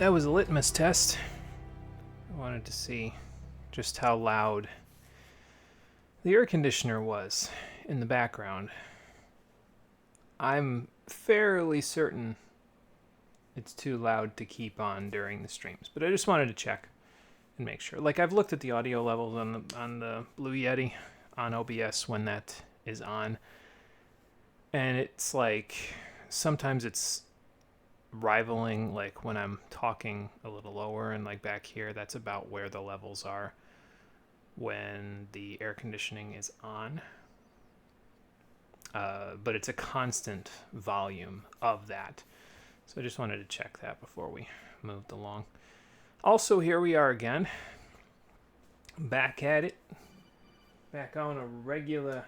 that was a litmus test. I wanted to see just how loud the air conditioner was in the background. I'm fairly certain it's too loud to keep on during the streams, but I just wanted to check and make sure. Like, I've looked at the audio levels on the Blue Yeti on OBS when that is on, and it's like sometimes it's rivaling, like when I'm talking a little lower, and like back here, that's about where the levels are when the air conditioning is on. But it's a constant volume of that. So I just wanted to check that before we moved along. Also, here we are again. Back at it. Back on a regular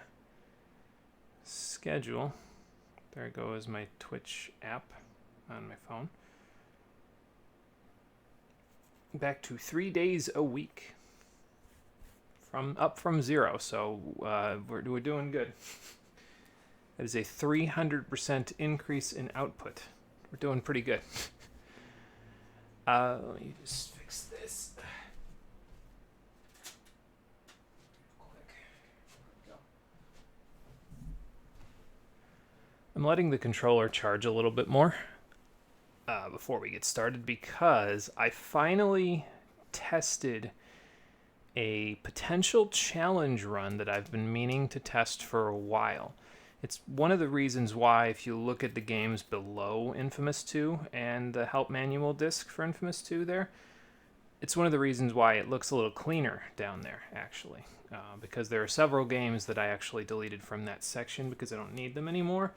schedule. There goes my Twitch app on my phone. Back to 3 days a week. Up from 0, so we're doing good. That is a 300% increase in output. We're doing pretty good. Let me just fix this. I'm letting the controller charge a little bit more before we get started because I finally tested a potential challenge run that I've been meaning to test for a while. It's one of the reasons why, if you look at the games below inFamous 2 and the help manual disc for inFamous 2 there, it's one of the reasons why it looks a little cleaner down there, actually. Because there are several games that I actually deleted from that section because I don't need them anymore,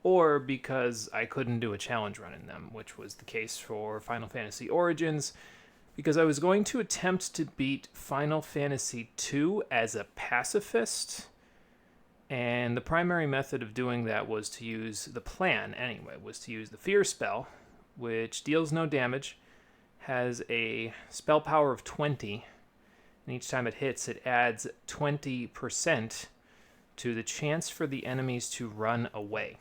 or because I couldn't do a challenge run in them, which was the case for Final Fantasy Origins, because I was going to attempt to beat Final Fantasy II as a pacifist. And the primary method of doing that was to use the plan, anyway, was to use the Fear spell, which deals no damage, has a spell power of 20, and each time it hits, it adds 20% to the chance for the enemies to run away.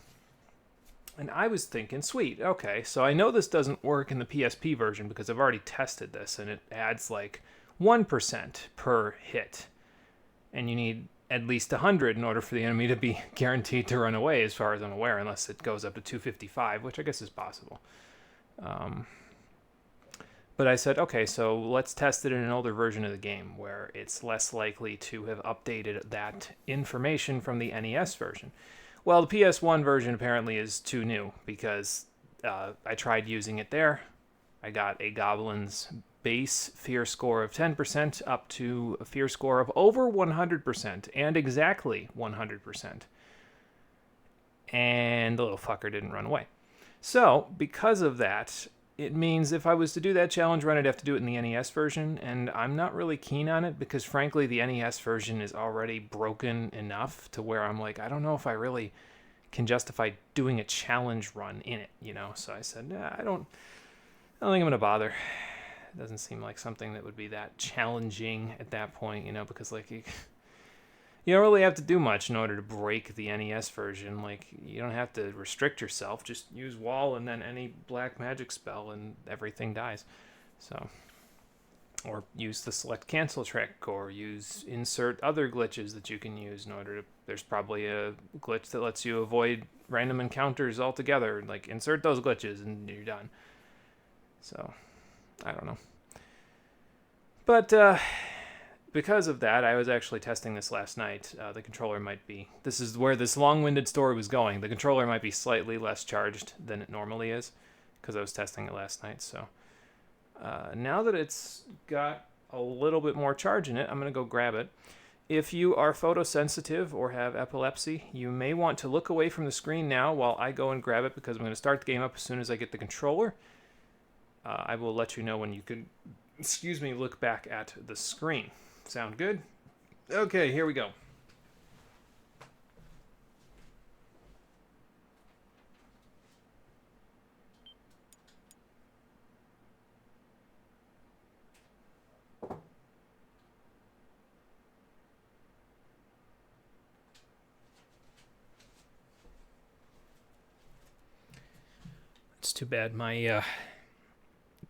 And I was thinking, sweet, okay, so I know this doesn't work in the PSP version because I've already tested this, and it adds like 1% per hit. And you need at least 100 in order for the enemy to be guaranteed to run away, as far as I'm aware, unless it goes up to 255, which I guess is possible. But I said, okay, so let's test it in an older version of the game where it's less likely to have updated that information from the NES version. Well, the PS1 version apparently is too new because I tried using it there. I got a Goblin's base fear score of 10% up to a fear score of over 100% and exactly 100%. And the little fucker didn't run away. So, because of that, it means if I was to do that challenge run, I'd have to do it in the NES version, and I'm not really keen on it because, frankly, the NES version is already broken enough to where I'm like, I don't know if I really can justify doing a challenge run in it, you know? So I said, nah, I don't think I'm going to bother. It doesn't seem like something that would be that challenging at that point, you know, because, like, you don't really have to do much in order to break the NES version. Like, you don't have to restrict yourself. Just use wall and then any black magic spell and everything dies. So, or use the select cancel trick, or use insert other glitches that you can use in order to, there's probably a glitch that lets you avoid random encounters altogether. Like, insert those glitches and you're done. So, I don't know. But, because of that, I was actually testing this last night. The controller might be... This is where this long-winded story was going. The controller might be slightly less charged than it normally is, because I was testing it last night. So now that it's got a little bit more charge in it, I'm going to go grab it. If you are photosensitive or have epilepsy, you may want to look away from the screen now while I go and grab it, because I'm going to start the game up as soon as I get the controller. I will let you know when you can, look back at the screen. Sound good? Okay, here we go. It's too bad my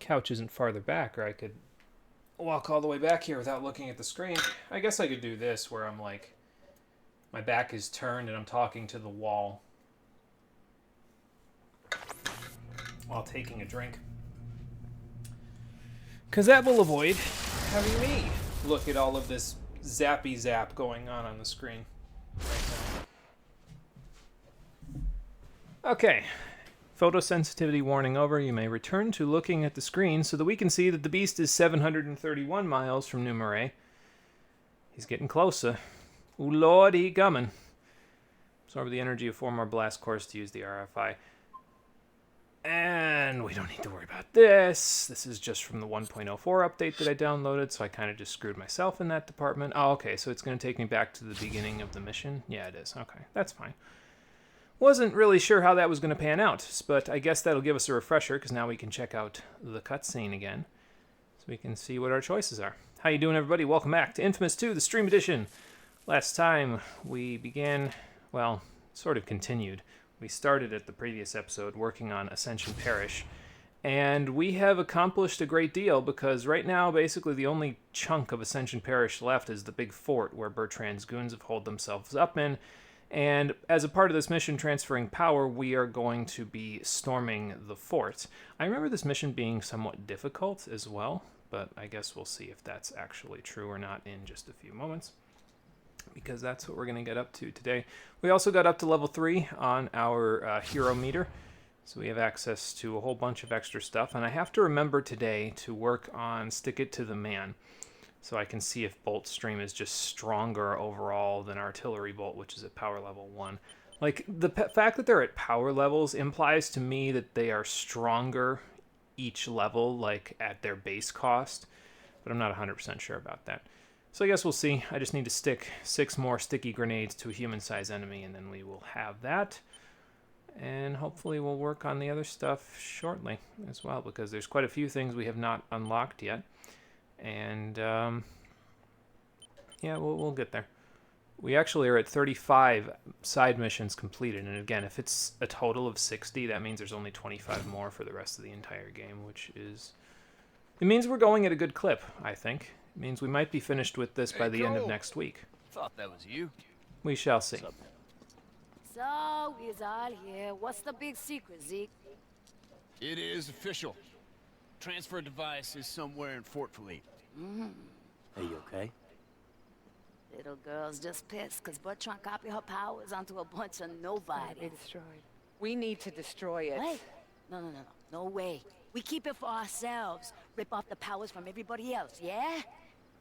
couch isn't farther back, or I could walk all the way back here without looking at the screen. I guess I could do this where I'm like, my back is turned and I'm talking to the wall while taking a drink. Because that will avoid having me look at all of this zappy zap going on the screen right now. Okay. Photosensitivity warning over. You may return to looking at the screen so that we can see that the beast is 731 miles from New Marais. He's getting closer. Ooh, Lord, he coming. Absorb the energy of 4 more blast cores to use the RFI. And we don't need to worry about this. This is just from the 1.04 update that I downloaded, so I kind of just screwed myself in that department. Oh, okay, so it's going to take me back to the beginning of the mission? Yeah, it is. Okay, that's fine. Wasn't really sure how that was going to pan out, but I guess that'll give us a refresher, because now we can check out the cutscene again, so we can see what our choices are. How you doing, everybody? Welcome back to inFamous 2, the Stream Edition. Last time we began, well, sort of continued. We started at the previous episode working on Ascension Parish, and we have accomplished a great deal because right now, basically, the only chunk of Ascension Parish left is the big fort where Bertrand's goons have holed themselves up in, and as a part of this mission, Transferring Power, we are going to be storming the fort. I remember this mission being somewhat difficult as well, but I guess we'll see if that's actually true or not in just a few moments, because that's what we're going to get up to today. We also got up to level 3 on our hero meter, so we have access to a whole bunch of extra stuff, and I have to remember today to work on Stick It to the Man, so I can see if Bolt Stream is just stronger overall than Artillery Bolt, which is at power level 1. Like, the fact that they're at power levels implies to me that they are stronger each level, like at their base cost, but I'm not 100% sure about that. So I guess we'll see. I just need to stick 6 more sticky grenades to a human-sized enemy, and then we will have that. And hopefully we'll work on the other stuff shortly as well, because there's quite a few things we have not unlocked yet. And, yeah, we'll get there. We actually are at 35 side missions completed, and again, if it's a total of 60, that means there's only 25 more for the rest of the entire game, which is... It means we're going at a good clip, I think. It means we might be finished with this by the end of next week. Thought that was you. We shall see. So, we's all here. What's the big secret, Zeke? It is official. Transfer device is somewhere in Fort Philippe. Are you okay? Little girl's just pissed because Bertrand copied her powers onto a bunch of nobodies. Be destroyed. We need to destroy it. What? No way. We keep it for ourselves. Rip off the powers from everybody else, yeah?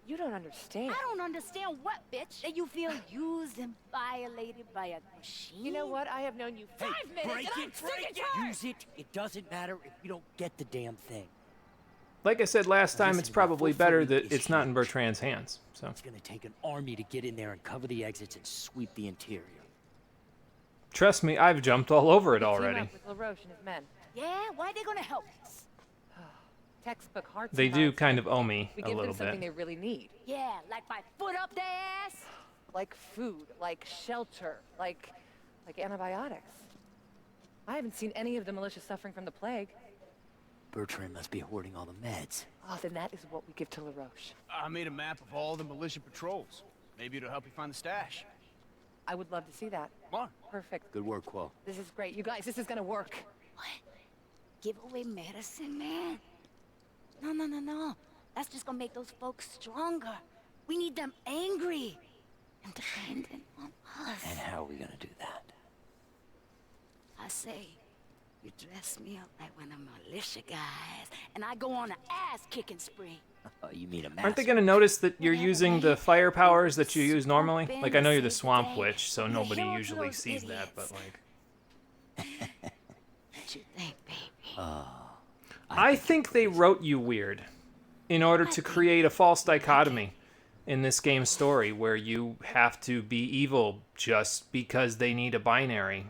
You don't understand. I don't understand what, bitch? That you feel used and violated by a machine? You know what? I have known you 5 minutes break and I'm it, sick break and it! tired. Use it. It doesn't matter if you don't get the damn thing. Like I said last time, Listen, it's probably the better Fort Philippe that is it's not in huge. Bertrand's hands. So It's gonna take an army to get in there and cover the exits and sweep the interior. trust me, I've jumped all over it Team already. up with LaRoche and his men. Yeah? Why are they gonna help us? Textbook hearts. They and do minds. kind of owe me We a give little them something bit. they really need, Yeah, like my foot up their ass? like food, like shelter, like antibiotics. I haven't seen any of the militia suffering from the plague. Bertrand must be hoarding all the meds. Oh, then that is what we give to LaRoche. I made a map of all the militia patrols. Maybe it'll help you find the stash. I would love to see that. Come on. Perfect. Good work, Quo. This is great. You guys, this is gonna work. What? Give away medicine, man? No. That's just gonna make those folks stronger. We need them angry and dependent on us. And how are we gonna do that? I say, you dress me up like one of the militia guys, and I go on an ass-kicking spree. You mean a mask? Aren't they going to notice that you're using the fire powers that you use normally? Like, I know you're the Swamp Witch, so nobody usually sees that, but like... What you think, baby? I think they wrote you weird in order to create a false dichotomy in this game's story where you have to be evil just because they need a binary.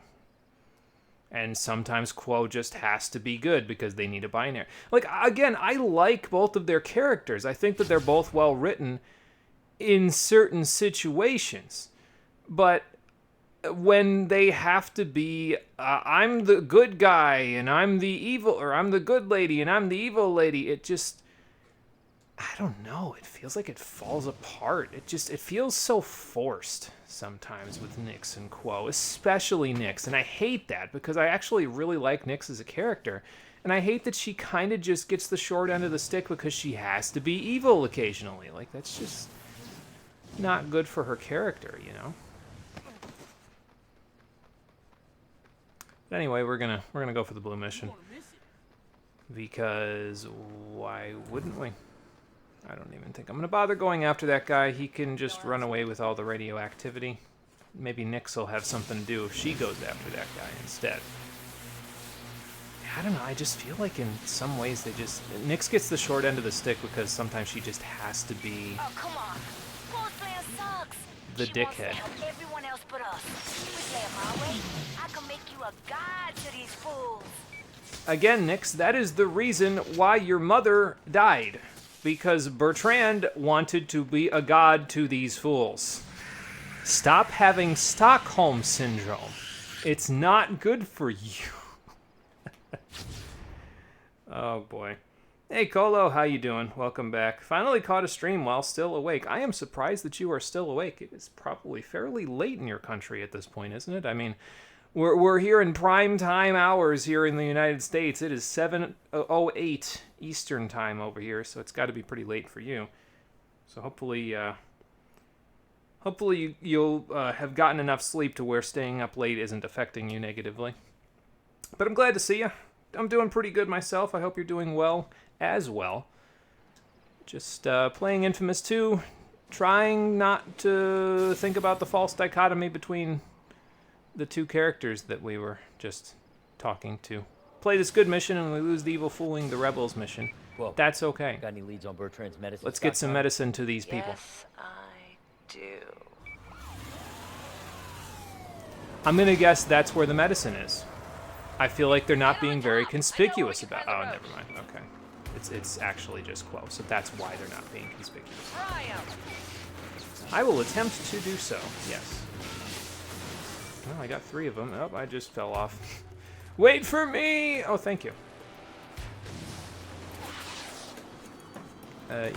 And sometimes Quo just has to be good because they need a binary. Like, again, I like both of their characters. I think that they're both well written in certain situations. But when they have to be, I'm the good guy and I'm the evil, or I'm the good lady and I'm the evil lady, it just, I don't know, it feels like it falls apart. It feels so forced sometimes with Nyx and Quo, especially Nyx. And I hate that because I actually really like Nyx as a character. And I hate that she kind of just gets the short end of the stick because she has to be evil occasionally. Like, that's just not good for her character, you know? But anyway, we're gonna go for the blue mission. Because why wouldn't we? I don't even think I'm gonna bother going after that guy. He can just run away with all the radioactivity. Maybe Nyx will have something to do if she goes after that guy instead. I don't know, I just feel like in some ways they just... Nyx gets the short end of the stick because sometimes she just has to be Oh, come on. Paul's plan sucks. the She wants to dickhead. help everyone else but us. If we play it my way, I can make you a god to these fools. Again, Nyx, that is the reason why your mother died. Because Bertrand wanted to be a god to these fools. Stop having Stockholm Syndrome. It's not good for you. Oh boy. Hey Colo, how you doing? Welcome back. Finally caught a stream while still awake. I am surprised that you are still awake. It is probably fairly late in your country at this point, isn't it? I mean, we're here in prime time hours here in the United States. It is 7:08 Eastern time over here, so it's got to be pretty late for you. So hopefully you'll have gotten enough sleep to where staying up late isn't affecting you negatively. But I'm glad to see you. I'm doing pretty good myself. I hope you're doing well as well. Just playing inFamous 2, trying not to think about the false dichotomy between the two characters that we were just talking to. Play this good mission and we lose the evil fooling the rebels mission. Whoa. That's okay. Got any leads on Bertrand's medicine? Let's get some stockpile? medicine to these people. Yes, I do. I'm gonna guess that's where the medicine is. I feel like they're not being very conspicuous about. Oh, never mind. Okay, it's actually just Quo, so that's why they're not being conspicuous. I will attempt to do so. Yes. Well, I got 3 of them. Oh, I just fell off. Wait for me! Oh, thank you. Yeah,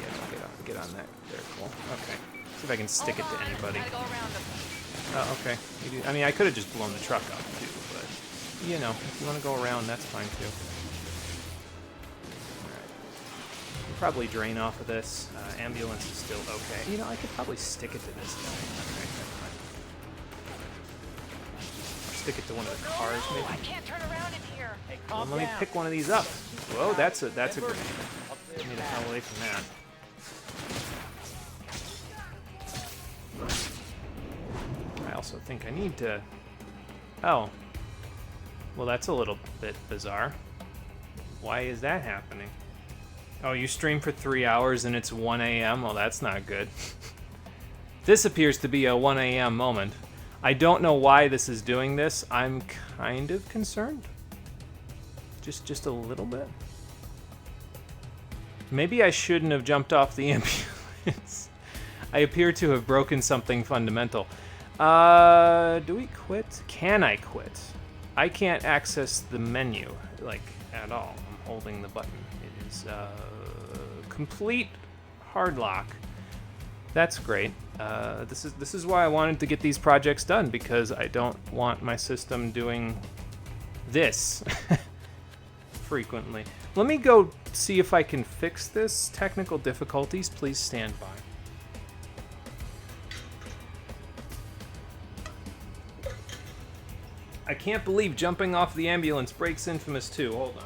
get on that. There, cool. Okay. See if I can stick it to anybody. Oh, okay. You do. I mean, I could have just blown the truck up too, but you know, if you want to go around, that's fine too. All right. We'll probably drain off of this. Ambulance is still okay. You know, I could probably stick it to this guy. Okay, never mind. Stick it to one of the cars, maybe. I can't turn around in here. Hey, Well, let me pick one of these up. Whoa, that's a grenade. Get me the hell away from that. I also think I need to... Oh. Well, that's a little bit bizarre. Why is that happening? Oh, you stream for 3 hours and it's 1 a.m.? Well, that's not good. This appears to be a 1 a.m. moment. I don't know why this is doing this. I'm kind of concerned. Just a little bit. Maybe I shouldn't have jumped off the ambulance. I appear to have broken something fundamental. Do we quit? Can I quit? I can't access the menu, like, at all. I'm holding the button. It is, complete hard lock. That's great. This is why I wanted to get these projects done, because I don't want my system doing this frequently. Let me go see if I can fix this. Technical difficulties, please stand by. I can't believe jumping off the ambulance breaks inFamous 2. Hold on.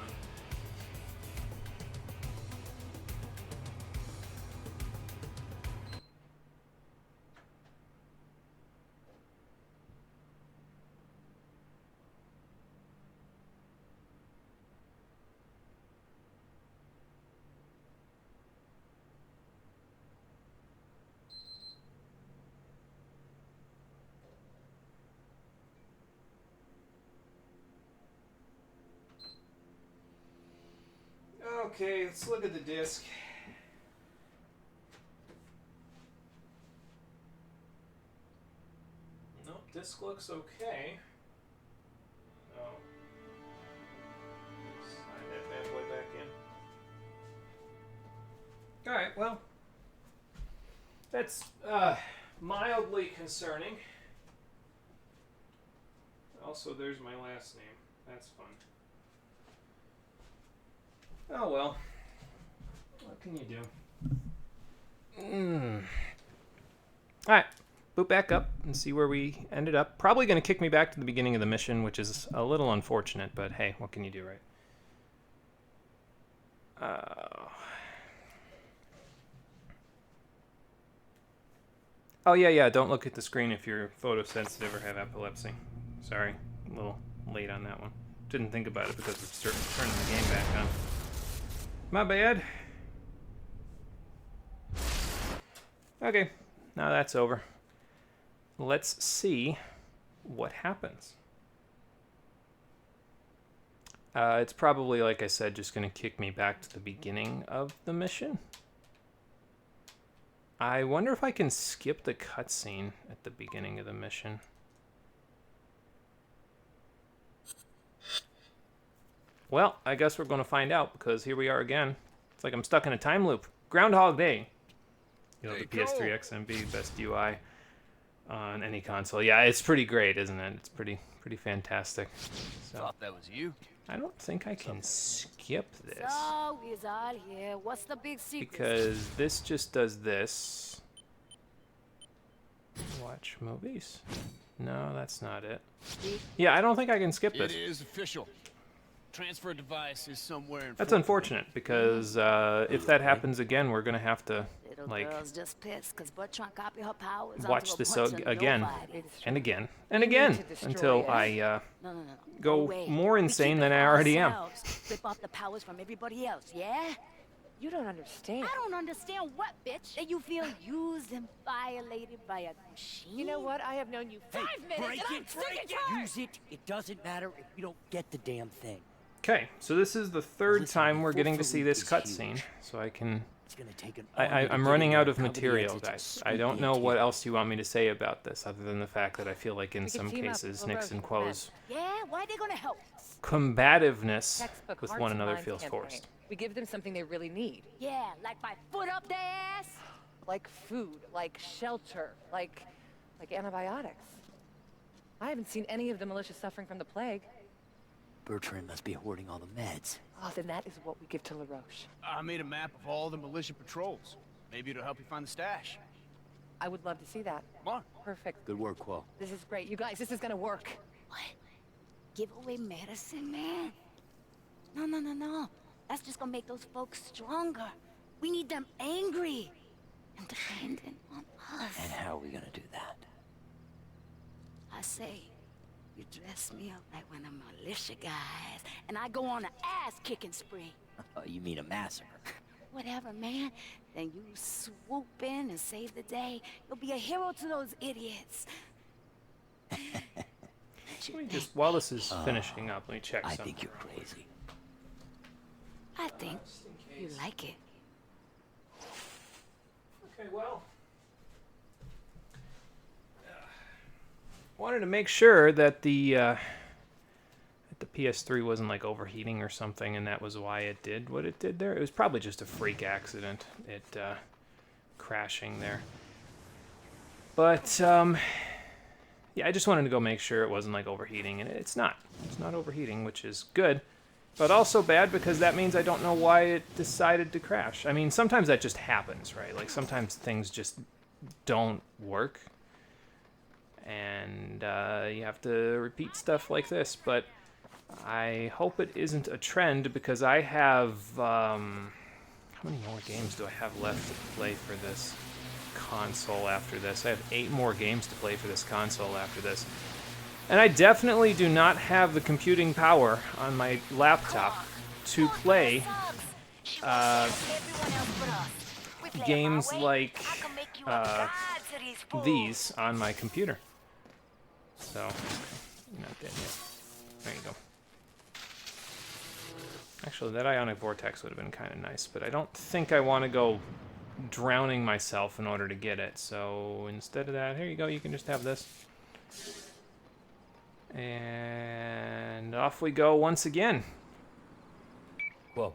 Okay, let's look at the disc. Nope, Disc looks okay. Oh. Slide that bad boy back in. Alright, well. That's mildly concerning. Also, there's my last name. That's fun. Oh well. What can you do? Alright. Boot back up and see where we ended up. Probably going to kick me back to the beginning of the mission, which is a little unfortunate, but hey, what can you do, right? Oh, yeah, don't look at the screen if you're photosensitive or have epilepsy. Sorry, a little late on that one. Didn't think about it because it's turning the game back on. My bad. Okay, now that's over. Let's see what happens. It's probably, like I said, just going to kick me back to the beginning of the mission. I wonder if I can skip the cutscene at the beginning of the mission. Well, I guess we're going to find out, because here we are again. It's like I'm stuck in a time loop. Groundhog Day. You know, the PS3 XMB, best UI on any console. Yeah, it's pretty great, isn't it? It's pretty fantastic. So, Thought that was you. I don't think I can skip this. So, he's out here. What's the big secret? Because this just does this. Watch movies. No, that's not it. Yeah, I don't think I can skip this. It is official. Transfer device is somewhere in That's Fort unfortunate, because if that happens again, we're going to have to, Little like, girl's just pissed because Bertrand copied her powers watch onto a this bunch of again nobodies. and again and You need again to destroy until it. I No. go away. more We insane keep than it I for already am. ourselves. Rip off the powers from everybody else, yeah? You don't understand. I don't understand what, bitch? That you feel used and violated by a machine? You know what? I have known you 5 minutes, Break and I'm it, sick break and it! tired. Use it. It doesn't matter if you don't get the damn thing. Okay, so this is the third Listen, time we're before getting to see this Farouk is cutscene, huge. so I can... It's gonna take an I'm running out of cover the material, exits and guys. sweep I don't the know what interior. else you want me to say about this, other than the fact that I feel like in We can some team up cases, with Nix and LaRoche and Quo's Yeah, why are they gonna help us? combativeness Textbook with hearts one and another minds feels campaign. forced. We give them something they really need. Yeah, like my foot up their ass? Like food, like shelter, like antibiotics. I haven't seen any of the militia suffering from the plague. Bertrand must be hoarding all the meds. Oh, then that is what we give to LaRoche. I made a map of all the militia patrols. Maybe it'll help you find the stash. I would love to see that. Come on. Perfect. Good work, Quo. This is great. You guys, this is gonna work. What? Give away medicine, man? No. That's just gonna make those folks stronger. We need them angry and dependent on us. And how are we gonna do that? I say, you dress me up like one of the militia guys, and I go on an ass-kicking spree. Oh, you mean a massacre? Whatever, man. Then you swoop in and save the day. You'll be a hero to those idiots. Let me just, while this is finishing up, let me check I something. think you're crazy. I think you like it. Okay, well. Wanted to make sure that the PS3 wasn't like overheating or something, and that was why it did what it did there. It was probably just a freak accident, it crashing there. But yeah, I just wanted to go make sure it wasn't like overheating, and it's not. It's not overheating, which is good. But also bad because that means I don't know why it decided to crash. I mean, sometimes that just happens, right? Like sometimes things just don't work. And you have to repeat stuff like this. But I hope it isn't a trend because I have... how many more games do I have left to play for this console after this? I have 8 more games to play for this console after this. And I definitely do not have the computing power on my laptop to play games like these on my computer. So, not dead yet. There you go. Actually, that ionic vortex would have been kind of nice, but I don't think I want to go drowning myself in order to get it. So instead of that, here you go, you can just have this. And off we go once again. Whoa.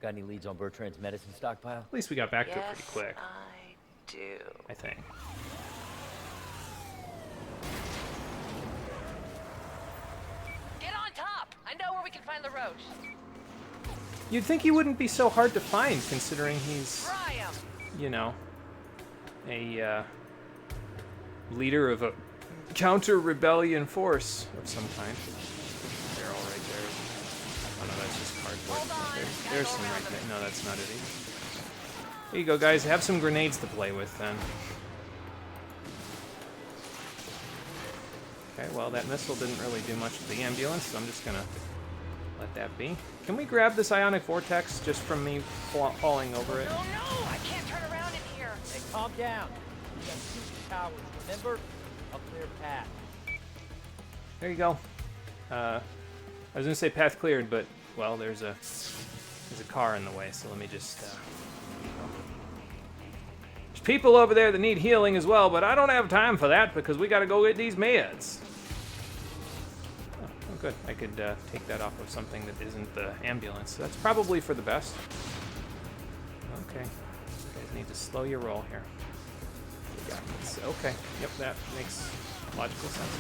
Got any leads on Bertrand's medicine stockpile? At least we got back to it pretty quick, I do. I think. Get on top! I know where we can find LaRoche. You'd think he wouldn't be so hard to find, considering he's, Fry him! you know, a leader of a counter-rebellion force of some kind. They're all right there. Oh no, that's just cardboard. Hold on, There's gotta some go right around there. them. No, that's not it either. Here you go, guys. Have some grenades to play with, then. Okay, well, that missile didn't really do much to the ambulance, so I'm just gonna let that be. Can we grab this ionic vortex just from me falling over it? No, no! I can't turn around in here! Hey, calm down. We got superpowers, remember? A clear path. There you go. I was gonna say path cleared, but well, there's a car in the way, so let me just. There's people over there that need healing as well, but I don't have time for that because we gotta go get these meds. Oh, good. I could take that off of something that isn't the ambulance. That's probably for the best. Okay. You guys need to slow your roll here. You got this. Okay. Yep, that makes logical sense.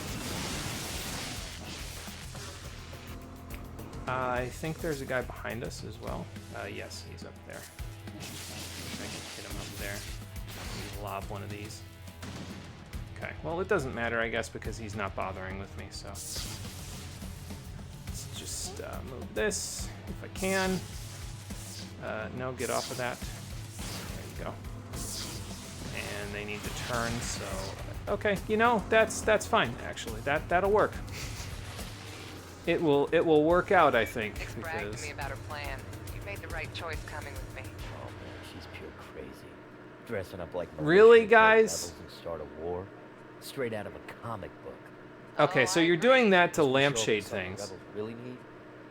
I think there's a guy behind us as well. Yes, he's up there. I can hit him up there. Maybe lob one of these. Okay, well, it doesn't matter, I guess, because he's not bothering with me, so. Let's just move this if I can. No, get off of that. There you go. And they need to turn, so. Okay, you know, that's fine, actually. That'll work. It will work out, I think, Brag to because me about her plan. You made the right choice coming with me. Oh man, she's pure crazy. Dressing up like Really, militia, guys? rebels and start a war. Straight out of a comic book. okay, Oh, so I you're agree. doing that to Show up lampshade with something things, rebels really need?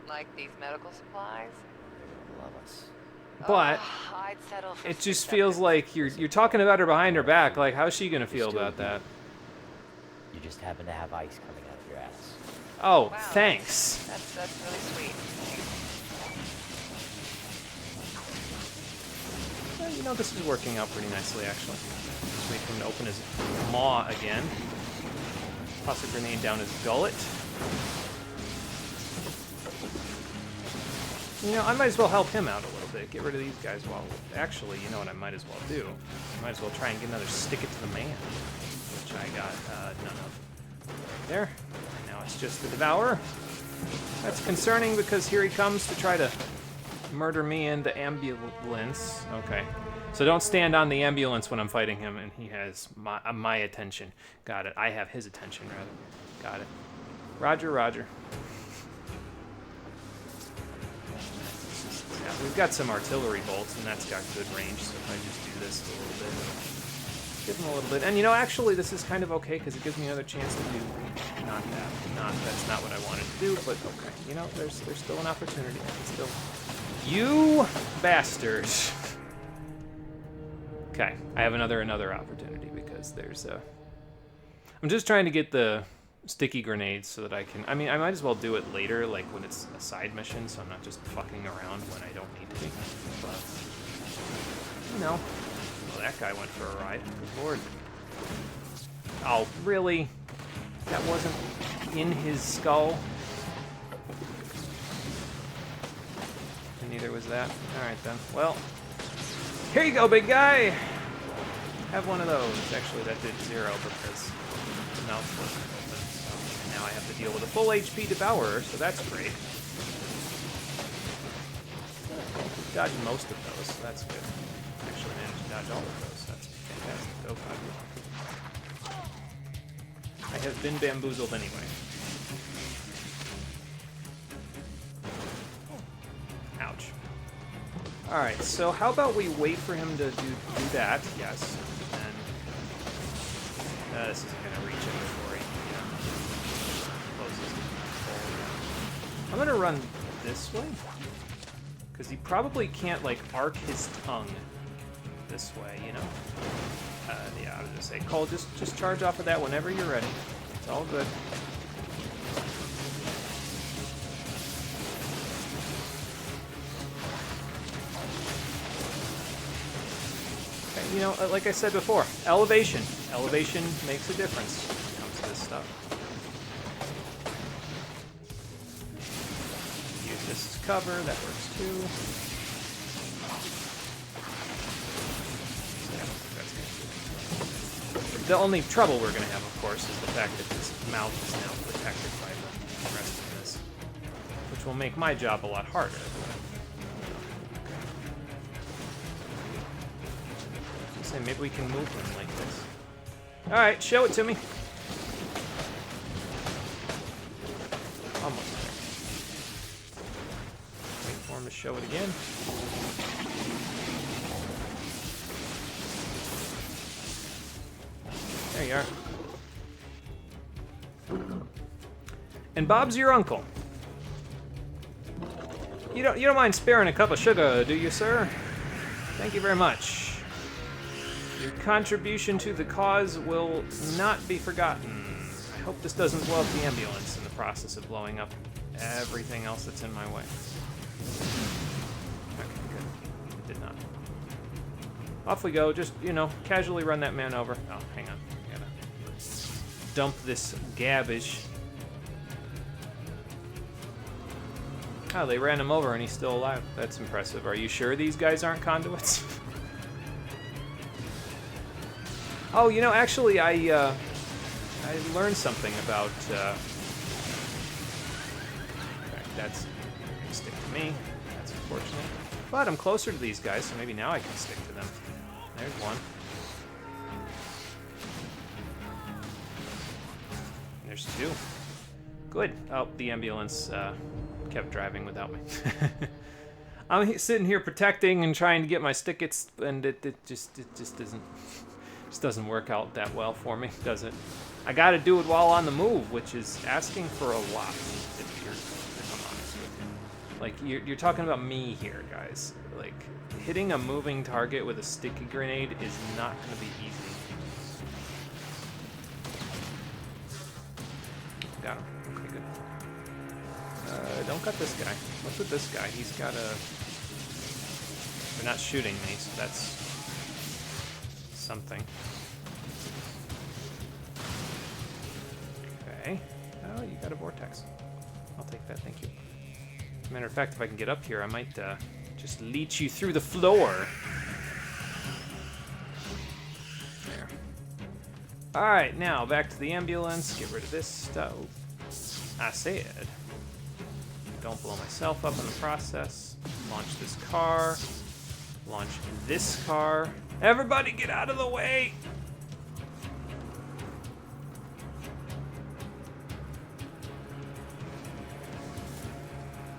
Like these medical supplies? They're gonna love us. but I'd settle for it just acceptance. feels like you're talking about her behind her back. Like, how's she gonna feel about that? You just happen to have ice coming out of your ass. Oh, Wow. thanks. That's really sweet. Well, you know, this is working out pretty nicely, actually. Just wait for him to open his maw again. Toss a grenade down his gullet. You know, I might as well help him out a little bit. Get rid of these guys while... Actually, you know what I might as well do? I might as well try and get another stick it to the man. Which I got none of. Right there. And now it's just the Devourer. That's concerning because here he comes to try to murder me in the ambulance. Okay. So don't stand on the ambulance when I'm fighting him, and he has my attention. Got it. I have his attention, rather. Got it. Roger, roger. Yeah, we've got some artillery bolts, and that's got good range, so if I just do this a little bit, give him a little bit. And, you know, actually, this is kind of okay, because it gives me another chance to do not that. That's not what I wanted to do, but okay. You know, there's still an opportunity. I can still... You bastard! Okay, I have another opportunity, because there's a... I'm just trying to get the sticky grenades so that I can... I mean, I might as well do it later, like when it's a side mission, so I'm not just fucking around when I don't need to be. But, you know. Well, that guy went for a ride. Good lord. Oh, really? That wasn't in his skull? And neither was that? Alright then. Well, here you go, big guy! Have one of those. Actually, that did 0 because the mouth wasn't open. So, and now I have to deal with a full HP Devourer, so that's great. Dodged most of those, so that's good. Actually managed to dodge all of those. That's fantastic. Oh god. I have been bamboozled anyway. Ouch. Alright, so how about we wait for him to do that? Yes. And this isn't going to reach him before he closes the hole. I'm going to run this way. Because he probably can't, like, arc his tongue this way, you know? Yeah, I was going to say, Cole, just charge off of that whenever you're ready. It's all good. you know, like I said before, elevation. Elevation makes a difference when it comes to this stuff. Use this as cover, that works too. The only trouble we're going to have, of course, is the fact that this mouth is now protected by the rest of this, which will make my job a lot harder. So maybe we can move them like this. All right, show it to me. Almost there. Wait for him to show it again. There you are. And Bob's your uncle. You don't mind sparing a cup of sugar, do you, sir? Thank you very much. Your contribution to the cause will not be forgotten. I hope this doesn't blow up the ambulance in the process of blowing up everything else that's in my way. Okay, good. It did not. Off we go. Just, you know, casually run that man over. Oh, hang on. Dump this garbage. Oh, they ran him over and he's still alive. That's impressive. Are you sure these guys aren't conduits? Oh, you know, actually, I learned something about. That's gonna stick to me. That's unfortunate. But I'm closer to these guys, so maybe now I can stick to them. There's one. There's two. Good. Oh, the ambulance kept driving without me. I'm sitting here protecting and trying to get my stickets, and it just doesn't work out that well for me, does it? I got to do it while on the move, which is asking for a lot. If I'm honest with you. Like you're talking about me here, guys. Like hitting a moving target with a sticky grenade is not going to be easy. Got him. Okay, good. Don't cut this guy. What's with this guy? He's got a... They're not shooting me, so that's... something. Okay. Oh, you got a vortex. I'll take that, thank you. As a matter of fact, if I can get up here, I might just leech you through the floor. There. Alright, now back to the ambulance. Get rid of this stuff. I said, don't blow myself up in the process. Launch this car. Launch this car. Everybody get out of the way!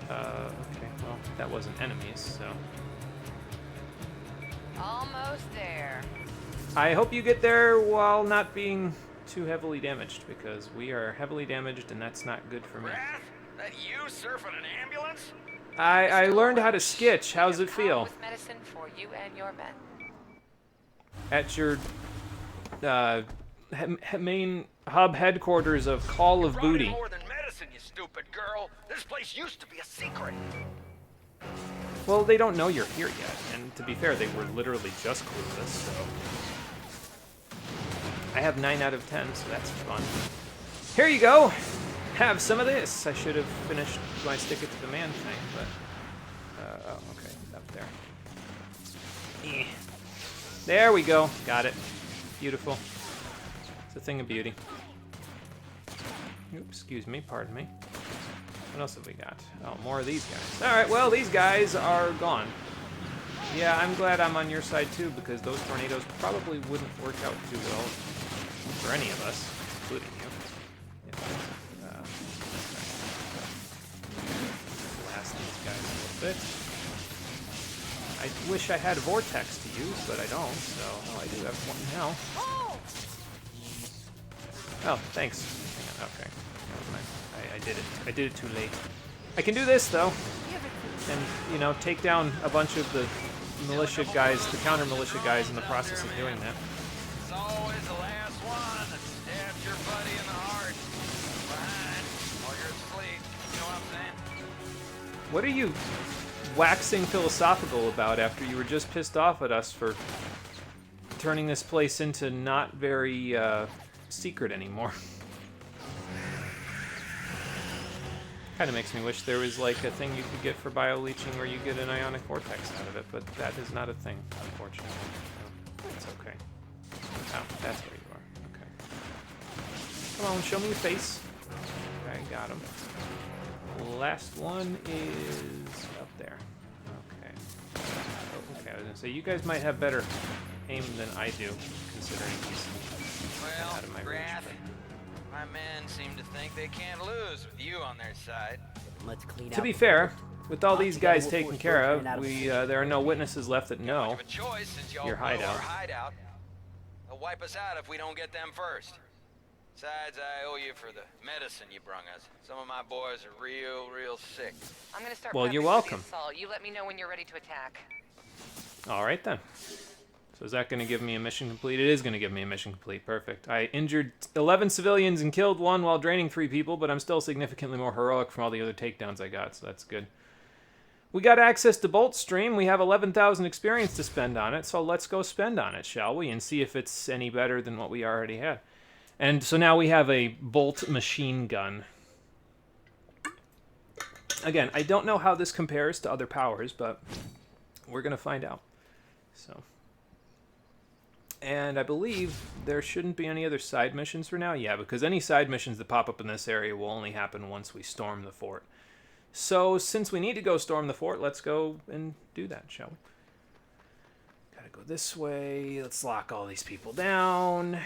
Okay, well, that wasn't enemies, so... Almost there. I hope you get there while not being too heavily damaged, because we are heavily damaged, and that's not good for me. Wrath? That you surfing an ambulance? I learned how to sketch. How's it feel? With medicine for you and your men. At your main hub headquarters of Call of Brought in Booty. more than medicine, you stupid girl. This place used to be a secret. Well, they don't know you're here yet, and to be fair, they were literally just clueless, so... I have 9 out of 10, so that's fun. Here you go! Have some of this! I should have finished my stick it to the man thing, but... oh, okay, up there. Eh. There we go, got it. Beautiful. It's a thing of beauty. Oops, excuse me, pardon me. What else have we got? Oh, more of these guys. Alright, well, these guys are gone. Yeah, I'm glad I'm on your side too, because those tornadoes probably wouldn't work out too well for any of us, including you. Blast these guys a little bit. I wish I had a vortex to use, but I don't, so well, I do have one now. Oh, thanks. Hang on, okay. Never mind. I did it. I did it too late. I can do this, though. And, you know, take down a bunch of the militia guys, the counter-militia guys in the process of doing that. It's always the last one that stabs your buddy in the heart. Behind, while you're asleep. You know what I'm saying? What are you waxing philosophical about after you were just pissed off at us for turning this place into not very secret anymore. Kind of makes me wish there was like a thing you could get for bioleaching where you get an ionic vortex out of it, but that is not a thing, unfortunately. So it's okay. Oh, that's where you are. Okay. Come on, show me your face. Okay, got him. Last one is up there. Okay. Oh, okay, I was gonna say you guys might have better aim than I do, considering he's Well, out of my range. Wrath, my men seem to think they can't lose with you on their side. Let's clean To out be the fair, fort. with all Off these together, guys we'll taken force care Bertrand out of, of we the there are no witnesses left that Much know of a choice since y'all your blew our hideout. hideout. They'll wipe us out if we don't get them first. Besides, I owe you for the medicine you brung us. Some of my boys are real sick. I'm gonna start. Well, prepping you're for the welcome. assault. You let me know when you're ready to attack. All right then. So is that going to give me a mission complete? It is going to give me a mission complete. Perfect. I injured 11 civilians and killed 1 while draining 3 people, but I'm still significantly more heroic from all the other takedowns I got, so that's good. We got access to Bolt Stream. We have 11,000 experience to spend on it, so let's go spend on it, shall we? And see if it's any better than what we already had. And so now we have a Bolt machine gun. Again, I don't know how this compares to other powers, but we're going to find out. So... And I believe there shouldn't be any other side missions for now. Yeah, because any side missions that pop up in this area will only happen once we storm the fort. So since we need to go storm the fort, let's go and do that, shall we? Gotta go this way. Let's lock all these people down.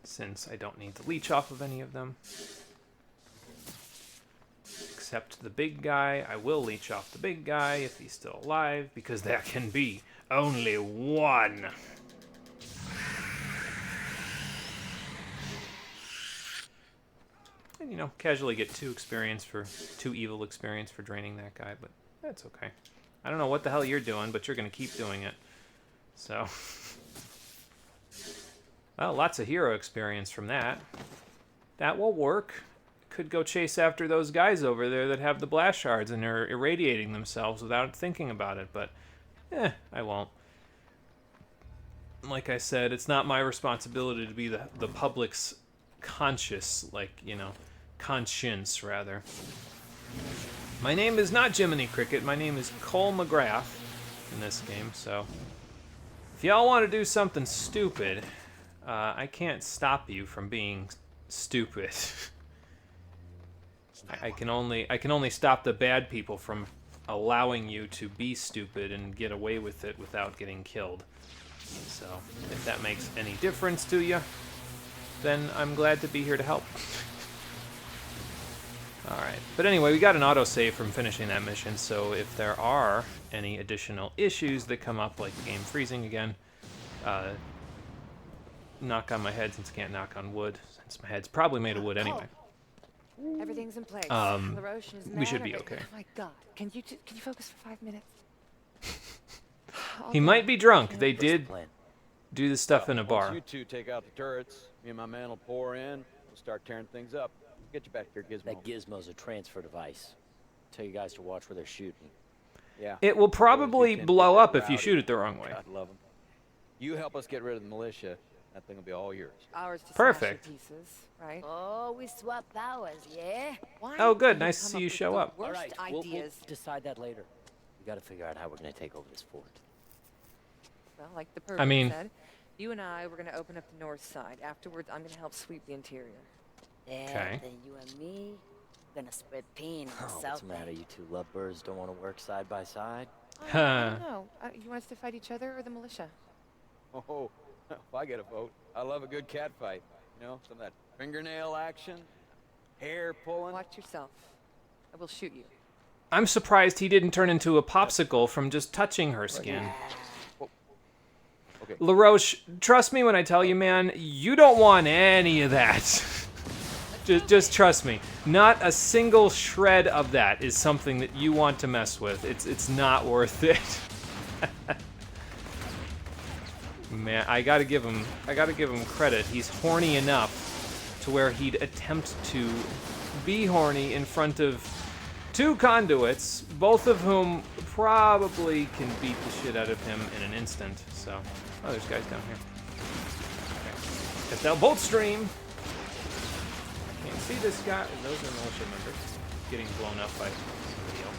Since I don't need to leech off of any of them. Except the big guy. I will leech off the big guy if he's still alive, because there can be only one. And, you know, casually get 2 evil experience for draining that guy, but that's okay. I don't know what the hell you're doing, but you're going to keep doing it. So, well, lots of hero experience from that. That will work. Could go chase after those guys over there that have the blast shards and are irradiating themselves without thinking about it, but I won't. Like I said, it's not my responsibility to be the public's conscience, rather. My name is not Jiminy Cricket, my name is Cole McGrath in this game, so if y'all want to do something stupid, I can't stop you from being stupid. I can only stop the bad people from allowing you to be stupid and get away with it without getting killed. So, if that makes any difference to you, then I'm glad to be here to help. Alright, but anyway, we got an autosave from finishing that mission, so if there are any additional issues that come up, like the game freezing again, knock on my head since I can't knock on wood, since my head's probably made of wood anyway. Everything's in place. LaRoche is we should mad be at me. okay. Oh my God! Can you focus for 5 minutes? He might be drunk. They What's the did plan? do the stuff in a Once bar. you two take out the turrets, me and my man will pour in. We'll start tearing things up. Get you back here, Gizmo. That gizmo's a transfer device. Tell you guys to watch where they're shooting. Yeah. It will probably You can blow get up that if you rowdy. shoot it the wrong way. God love 'em. You help us get rid of the militia. That thing will be all yours. Ours to Perfect. smash to pieces, right? Oh, we swap powers, yeah? Why Oh, good. do you Nice to come see up you with show the up. Worst All right, we'll ideas. decide that later. We got to figure out how we're going to take over this fort. Well, like the I person mean- said, you and I were gonna open up the north side. Afterwards, I'm gonna help sweep the interior. Yeah, Okay. then you and me gonna spread pain on Oh, the what's south the matter? bank. You two lovebirds don't want to work side by side? I Huh. don't know. You want us to fight each other or the militia? Oh, if I get a vote, I love a good cat fight. You know, some of that fingernail action, hair pulling. Watch yourself. I will shoot you. I'm surprised he didn't turn into a popsicle from just touching her skin. Okay. LaRoche, trust me when I tell you, man, you don't want any of that. just trust me. Not a single shred of that is something that you want to mess with. It's not worth it. Man, I gotta give him credit. He's horny enough to where he'd attempt to be horny in front of 2 conduits, both of whom probably can beat the shit out of him in an instant. So, oh, there's guys down here. Okay. Estelle Bolt Stream. Can't see this guy. Those are militia members getting blown up by somebody else.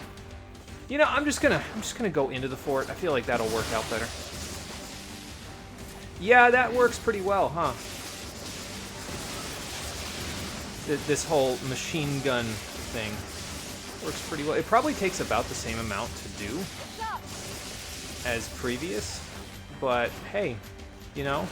You know, I'm just gonna go into the fort. I feel like that'll work out better. Yeah, that works pretty well, huh? This whole machine gun thing works pretty well. It probably takes about the same amount to do as previous, but hey, you know,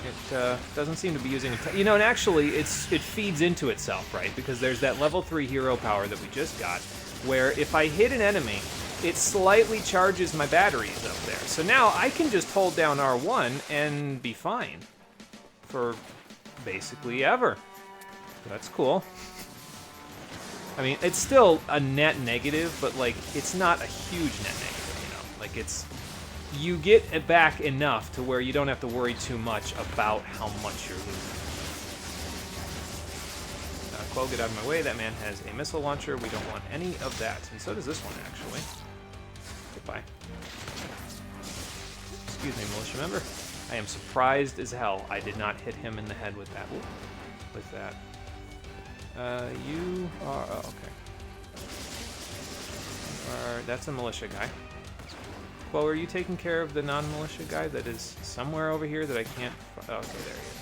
it doesn't seem to be using it. You know, and actually, it feeds into itself, right? Because there's that level 3 hero power that we just got, where if I hit an enemy, it slightly charges my batteries up there. So now I can just hold down R1 and be fine for basically ever. That's cool. I mean, it's still a net negative, but, like, it's not a huge net negative, you know? Like, it's... You get it back enough to where you don't have to worry too much about how much you're losing. Quell, get out of my way. That man has a missile launcher. We don't want any of that. And so does this one, actually. Goodbye. Excuse me, militia member. I am surprised as hell I did not hit him in the head with that. Ooh, with that. You are... Oh, okay. That's a militia guy. Well, are you taking care of the non-militia guy that is somewhere over here that I can't... Oh, okay, there he is.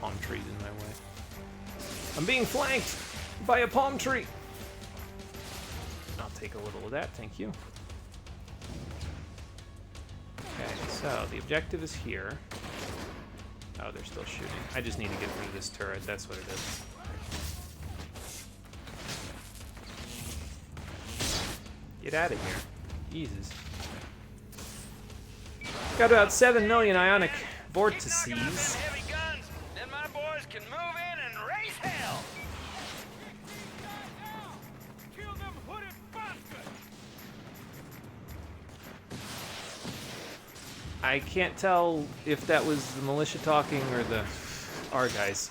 Palm trees in my way. I'm being flanked by a palm tree! I'll take a little of that, thank you. Okay, so the objective is here. Oh, they're still shooting. I just need to get rid of this turret, that's what it is. Get out of here. Jesus. Got about 7 million ionic vortices. Heavy guns, then my boys can move in and raise hell. Kill them hooded bastards. I can't tell if that was the militia talking or our guys.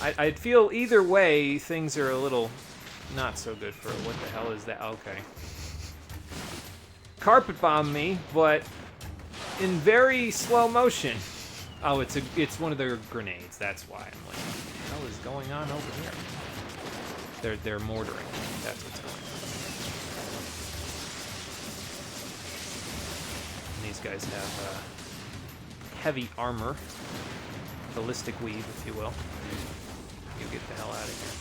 I'd feel either way things are a little not so good for it. What the hell is that? Okay. Carpet bomb me, but in very slow motion. Oh, it's one of their grenades. That's why I'm like, what the hell is going on over here? They're mortaring. That's what's going on. And these guys have heavy armor, ballistic weave, if you will. You get the hell out of here.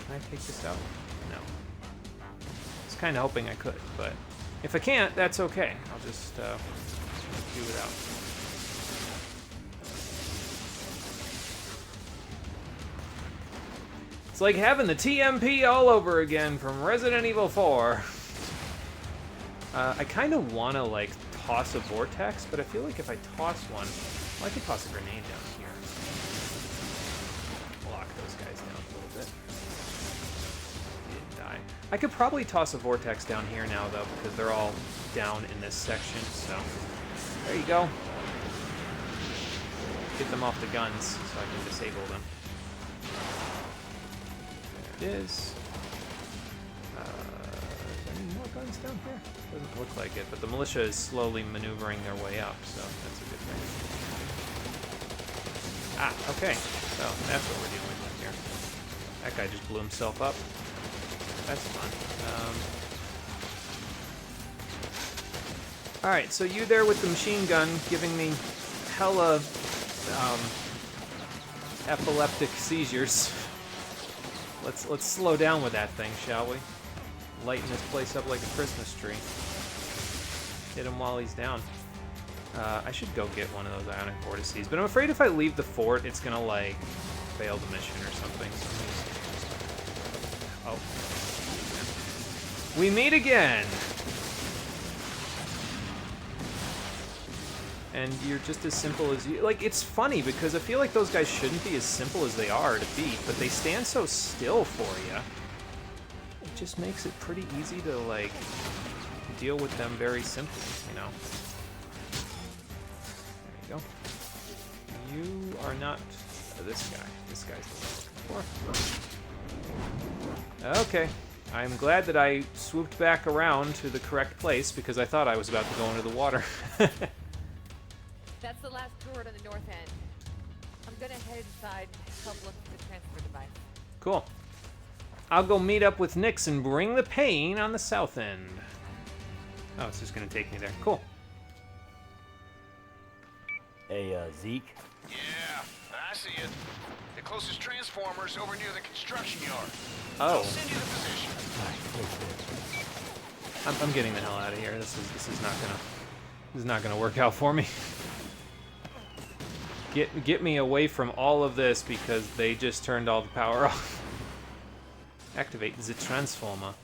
Can I take this out? No. I was kind of hoping I could, but if I can't, that's okay. I'll just do without. It's like having the TMP all over again from Resident Evil 4. I kind of want to, like, toss a vortex, but I feel like if I toss one... Well, I could toss a grenade down here. Block those guys down a little bit. He didn't die. I could probably toss a vortex down here now, though, because they're all down in this section, so... There you go. Get them off the guns so I can disable them. There it is. Any more guns down here? Doesn't look like it, but the militia is slowly maneuvering their way up, so that's a good thing. Ah, okay. So that's what we're dealing with here. That guy just blew himself up. That's fun. Alright, so you there with the machine gun giving me hella epileptic seizures. Let's slow down with that thing, shall we? Lighten this place up like a Christmas tree. Hit him while he's down. I should go get one of those ionic vortices, but I'm afraid if I leave the fort, it's gonna, like, fail the mission or something. Oh. We meet again! And you're just as simple as you... Like, it's funny, because I feel like those guys shouldn't be as simple as they are to beat, but they stand so still for you. It just makes it pretty easy to, like, deal with them very simply, you know? There you go. You are not This guy. This guy's the one I'm looking for. Okay. I'm glad that I swooped back around to the correct place because I thought I was about to go into the water. That's the last door to the north end. I'm gonna head inside and help look for the transfer device. Cool. I'll go meet up with Nix and bring the pain on the south end. Oh, it's just gonna take me there. Cool. Hey, Zeke? Yeah, I see it. The closest transformer's over near the construction yard. Oh. I'll send you the position. I'm getting the hell out of here. This is not gonna work out for me. Get me away from all of this because they just turned all the power off. Activate the transformer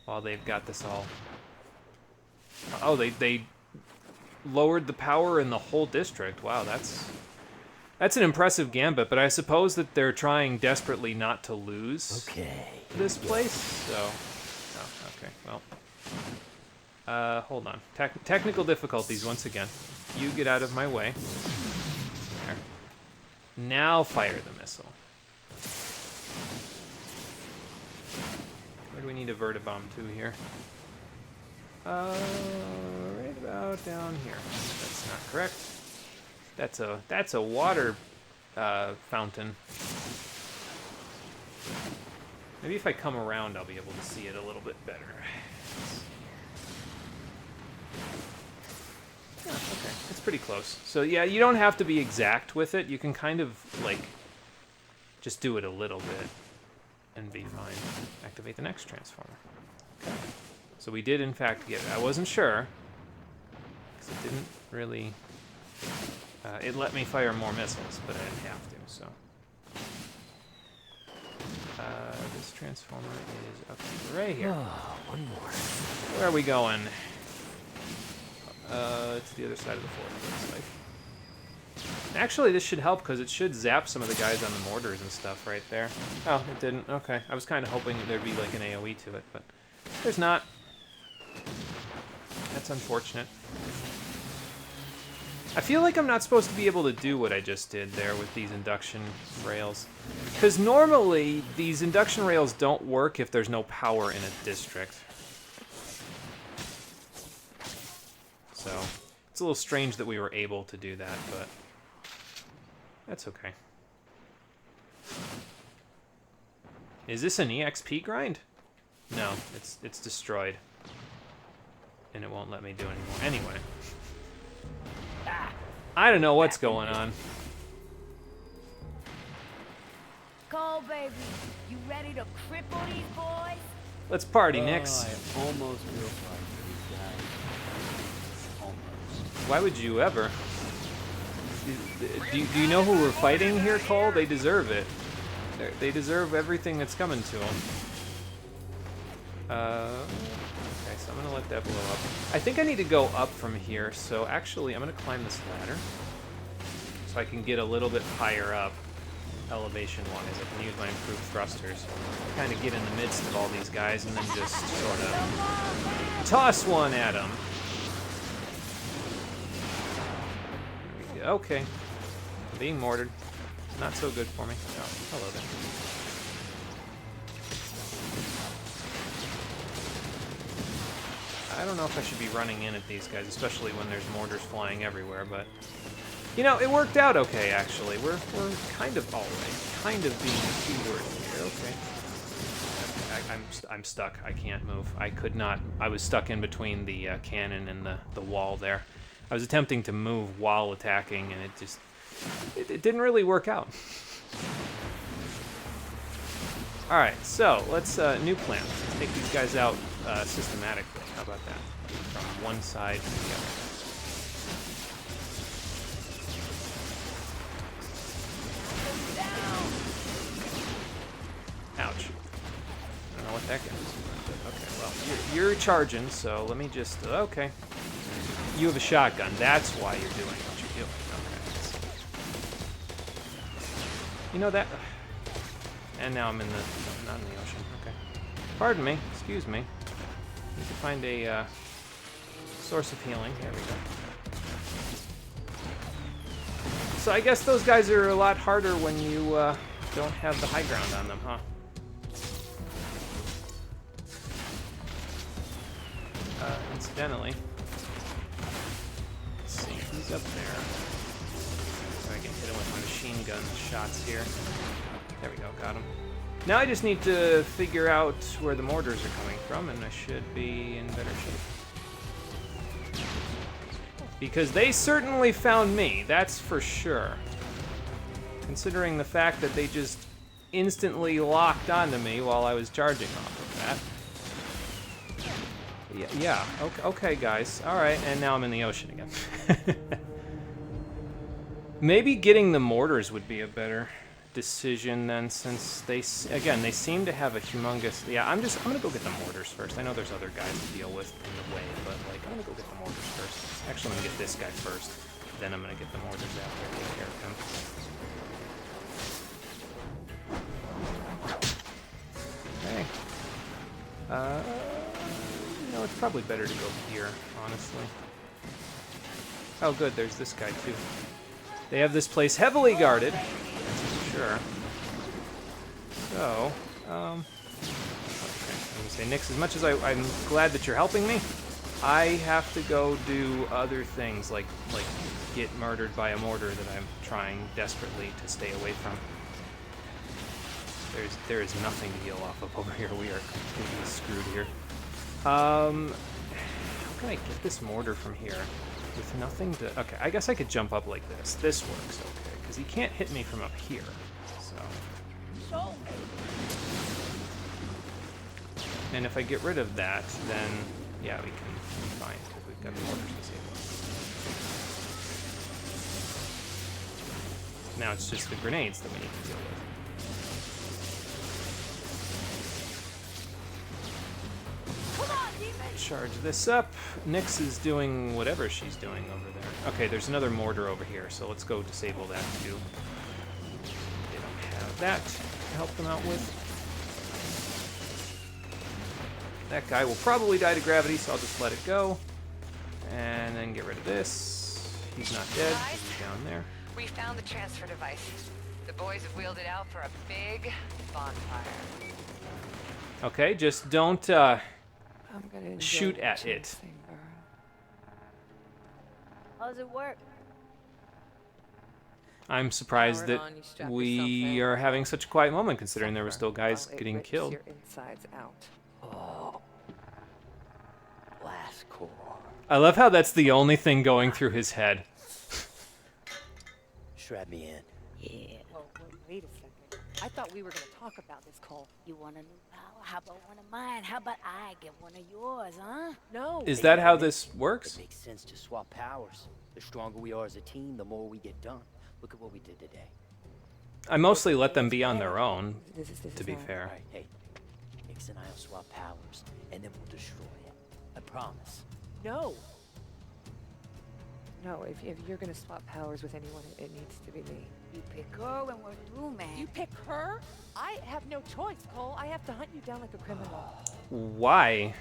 while they've got this all. Oh, they lowered the power in the whole district. Wow, that's an impressive gambit, but I suppose that they're trying desperately not to lose this place. So, oh, okay, well. Hold on. Technical difficulties once again. You get out of my way. There. Now fire the missile. Where do we need a vertibomb to here? Right about down here. That's not correct. That's a water fountain. Maybe if I come around, I'll be able to see it a little bit better. Yeah, okay, it's pretty close. So yeah, you don't have to be exact with it. You can kind of like just do it a little bit and be fine. Activate the next transformer. Okay. So we did in fact get it. I wasn't sure because it didn't really. It let me fire more missiles, but I didn't have to. So this transformer is up right here. Oh, one more. Where are we going? It's the other side of the fort, it looks like. Actually, this should help because it should zap some of the guys on the mortars and stuff right there. Oh, it didn't. Okay. I was kind of hoping there'd be like an AoE to it, but there's not. That's unfortunate. I feel like I'm not supposed to be able to do what I just did there with these induction rails. Because normally, these induction rails don't work if there's no power in a district. So, it's a little strange that we were able to do that, but that's okay. Is this an EXP grind? No, it's destroyed. And it won't let me do anymore. Anyway. I don't know what's going on. Go, baby. You ready to cripple these boys? Let's party, Nix. I almost feel sorry for these guys. Almost. Why would you ever? Do you know who we're fighting here, Cole? They deserve it. They deserve everything that's coming to them. Okay, so I'm gonna let that blow up. I think I need to go up from here, so actually I'm gonna climb this ladder so I can get a little bit higher up elevation-wise. I can use my improved thrusters, kind of get in the midst of all these guys and then just sort of toss one at them. Okay, being mortared, not so good for me. Oh, hello there. I don't know if I should be running in at these guys, especially when there's mortars flying everywhere, but you know, it worked out okay, actually. We're kind of all right. Kind of being keyword here. Okay. I'm stuck. I can't move. I could not. I was stuck in between the cannon and the wall there. I was attempting to move while attacking, and it didn't really work out. All right, so let's new plan. Let's take these guys out systematically. How about that? From one side to the other. Ouch. I don't know what that gets. Okay, well, you're charging, so let me just... Okay. You have a shotgun. That's why you're doing what you're doing. Okay. You know that... And now I'm in the... Not in the ocean. Okay. Pardon me. Excuse me. Need to find a source of healing. There we go. So I guess those guys are a lot harder when you don't have the high ground on them, huh? Incidentally, let's see, who's up there? So I can hit him with my machine gun shots here. There we go, got him. Now I just need to figure out where the mortars are coming from, and I should be in better shape. Because they certainly found me, that's for sure. Considering the fact that they just instantly locked onto me while I was charging off of that. Yeah, okay, guys. Alright, and now I'm in the ocean again. Maybe getting the mortars would be a better decision then, since they seem to have a humongous... Yeah, I'm gonna go get the mortars first. I know there's other guys to deal with in the way, but, like, I'm gonna go get the mortars first. Actually, I'm gonna get this guy first. Then I'm gonna get the mortars after. Take care of him. Okay. No, it's probably better to go here, honestly. Oh, good, there's this guy, too. They have this place heavily guarded, that's for sure. So, okay, I'm gonna say, Nix, as much as I'm glad that you're helping me, I have to go do other things, like get murdered by a mortar that I'm trying desperately to stay away from. There is nothing to heal off of over here. We are completely screwed here. How can I get this mortar from here with nothing to... Okay, I guess I could jump up like this. This works okay, because he can't hit me from up here. So... And if I get rid of that, then... Yeah, we can be fine, because we've got the mortars disabled. Now it's just the grenades that we need to deal with. Charge this up. Nyx is doing whatever she's doing over there. Okay, there's another mortar over here, so let's go disable that too. They don't have that to help them out with. That guy will probably die to gravity, so I'll just let it go. And then get rid of this. He's not dead. He's down there. We found the transfer device. The boys have wheeled it out for a big bonfire. Okay, just don't I'm gonna shoot at it. How's it work? I'm surprised that we are having such a quiet moment, considering there were still guys getting killed. Your insides out. Oh. Blast core. I love how that's the only thing going through his head. Strap me in. Yeah. Whoa, wait a second. I thought we were gonna talk about this, Cole. You want a new power? How about one of mine? How about I get one of yours, huh? No. Is that how this works? It makes sense to swap powers. The stronger we are as a team, the more we get done. Look at what we did today. I mostly let them be on their own, This to be not- fair. All right, hey, Nix and I'll swap powers, and then we'll destroy it. I promise. No. No, if you're gonna swap powers with anyone, it needs to be me. You pick her when we're through, man. You pick her? I have no choice, Cole. I have to hunt you down like a criminal. Why?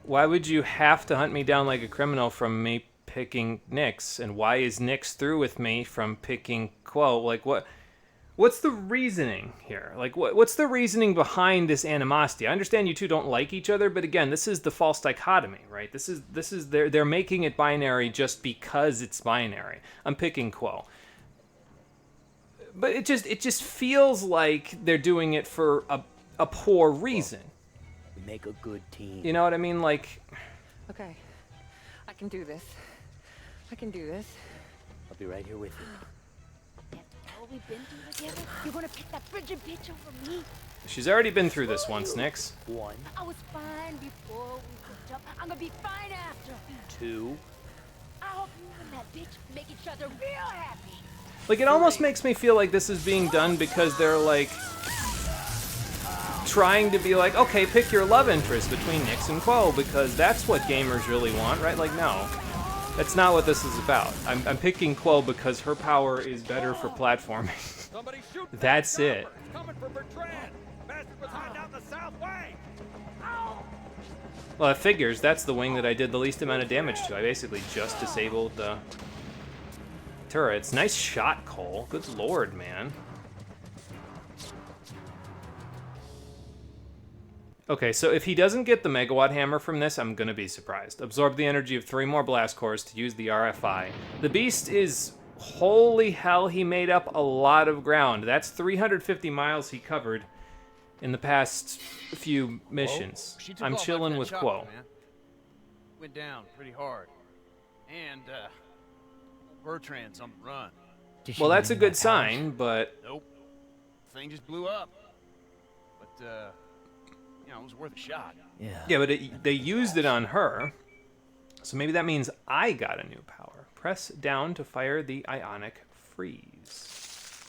Why would you have to hunt me down like a criminal from me picking Nyx? And why is Nyx through with me from picking Quo? Like, what's the reasoning here? Like, what's the reasoning behind this animosity? I understand you two don't like each other, but again, this is the false dichotomy, right? This is they're making it binary just because it's binary. I'm picking Quo. But it just feels like they're doing it for a poor reason. We make a good team. You know what I mean? Like, Okay. I can do this. I can do this. I'll be right here with you. After all we've been through together, you're gonna pick that frigid bitch over me? she's already been through this once, Nyx. 1, I was fine before we hooked up. I'm gonna be fine after. 2. I hope you and that bitch make each other real happy. Like, it almost makes me feel like this is being done because they're, like, trying to be like, okay, pick your love interest between Nyx and Quo, because that's what gamers really want, right? Like, no. That's not what this is about. I'm picking Quo because her power is better for platforming. That's it. Well, it figures. That's the wing that I did the least amount of damage to. I basically just disabled turrets. Nice shot, Cole. Good lord, man. Okay, so if he doesn't get the megawatt hammer from this, I'm gonna be surprised. Absorb the energy of 3 more blast cores to use the RFI. The beast is... Holy hell, he made up a lot of ground. That's 350 miles he covered in the past few missions. She took I'm off chilling after that with chopper, Quo. man. Went down pretty hard. And, Bertrand's on the run. Did she Well, get that's a any of my good sign, but... Nope. Thing just blew up. But, you know, it was worth a shot. Yeah. Yeah, but they used it on her. So maybe that means I got a new power. Press down to fire the ionic freeze.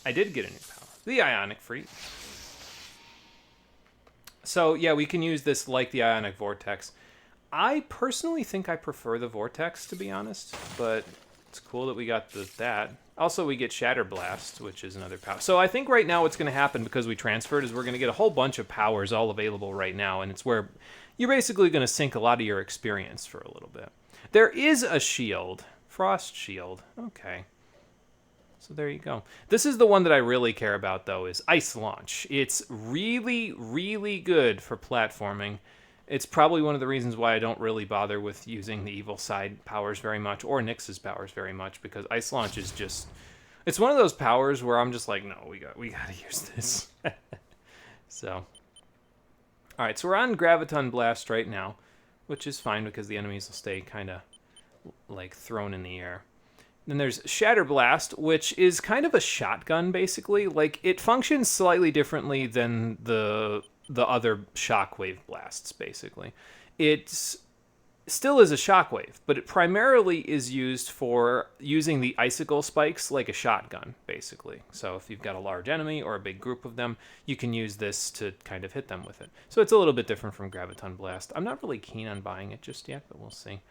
I did get a new power. The ionic freeze. So, yeah, we can use this like the ionic vortex. I personally think I prefer the vortex, to be honest. But it's cool that we got that. Also, we get Shatter Blast, which is another power. So I think right now what's going to happen because we transferred is we're going to get a whole bunch of powers all available right now. And it's where you're basically going to sink a lot of your experience for a little bit. There is a shield. Frost shield. Okay. So there you go. This is the one that I really care about, though, is Ice Launch. It's really, really good for platforming. It's probably one of the reasons why I don't really bother with using the evil side powers very much, or Nyx's powers very much, because Ice Launch is just... It's one of those powers where I'm just like, no, we got to use this. So... Alright, so we're on Graviton Blast right now, which is fine because the enemies will stay kind of, like, thrown in the air. Then there's Shatter Blast, which is kind of a shotgun, basically. Like, it functions slightly differently than the other shockwave blasts, basically. It still is a shockwave, but it primarily is used for using the icicle spikes like a shotgun, basically. So if you've got a large enemy or a big group of them, you can use this to kind of hit them with it. So it's a little bit different from Graviton Blast. I'm not really keen on buying it just yet, but we'll see.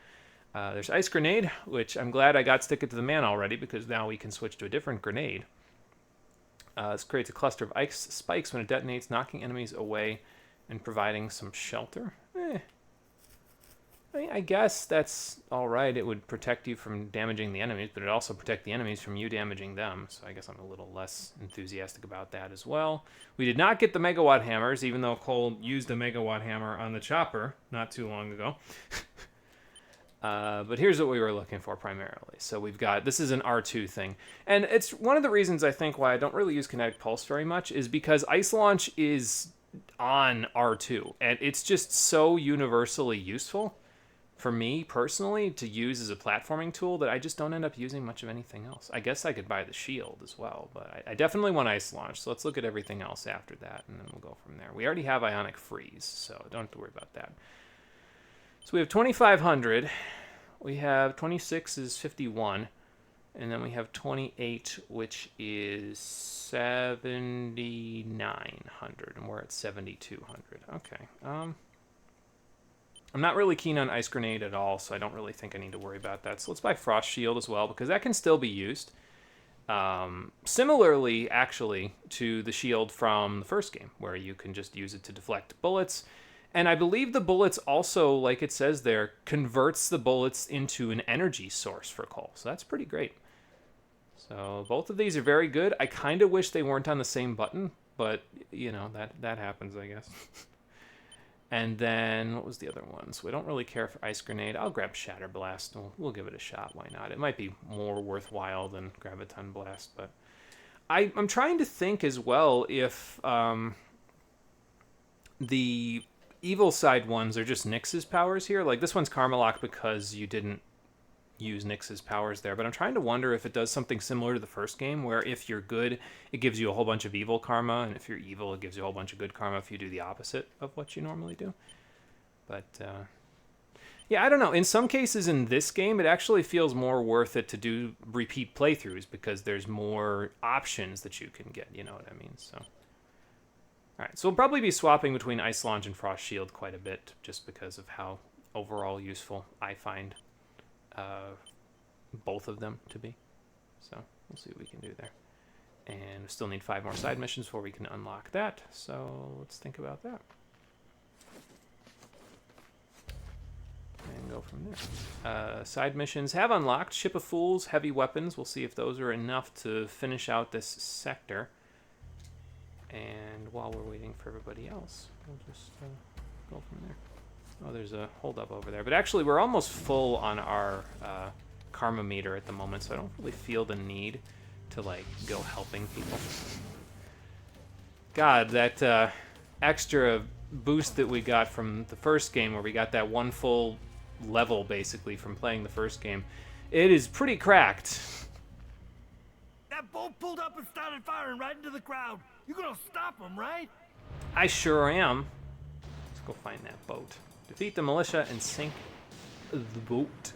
There's Ice Grenade, which I'm glad I got Stick It to the Man already, because now we can switch to a different grenade. This creates a cluster of ice spikes when it detonates, knocking enemies away and providing some shelter. I guess that's alright. It would protect you from damaging the enemies, but it also protect the enemies from you damaging them. So I guess I'm a little less enthusiastic about that as well. We did not get the megawatt hammers, even though Cole used a megawatt hammer on the chopper not too long ago. But here's what we were looking for primarily. So we've got, this is an R2 thing. And it's one of the reasons I think why I don't really use Kinetic Pulse very much is because Ice Launch is on R2. And it's just so universally useful for me personally to use as a platforming tool that I just don't end up using much of anything else. I guess I could buy the shield as well, but I definitely want Ice Launch. So let's look at everything else after that, and then we'll go from there. We already have Ionic Freeze, so don't have to worry about that. So we have 2,500. We have 26 is 51. And then we have 28, which is 7,900. And we're at 7,200. Okay. I'm not really keen on Ice Grenade at all, so I don't really think I need to worry about that. So let's buy Frost Shield as well, because that can still be used. Similarly, actually, to the shield from the first game, where you can just use it to deflect bullets. And I believe the bullets also, like it says there, converts the bullets into an energy source for Cole. So that's pretty great. So both of these are very good. I kind of wish they weren't on the same button, but, you know, that happens, I guess. And then, what was the other one? So we don't really care for Ice Grenade. I'll grab Shatter Blast. We'll give it a shot. Why not? It might be more worthwhile than Graviton Blast, but I'm trying to think as well if the evil side ones are just Nyx's powers here. Like, this one's Karmalok because you didn't use Nyx's powers there, but I'm trying to wonder if it does something similar to the first game, where if you're good, it gives you a whole bunch of evil karma, and if you're evil, it gives you a whole bunch of good karma if you do the opposite of what you normally do. But, yeah, I don't know. In some cases in this game, it actually feels more worth it to do repeat playthroughs, because there's more options that you can get, you know what I mean? So, alright, so we'll probably be swapping between Ice Launch and Frost Shield quite a bit, just because of how overall useful I find both of them to be. So we'll see what we can do there. And we still need 5 more side missions before we can unlock that. So let's think about that. And go from there. Side missions have unlocked. Ship of Fools, heavy weapons. We'll see if those are enough to finish out this sector. And while we're waiting for everybody else, we'll just go from there. Oh, there's a holdup over there. But actually, we're almost full on our karma meter at the moment, so I don't really feel the need to, like, go helping people. God, that extra boost that we got from the first game, where we got that one full level, basically, from playing the first game, it is pretty cracked. That boat pulled up and started firing right into the crowd. You're gonna stop them, right? I sure am. Let's go find that boat. Defeat the militia and sink the boat.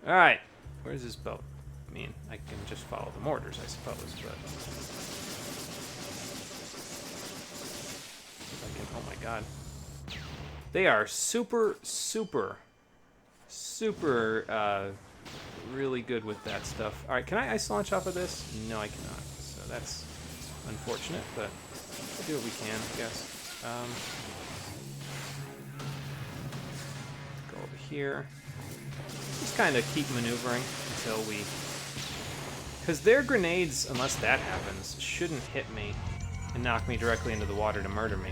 Alright, where's this boat? I mean, I can just follow the mortars, I suppose, but... Oh my god. They are super, super, super, really good with that stuff. Alright, can I ice launch off of this? No, I cannot. So that's unfortunate, but we'll do what we can, I guess. Go over here. Just kind of keep maneuvering until we... Because their grenades, unless that happens, shouldn't hit me and knock me directly into the water to murder me.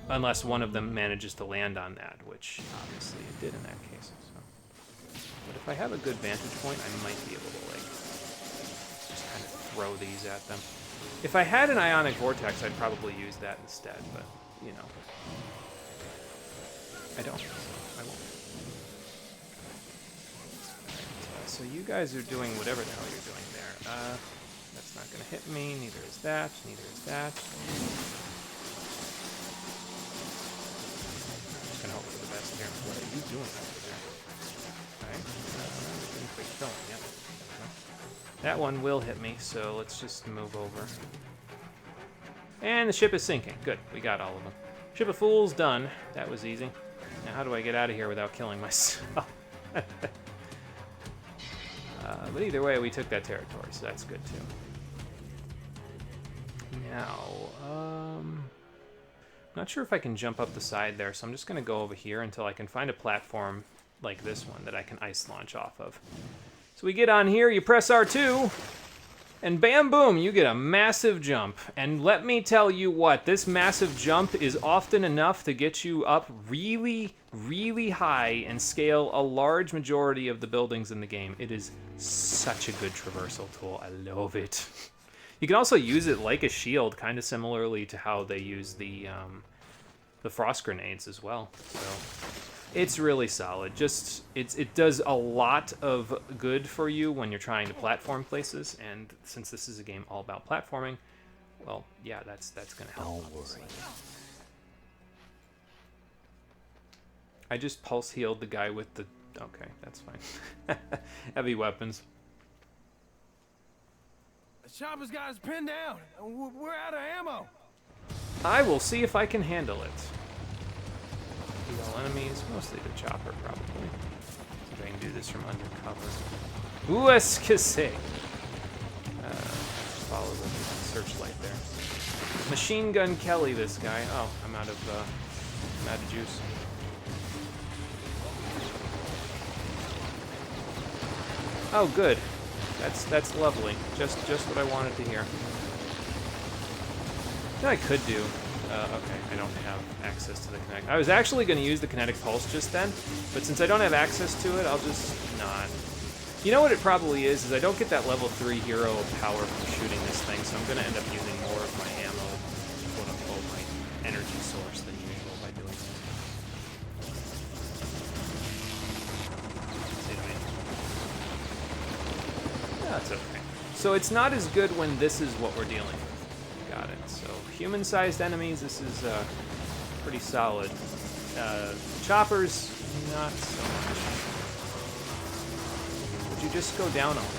Unless one of them manages to land on that, which obviously it did in that case. So. But if I have a good vantage point, I might be able to, like, just kind of throw these at them. If I had an ionic vortex, I'd probably use that instead, but, you know. I don't, so I won't. Right, so you guys are doing whatever the hell you're doing there. That's not going to hit me, neither is that, neither is that. Gonna hope for the best here. What are you doing over there? Alright. Didn't quite kill him yet. That one will hit me, so let's just move over. And the ship is sinking. Good. We got all of them. Ship of Fools done. That was easy. Now how do I get out of here without killing myself? But either way, we took that territory, so that's good too. Now, not sure if I can jump up the side there, so I'm just going to go over here until I can find a platform like this one that I can ice launch off of. So we get on here, you press R2, and bam boom, you get a massive jump. And let me tell you what, this massive jump is often enough to get you up really, really high and scale a large majority of the buildings in the game. It is such a good traversal tool. I love it. You can also use it like a shield, kind of similarly to how they use the frost grenades as well. So it's really solid. Just it does a lot of good for you when you're trying to platform places, and since this is a game all about platforming, well, yeah, that's gonna help. Don't worry. I just pulse healed the guy with the... Okay, that's fine. Heavy weapons. The chopper's got us pinned down. We're out of ammo. I will see if I can handle it. Heal enemies, mostly the chopper, probably. See if I can do this from undercover. Ooh, escape! Follow the searchlight there. Machine Gun Kelly, this guy. Oh, I'm out of juice. Oh, good. That's lovely. Just what I wanted to hear. What I could do. Okay, I don't have access to the kinetic. I was actually going to use the kinetic pulse just then, but since I don't have access to it, I'll just not. You know what it probably is I don't get that level 3 hero power from shooting this thing, so I'm going to end up using more of my ammo, quote-unquote, my energy source than usual by doing this. That's okay. So it's not as good when this is what we're dealing with. Got it. So human-sized enemies, this is pretty solid. Choppers, not so much. Would you just go down already?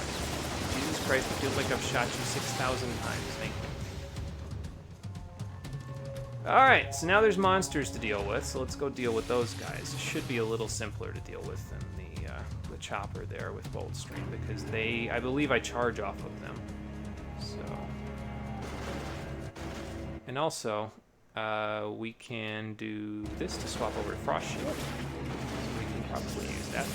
Jesus Christ, it feels like I've shot you 6,000 times, mate. Alright, so now there's monsters to deal with, so let's go deal with those guys. It should be a little simpler to deal with than the chopper there with Bolt Stream, because they, I believe I charge off of them. So... And also, we can do this to swap over to Frost Shield. So probably use that.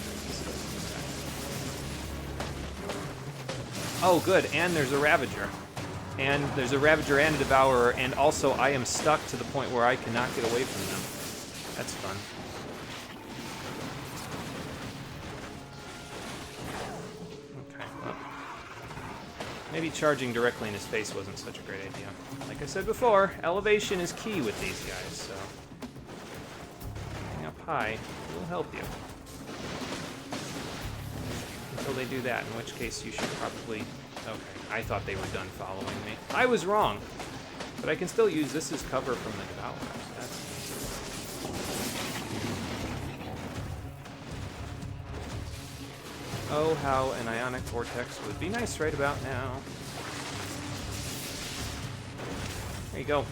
Oh, good, and there's a Ravager. And there's a Ravager and a Devourer, and also I am stuck to the point where I cannot get away from them. That's fun. Okay, well. Maybe charging directly in his face wasn't such a great idea. Like I said before, elevation is key with these guys, so... getting up high will help you. Until they do that, in which case you should probably... Okay, I thought they were done following me. I was wrong! But I can still use this as cover from the Devourer. That's... Oh, how an Ionic Vortex would be nice right about now. There you go.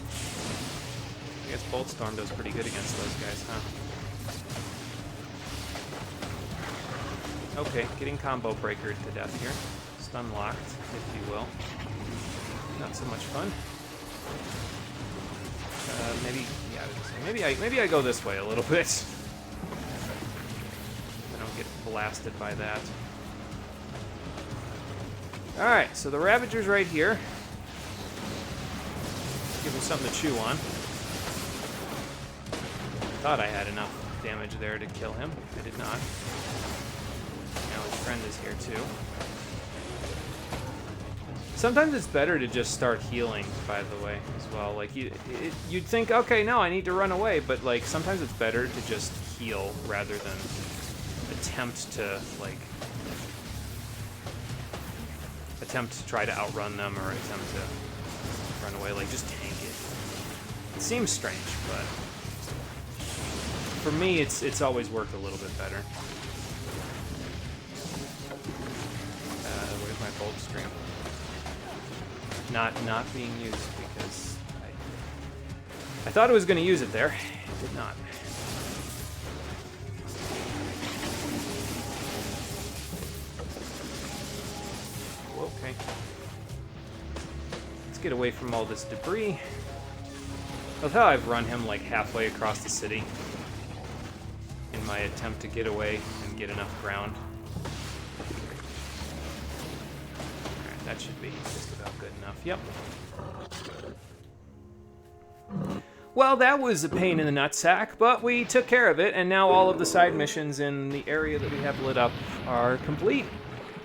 I guess Boltstorm does pretty good against those guys, huh? Okay, getting combo breakered to death here. Stun locked, if you will. Not so much fun. Maybe, yeah, maybe I go this way a little bit. I don't get blasted by that. All right, so the Ravager's right here. Give him something to chew on. Thought I had enough damage there to kill him. I did not. Now his friend is here too. Sometimes it's better to just start healing, by the way, as well. Like, you'd think, okay, no, I need to run away, but, like, sometimes it's better to just heal rather than attempt to try to outrun them or attempt to run away. Like, just tank it. It seems strange, but for me, it's always worked a little bit better. Where's my bolt stream? Not being used because I thought I was going to use it there. It did not. Okay. Let's get away from all this debris. I love how I've run him like halfway across the city in my attempt to get away and get enough ground. Alright, that should be just about good enough. Yep. Well, that was a pain in the nutsack, but we took care of it, and now all of the side missions in the area that we have lit up are complete.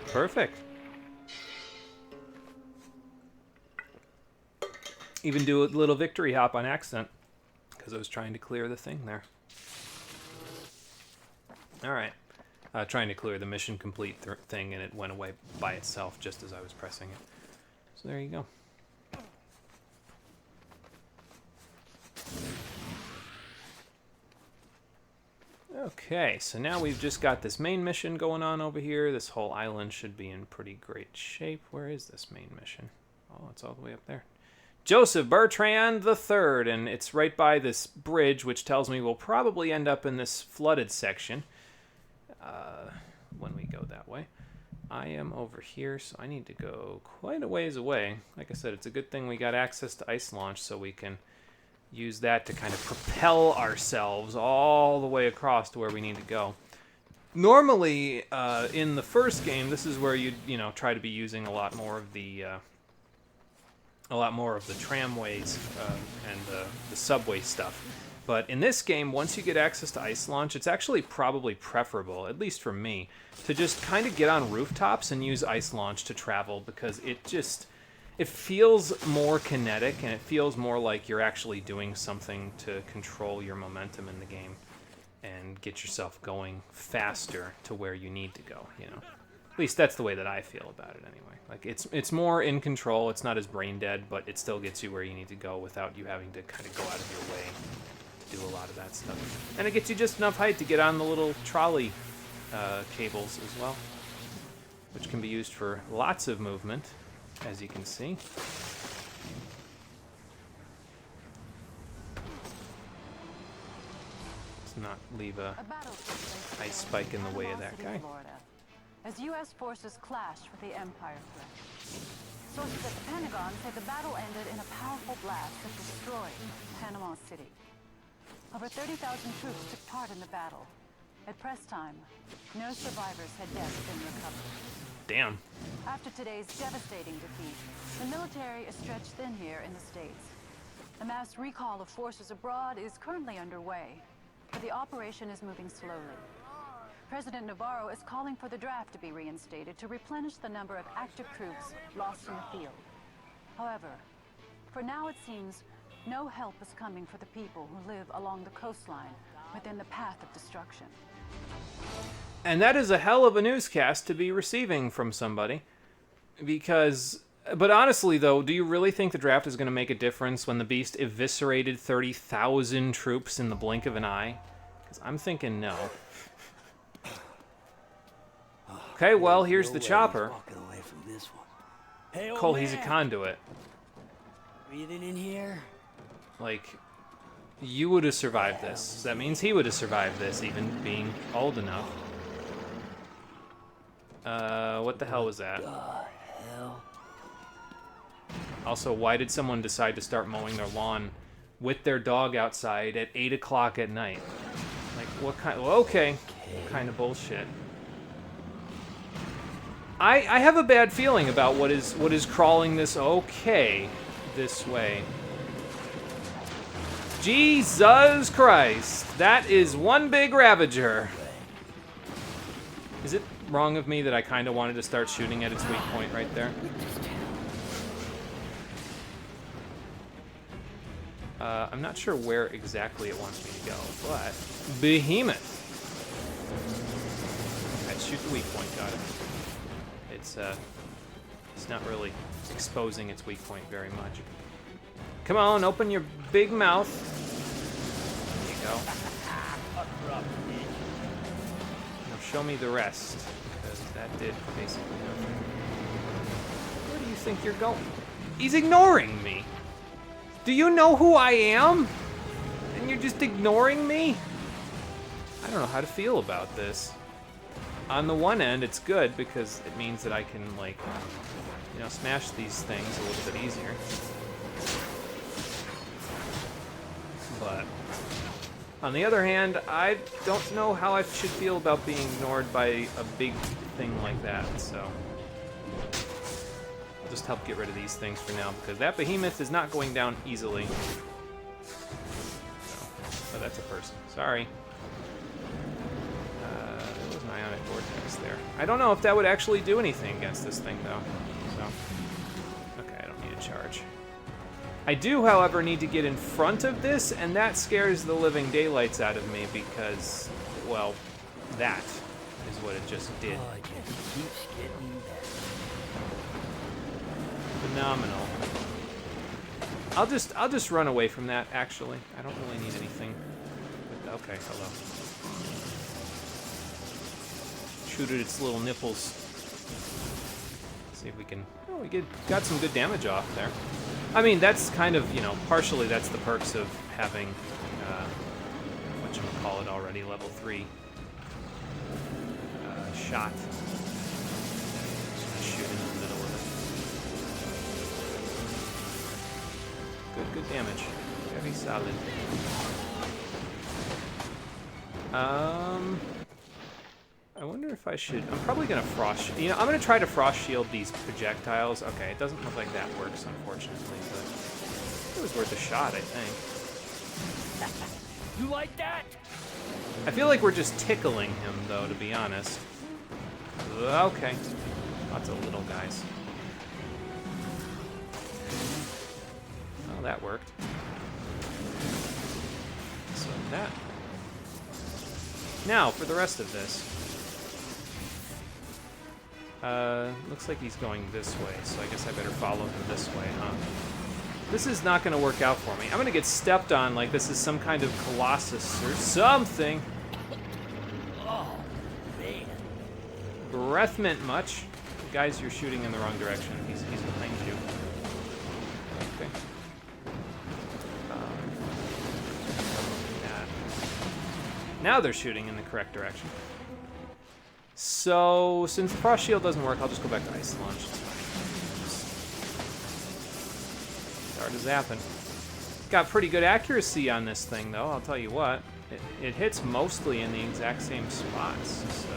Perfect. Even do a little victory hop on accident, because I was trying to clear the thing there. Alright. Trying to clear the mission complete thing, and it went away by itself just as I was pressing it. So there you go. Okay, so now we've just got this main mission going on over here. This whole island should be in pretty great shape. Where is this main mission? Oh, it's all the way up there. Joseph Bertrand III, and it's right by this bridge, which tells me we'll probably end up in this flooded section when we go that way. I am over here, so I need to go quite a ways away. Like I said, it's a good thing we got access to ice launch, so we can use that to kind of propel ourselves all the way across to where we need to go. Normally, in the first game, this is where you try to be using a lot more of the tramways and the subway stuff. But in this game, once you get access to ice launch, it's actually probably preferable, at least for me, to just kind of get on rooftops and use ice launch to travel, because it feels more kinetic, and it feels more like you're actually doing something to control your momentum in the game and get yourself going faster to where you need to go, At least that's the way that I feel about it anyway. Like, it's more in control, it's not as brain dead, but it still gets you where you need to go without you having to kind of go out of your way to do a lot of that stuff. And it gets you just enough height to get on the little trolley cables as well, which can be used for lots of movement, as you can see. Let's not leave a ice spike in the way of that guy. As U.S. forces clashed with the Empire threat. Sources at the Pentagon say the battle ended in a powerful blast that destroyed Panama City. Over 30,000 troops took part in the battle, At press time, no survivors had yet been recovered. Damn. After today's devastating defeat, the military is stretched thin here in the States. A mass recall of forces abroad is currently underway, but the operation is moving slowly. President Navarro is calling for the draft to be reinstated to replenish the number of active troops lost in the field. However, for now it seems no help is coming for the people who live along the coastline within the path of destruction. And that is a hell of a newscast to be receiving from somebody. Because, but honestly though, do you really think the draft is going to make a difference when the Beast eviscerated 30,000 troops in the blink of an eye? Because I'm thinking no. Okay, well, here's the chopper. Hey, Cole, he's a conduit. Breathing in here? Like, you would have survived this. So that means he would have survived this, even being old enough. What the hell was that? Also, why did someone decide to start mowing their lawn with their dog outside at 8 o'clock at night? Like, what kind? Well, okay. What kind of bullshit? I have a bad feeling about what is crawling this this way. Jesus Christ. That is one big Ravager. Is it wrong of me that I kind of wanted to start shooting at its weak point right there? I'm not sure where exactly it wants me to go, but Behemoth. Let's shoot the weak point, got it. It's not really exposing its weak point very much. Come on, open your big mouth. There you go. Now show me the rest, because that did basically nothing. Where do you think you're going? He's ignoring me. Do you know who I am? And you're just ignoring me? I don't know how to feel about this. On the one end, it's good because it means that I can, like, you know, smash these things a little bit easier. But on the other hand, I don't know how I should feel about being ignored by a big thing like that, so I'll just help get rid of these things for now because that behemoth is not going down easily. Oh, that's a person. Sorry. There was an ionic vortex there. I don't know if that would actually do anything against this thing, though. So, okay, I don't need a charge. I do, however, need to get in front of this, and that scares the living daylights out of me because, well, that is what it just did. Oh, it just keeps getting better. Phenomenal. I'll just run away from that, actually. I don't really need anything. Okay, hello. Shoot at its little nipples. See if we can... Oh, we got some good damage off there. I mean, that's kind of, you know, partially that's the perks of having, whatchamacallit already, level 3 shot. Just gonna shoot in the middle of it. Good damage. Very solid. I wonder if I should... I'm probably going to frost... You know, I'm going to try to frost shield these projectiles. Okay, it doesn't look like that works, unfortunately, but it was worth a shot, I think. You like that? I feel like we're just tickling him, though, to be honest. Okay. Lots of little guys. Oh, that worked. So that... Now, for the rest of this. Looks like he's going this way, so I guess I better follow him this way, huh? This is not going to work out for me. I'm going to get stepped on like this is some kind of colossus or something. Oh, man. Breath mint much. Guys, you're shooting in the wrong direction. He's behind you. Okay. Now they're shooting in the correct direction. So, since the frost shield doesn't work, I'll just go back to ice launch. Start zapping. Got pretty good accuracy on this thing, though, I'll tell you what. it hits mostly in the exact same spots, so...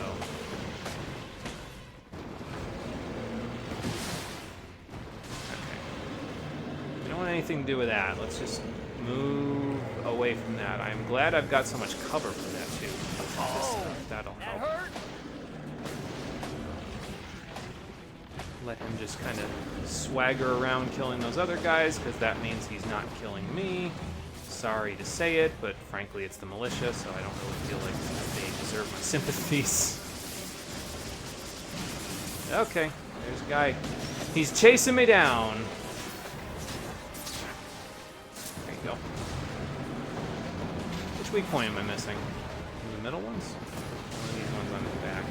Okay. We don't want anything to do with that. Let's just move away from that. I'm glad I've got so much cover for that, too. That'll help. Let him just kind of swagger around killing those other guys, because that means he's not killing me. Sorry to say it, but frankly it's the militia, so I don't really feel like they deserve my sympathies. Okay, there's a guy. He's chasing me down. There you go. Which weak point am I missing? The middle ones? One of these ones on the back.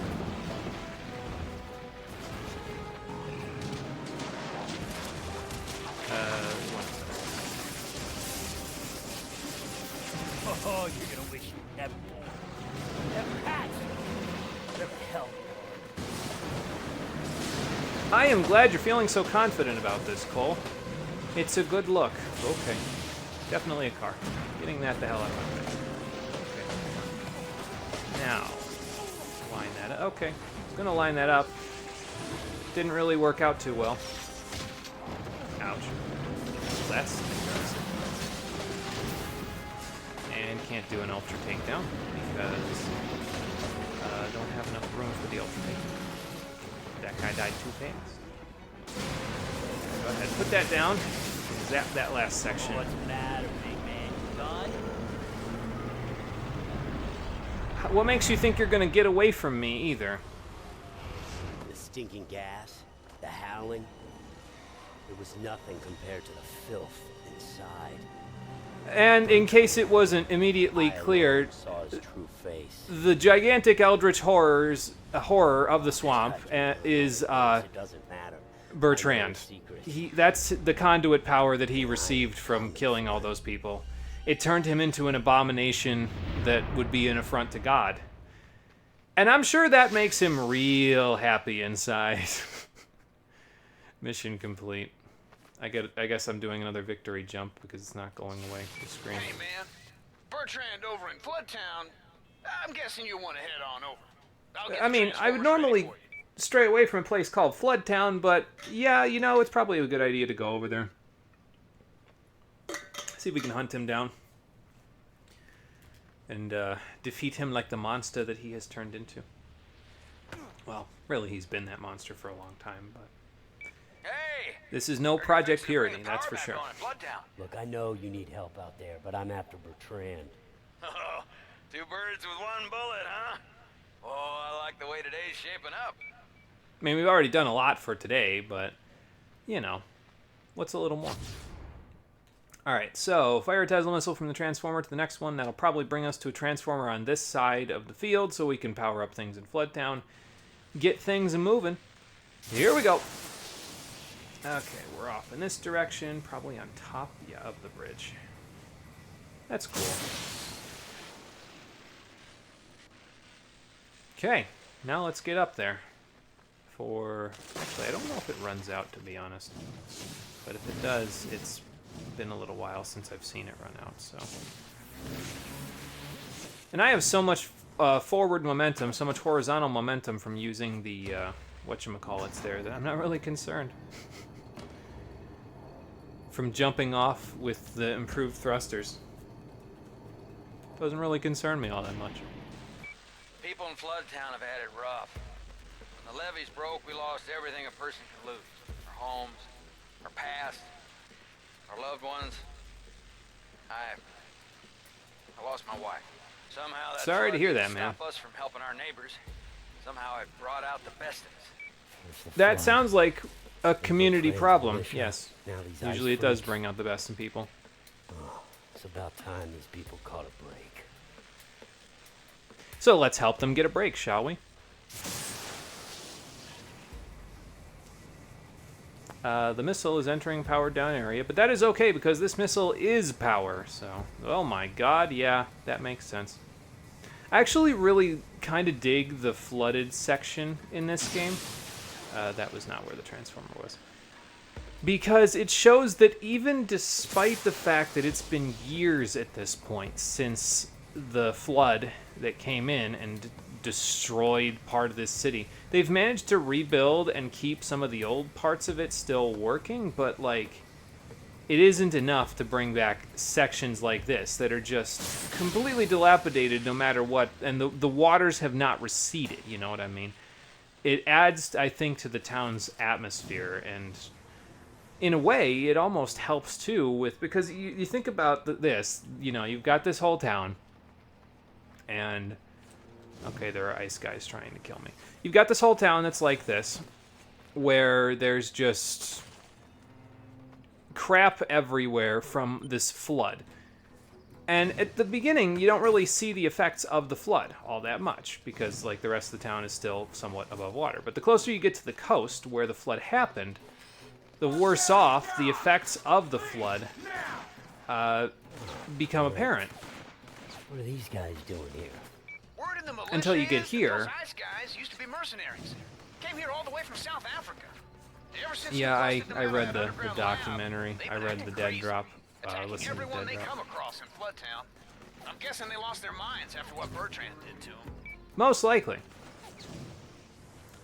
Oh, you're gonna wish you never had. Never held. I am glad you're feeling so confident about this, Cole. It's a good look. Okay. Definitely a car. Getting that the hell out of my face. Okay. Now, line that up. Okay. I'm gonna line that up. Didn't really work out too well. Ouch. That's embarrassing. And can't do an ultra takedown because don't have enough room for the ultra takedown. That guy died too fast. Go ahead, put that down. Zap that last section. What's the matter, big man? You done? What makes you think you're gonna get away from me either? The stinking gas, the howling, it was nothing compared to the filth inside. And in case it wasn't immediately clear, Saw his true face. the gigantic eldritch horror of the swamp is It doesn't matter. Bertrand. That's the conduit power that he received from killing all those people. It turned him into an abomination that would be an affront to God. And I'm sure that makes him real happy inside. Mission complete. I guess I'm doing another victory jump because it's not going away. The screen. Hey, man. Bertrand over in Floodtown. I'm guessing you want to head on over. I'll get I the mean, I would Transformers ready normally for you. stray away from a place called Floodtown, but yeah, you know, it's probably a good idea to go over there. See if we can hunt him down. And defeat him like the monster that he has turned into. Well, really, he's been that monster for a long time, but... Hey! This is no Project Purity, that's for sure. Look, I know you need help out there, but I'm after Bertrand. Oh, 2 birds with 1 bullet, huh? Oh, I like the way today's shaping up. I mean, we've already done a lot for today, but, you know, what's a little more? Alright, so fire a Tesla missile from the transformer to the next one. That'll probably bring us to a transformer on this side of the field so we can power up things in Floodtown. Get things moving. Here we go. Okay, we're off in this direction, probably on top, of the bridge. That's cool. Okay, now let's get up there. Actually, I don't know if it runs out, to be honest. But if it does, it's been a little while since I've seen it run out, so. And I have so much forward momentum, so much horizontal momentum from using the, whatchamacallits there, that I'm not really concerned. From jumping off with the improved thrusters. Doesn't really concern me all that much. People in Floodtown have had it rough. When the levees broke, we lost everything a person could lose. Our homes, our past, our loved ones. I lost my wife. Somehow that Sorry to flood hear didn't that, man. stop us from helping our neighbors. Somehow it brought out the best in us. That sounds like a community problem, militia. yes. Now these Usually ice it does freaks. bring out the best in people. Oh, it's about time these people caught a break. So let's help them get a break, shall we? The missile is entering powered down area, but that is okay because this missile is power, so... Oh my god, yeah, that makes sense. I actually really kind of dig the flooded section in this game. That was not where the transformer was. Because it shows that even despite the fact that it's been years at this point since the flood that came in and destroyed part of this city. They've managed to rebuild and keep some of the old parts of it still working, but like it isn't enough to bring back sections like this that are just completely dilapidated no matter what, and the waters have not receded, you know what I mean? It adds, I think, to the town's atmosphere, and in a way, it almost helps too with, because you think about this, you know, you've got this whole town, and okay, there are ice guys trying to kill me. You've got this whole town that's like this, where there's just crap everywhere from this flood. And at the beginning, you don't really see the effects of the flood all that much, because like the rest of the town is still somewhat above water. But the closer you get to the coast, where the flood happened, the worse off the effects of the flood become apparent. What are these guys doing here? Word in the militia Until you get is that here. Those ice guys used to be mercenaries. Came here all the way from South Africa. Ever since Yeah, they I busted them read out of that the underground documentary. lab, they've I been read acting the Dead crazy, Drop. attacking Listened to the everyone Dead they Drop. come across in Floodtown. I'm guessing they lost their minds after what Bertrand did to them. Most likely.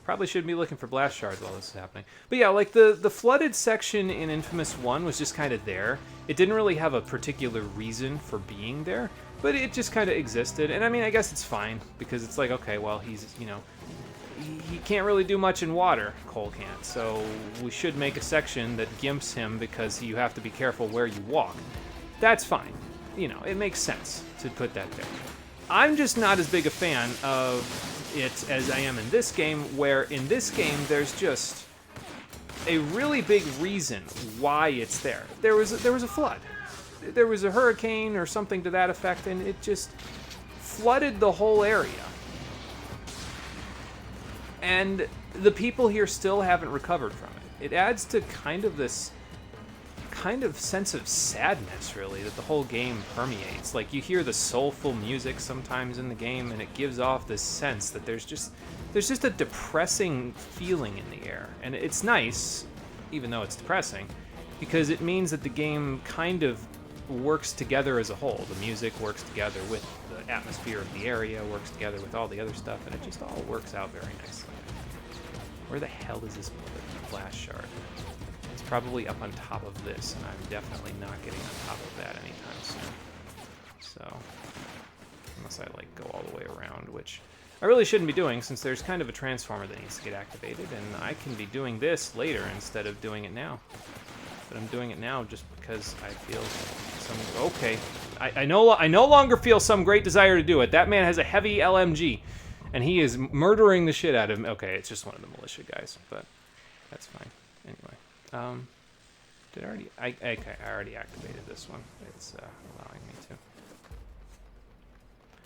Probably shouldn't be looking for blast shards while this is happening. But yeah, like the flooded section in inFamous 1 was just kind of there. It didn't really have a particular reason for being there, but it just kind of existed. And I mean, I guess it's fine, because it's like, okay, well, he's, you know, he can't really do much in water, Cole can't. So we should make a section that gimps him because you have to be careful where you walk. That's fine. You know, it makes sense to put that there. I'm just not as big a fan of it as I am in this game, where in this game there's just a really big reason why it's there. There was a flood. There was a hurricane or something to that effect, and it just flooded the whole area. And the people here still haven't recovered from it. It adds to kind of this kind of sense of sadness, really, that the whole game permeates. Like, you hear the soulful music sometimes in the game, and it gives off this sense that there's just a depressing feeling in the air. And it's nice, even though it's depressing, because it means that the game kind of works together as a whole. The music works together with the atmosphere of the area, works together with all the other stuff, and it just all works out very nicely. Where the hell is this blast shard? It's probably up on top of this, and I'm definitely not getting on top of that anytime soon. So, unless I like go all the way around, which I really shouldn't be doing, since there's kind of a transformer that needs to get activated, and I can be doing this later instead of doing it now. But I'm doing it now just because I feel some... Okay, I no longer feel some great desire to do it. That man has a heavy LMG, and he is murdering the shit out of him. Okay, it's just one of the militia guys, but that's fine. Anyway, did I already... Okay, I already activated this one. It's allowing me to.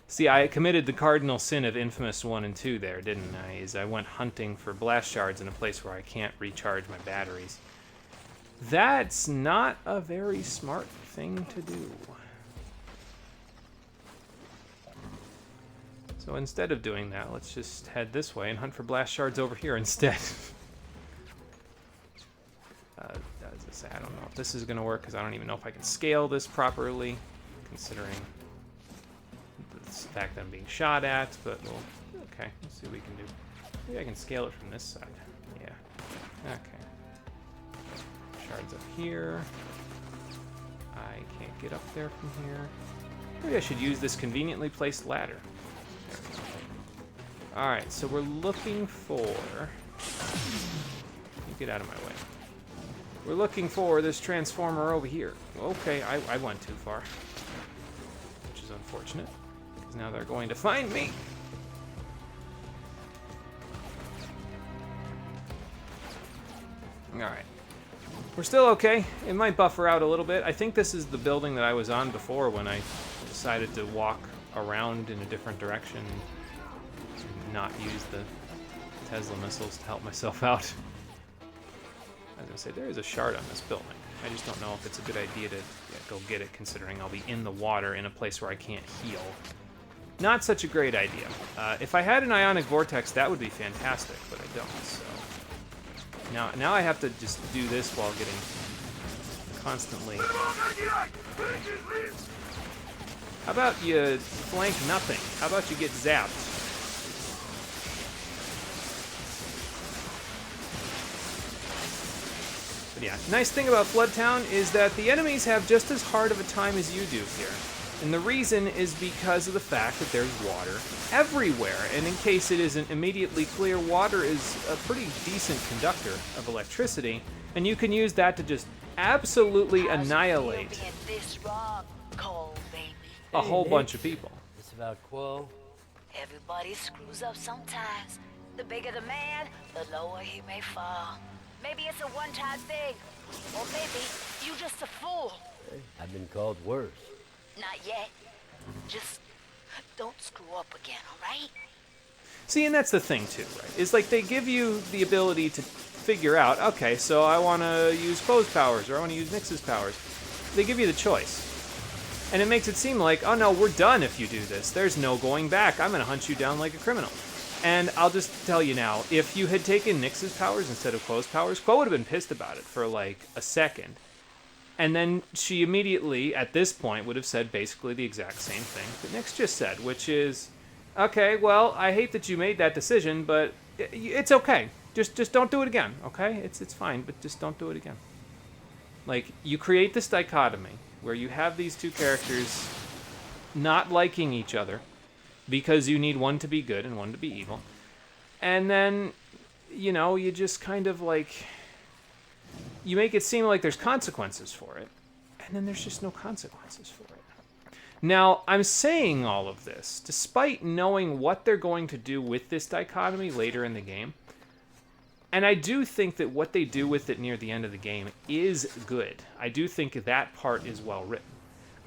See, I committed the cardinal sin of inFamous 1 and 2 there, didn't I? Is I went hunting for blast shards in a place where I can't recharge my batteries. That's not a very smart thing to do. So instead of doing that, let's just head this way and hunt for blast shards over here instead. As I say, I don't know if this is going to work, because I don't even know if I can scale this properly, considering the fact that I'm being shot at, but we'll... Okay, let's see what we can do. Maybe I can scale it from this side. Yeah. Okay. Shards up here. I can't get up there from here. Maybe I should use this conveniently placed ladder. Alright, so we're looking for... You get out of my way. We're looking for this transformer over here. Okay, I went too far. Which is unfortunate, because now they're going to find me. Alright. We're still okay. It might buffer out a little bit. I think this is the building that I was on before when I decided to walk around in a different direction and not use the Tesla missiles to help myself out. I was going to say, there is a shard on this building. I just don't know if it's a good idea to go get it, considering I'll be in the water in a place where I can't heal. Not such a great idea. If I had an ionic vortex, that would be fantastic, but I don't, so... Now I have to just do this while getting constantly How about you flank nothing? How about you get zapped? But yeah, nice thing about Floodtown is that the enemies have just as hard of a time as you do here. And the reason is because of the fact that there's water everywhere. And in case it isn't immediately clear, water is a pretty decent conductor of electricity. And you can use that to just absolutely annihilate a whole bunch of people. It's about Quo. Everybody screws up sometimes. The bigger the man, the lower he may fall. Maybe it's a one-time thing. Or maybe you just a fool. Hey, I've been called worse. Not yet. Just don't screw up again, alright? See, and that's the thing too, right? Is like they give you the ability to figure out, okay, so I want to use Quo's powers or I want to use Nyx's powers. They give you the choice. And it makes it seem like, oh no, we're done if you do this. There's no going back. I'm going to hunt you down like a criminal. And I'll just tell you now, if you had taken Nyx's powers instead of Quo's powers, Quo would have been pissed about it for like a second. And then she immediately, at this point, would have said basically the exact same thing that Nyx just said, which is, okay, well, I hate that you made that decision, but it's okay. Just don't do it again, okay? It's fine, but just don't do it again. Like, you create this dichotomy where you have these two characters not liking each other because you need one to be good and one to be evil. And then, you know, you just kind of like, you make it seem like there's consequences for it, and then there's just no consequences for it. Now, I'm saying all of this despite knowing what they're going to do with this dichotomy later in the game. And I do think that what they do with it near the end of the game is good. I do think that part is well written.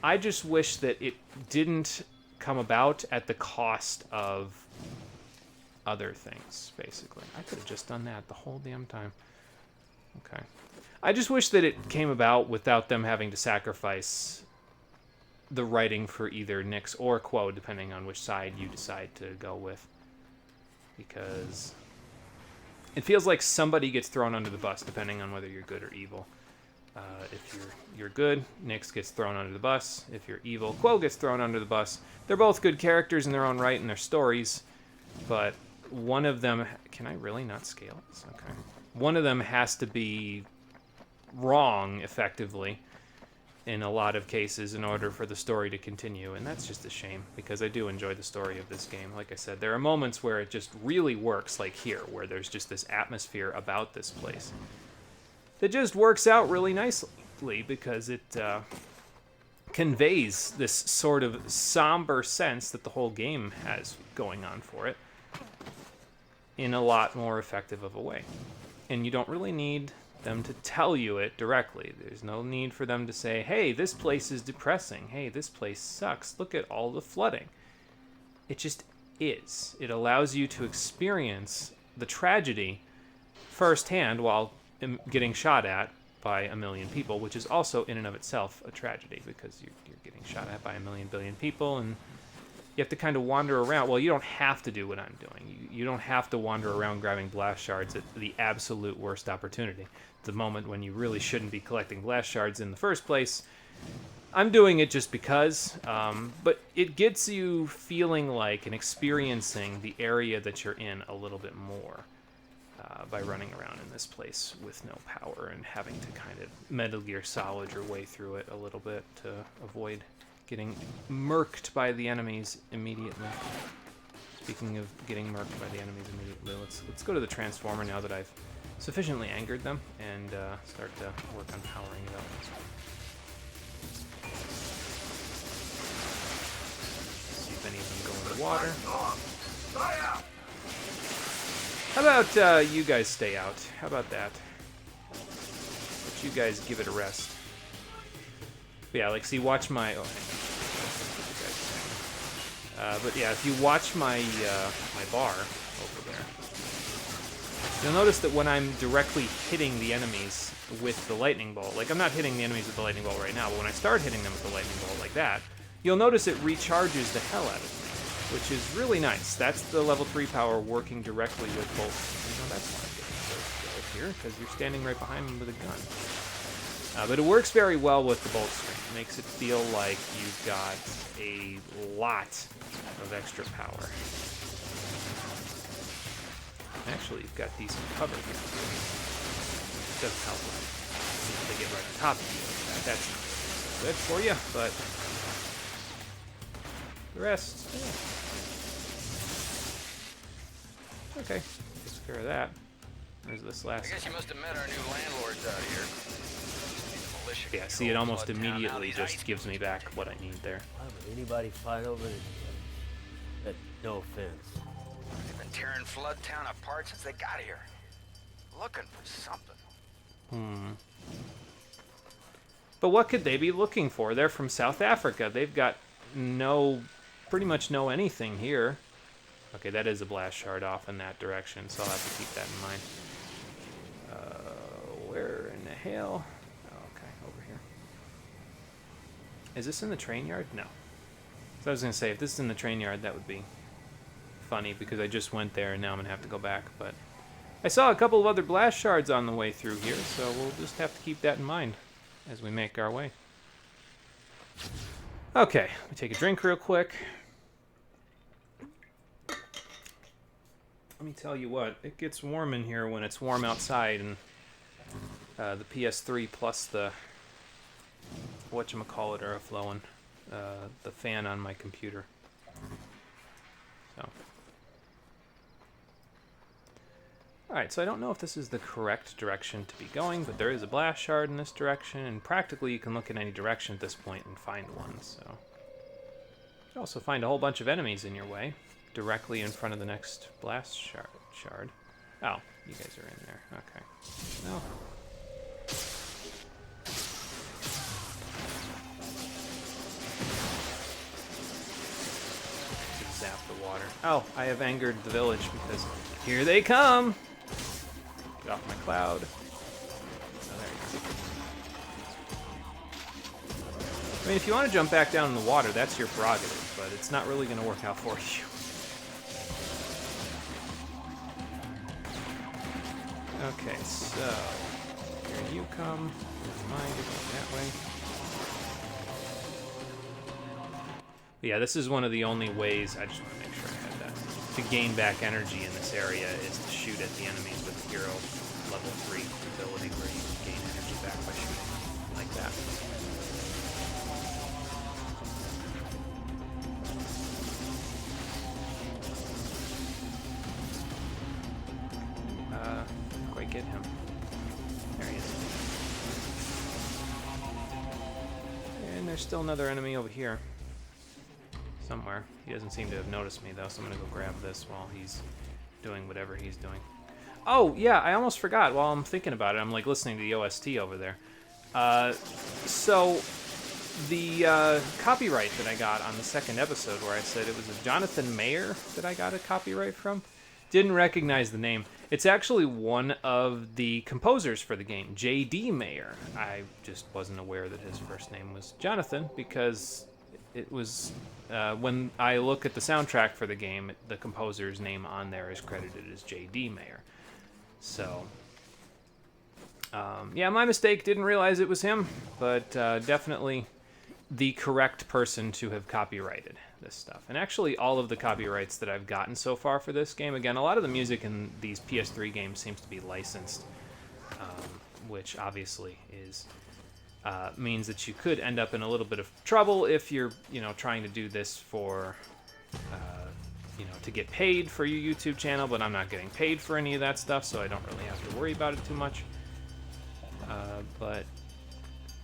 I just wish that it didn't come about at the cost of other things, basically. I could have just done that the whole damn time. Okay. I just wish that it came about without them having to sacrifice the writing for either Nyx or Quo, depending on which side you decide to go with. Because it feels like somebody gets thrown under the bus, depending on whether you're good or evil. If you're good, Nyx gets thrown under the bus. If you're evil, Quo gets thrown under the bus. They're both good characters in their own right in their stories, but one of them... Can I really not scale this? Okay. One of them has to be wrong, effectively, in a lot of cases in order for the story to continue, and that's just a shame, because I do enjoy the story of this game. Like I said, there are moments where it just really works, like here, where there's just this atmosphere about this place that just works out really nicely, because it conveys this sort of somber sense that the whole game has going on for it in a lot more effective of a way. And you don't really need them to tell you it directly. There's no need for them to say, hey, this place is depressing. Hey, this place sucks. Look at all the flooding. It just is. It allows you to experience the tragedy firsthand while getting shot at by a million people, which is also in and of itself a tragedy, because you're getting shot at by a million billion people, and you have to kind of wander around. Well, you don't have to do what I'm doing. You don't have to wander around grabbing blast shards at the absolute worst opportunity, the moment when you really shouldn't be collecting blast shards in the first place. I'm doing it just because, but it gets you feeling like and experiencing the area that you're in a little bit more by running around in this place with no power and having to kind of Metal Gear Solid your way through it a little bit to avoid getting murked by the enemies immediately. Speaking of getting murked by the enemies immediately, let's go to the Transformer now that I've sufficiently angered them, and start to work on powering it up. See if any of them go in the water. How about you guys stay out? How about that? Let you guys give it a rest. But yeah, like, see, watch my... Oh, but yeah, if you watch my my bar over there, you'll notice that when I'm directly hitting the enemies with the lightning bolt, like, I'm not hitting the enemies with the lightning bolt right now, but when I start hitting them with the lightning bolt like that, you'll notice it recharges the hell out of me, which is really nice. That's the level 3 power working directly with bolts. You know, that's why I'm getting so skilled here, because you're standing right behind me with a gun. But it works very well with the bolt string. makes it feel like you've got a lot of extra power. Actually, you've got decent cover here. It doesn't help if they get right on top of you. That's not so good for you, but the rest, okay, takes care of that. There's this last. I guess you must have met our new landlords out here. Militia Yeah, see, it almost control Bloodtown. Now immediately these just ice gives me back what I need there. Why would anybody fight over it? No offense. They've been tearing Floodtown apart since they got here. Looking for something. But what could they be looking for? They're from South Africa. They've got pretty much no anything here. Okay, that is a blast shard off in that direction, so I'll have to keep that in mind. Where in the hell? Oh, okay, over here. Is this in the train yard? No. So I was going to say, if this is in the train yard, that would be funny, because I just went there, and now I'm going to have to go back. But I saw a couple of other blast shards on the way through here, so we'll just have to keep that in mind as we make our way. Okay, let me take a drink real quick. Let me tell you what, it gets warm in here when it's warm outside, and the PS3 plus the whatchamacallit are flowing, the fan on my computer. So. Alright, so I don't know if this is the correct direction to be going, but there is a blast shard in this direction, and practically you can look in any direction at this point and find one, so. You can also find a whole bunch of enemies in your way, directly in front of the next blast shard. Oh, you guys are in there. Okay. No. Zap the water. Oh, I have angered the village because here they come! Get off my cloud. Oh, there you go. I mean, if you want to jump back down in the water, that's your prerogative, but it's not really going to work out for you. Okay, so here you come. Never mind, you're going that way. But yeah, this is one of the only ways, I just want to make sure I had that, to gain back energy in this area is to shoot at the enemies with the hero level 3 ability where you can gain energy back by shooting like that. Quite get him. There he is. And there's still another enemy over here. Somewhere. He doesn't seem to have noticed me though, so I'm gonna go grab this while he's doing whatever he's doing. Oh, yeah, I almost forgot while I'm thinking about it. I'm like listening to the OST over there. So the copyright that I got on the second episode where I said it was a Jonathan Mayer that I got a copyright from, didn't recognize the name. It's actually one of the composers for the game, J.D. Mayer. I just wasn't aware that his first name was Jonathan because it was, when I look at the soundtrack for the game, the composer's name on there is credited as J.D. Mayer. So, yeah, my mistake, didn't realize it was him, but definitely the correct person to have copyrighted this stuff. And actually, all of the copyrights that I've gotten so far for this game, again, a lot of the music in these PS3 games seems to be licensed, which obviously is means that you could end up in a little bit of trouble if you're, trying to do this for, to get paid for your YouTube channel, but I'm not getting paid for any of that stuff, so I don't really have to worry about it too much. But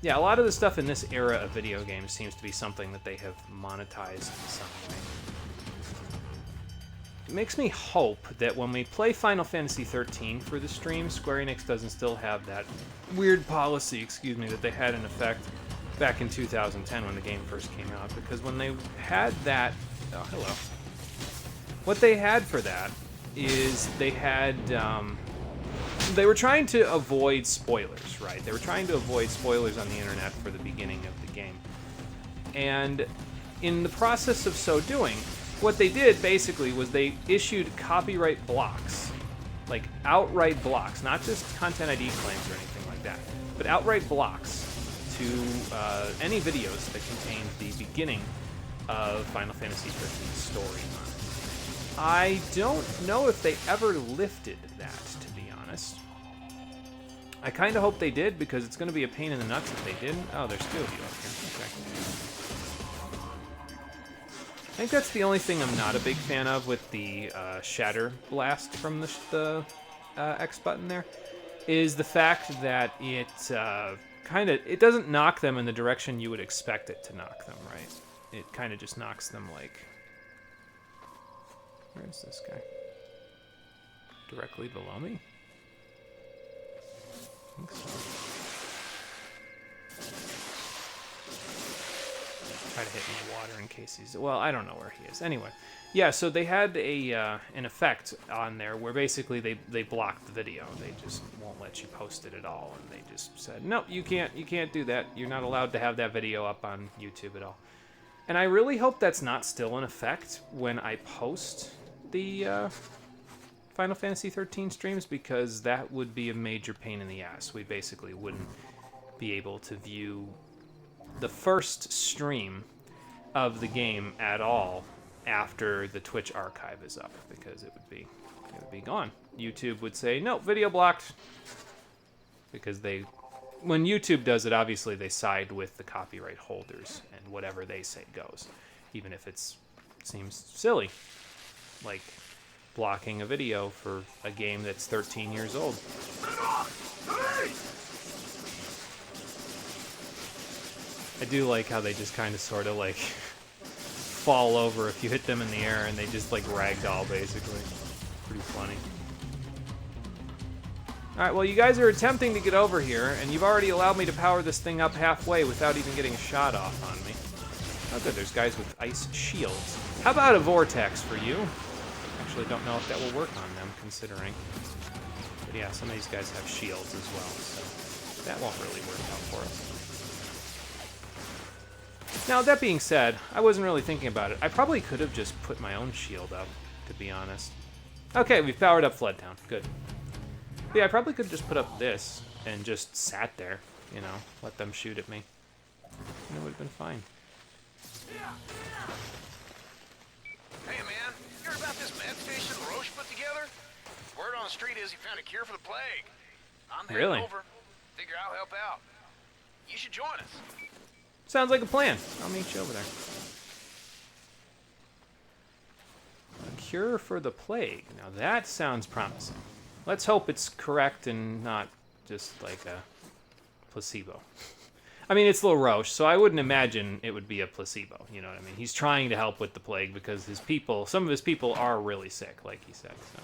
yeah, a lot of the stuff in this era of video games seems to be something that they have monetized in some way. It makes me hope that when we play Final Fantasy XIII for the stream, Square Enix doesn't still have that weird policy, that they had in effect back in 2010 when the game first came out. Because when they had that... Oh, hello. What they had for that is they had... they were trying to avoid spoilers, right? They were trying to avoid spoilers on the internet for the beginning of the game. And in the process of so doing, what they did basically was they issued copyright blocks, like outright blocks, not just Content ID claims or anything like that, but outright blocks to any videos that contain the beginning of Final Fantasy XIII story on it. I don't know if they ever lifted that, to be honest. I kind of hope they did, because it's going to be a pain in the nuts if they didn't. Oh, there's two of you up here. Okay. I think that's the only thing I'm not a big fan of with the Shatter Blast from the X button there, is the fact that it it doesn't knock them in the direction you would expect it to knock them, right? It kind of just knocks them like... Where is this guy? Directly below me? I think so. Try to hit in the water in case he's... Well, I don't know where he is. Anyway. Yeah, so they had an effect on there where basically they blocked the video. They just won't let you post it at all. And they just said, no, you can't do that. You're not allowed to have that video up on YouTube at all. And I really hope that's not still in effect when I post the Final Fantasy XIII streams, because that would be a major pain in the ass. We basically wouldn't be able to view the first stream of the game at all after the Twitch archive is up, because it would be gone. YouTube would say, no, video blocked, because when YouTube does it, obviously they side with the copyright holders, and whatever they say goes, even if it seems silly, like blocking a video for a game that's 13 years old. I do like how they just kind of sort of like fall over if you hit them in the air, and they just like ragdoll basically. Pretty funny. Alright, well, you guys are attempting to get over here, and you've already allowed me to power this thing up halfway without even getting a shot off on me. Oh good, there's guys with ice shields. How about a vortex for you? Actually don't know if that will work on them, considering. But yeah, some of these guys have shields as well, so that won't really work out for us. Now, that being said, I wasn't really thinking about it. I probably could have just put my own shield up, to be honest. Okay, we've powered up Floodtown. Good. But yeah, I probably could have just put up this and just sat there, you know, let them shoot at me. And it would have been fine. Hey, man, you heard about this med station Roche put together? Word on the street is he found a cure for the plague. I'm heading Really? over. Figure I'll help out. You should join us. Sounds like a plan. I'll meet you over there. A cure for the plague. Now that sounds promising. Let's hope it's correct and not just like a placebo. I mean, it's Little Roche, so I wouldn't imagine it would be a placebo. You know what I mean? He's trying to help with the plague because his people, some of his people are really sick, like he said. So.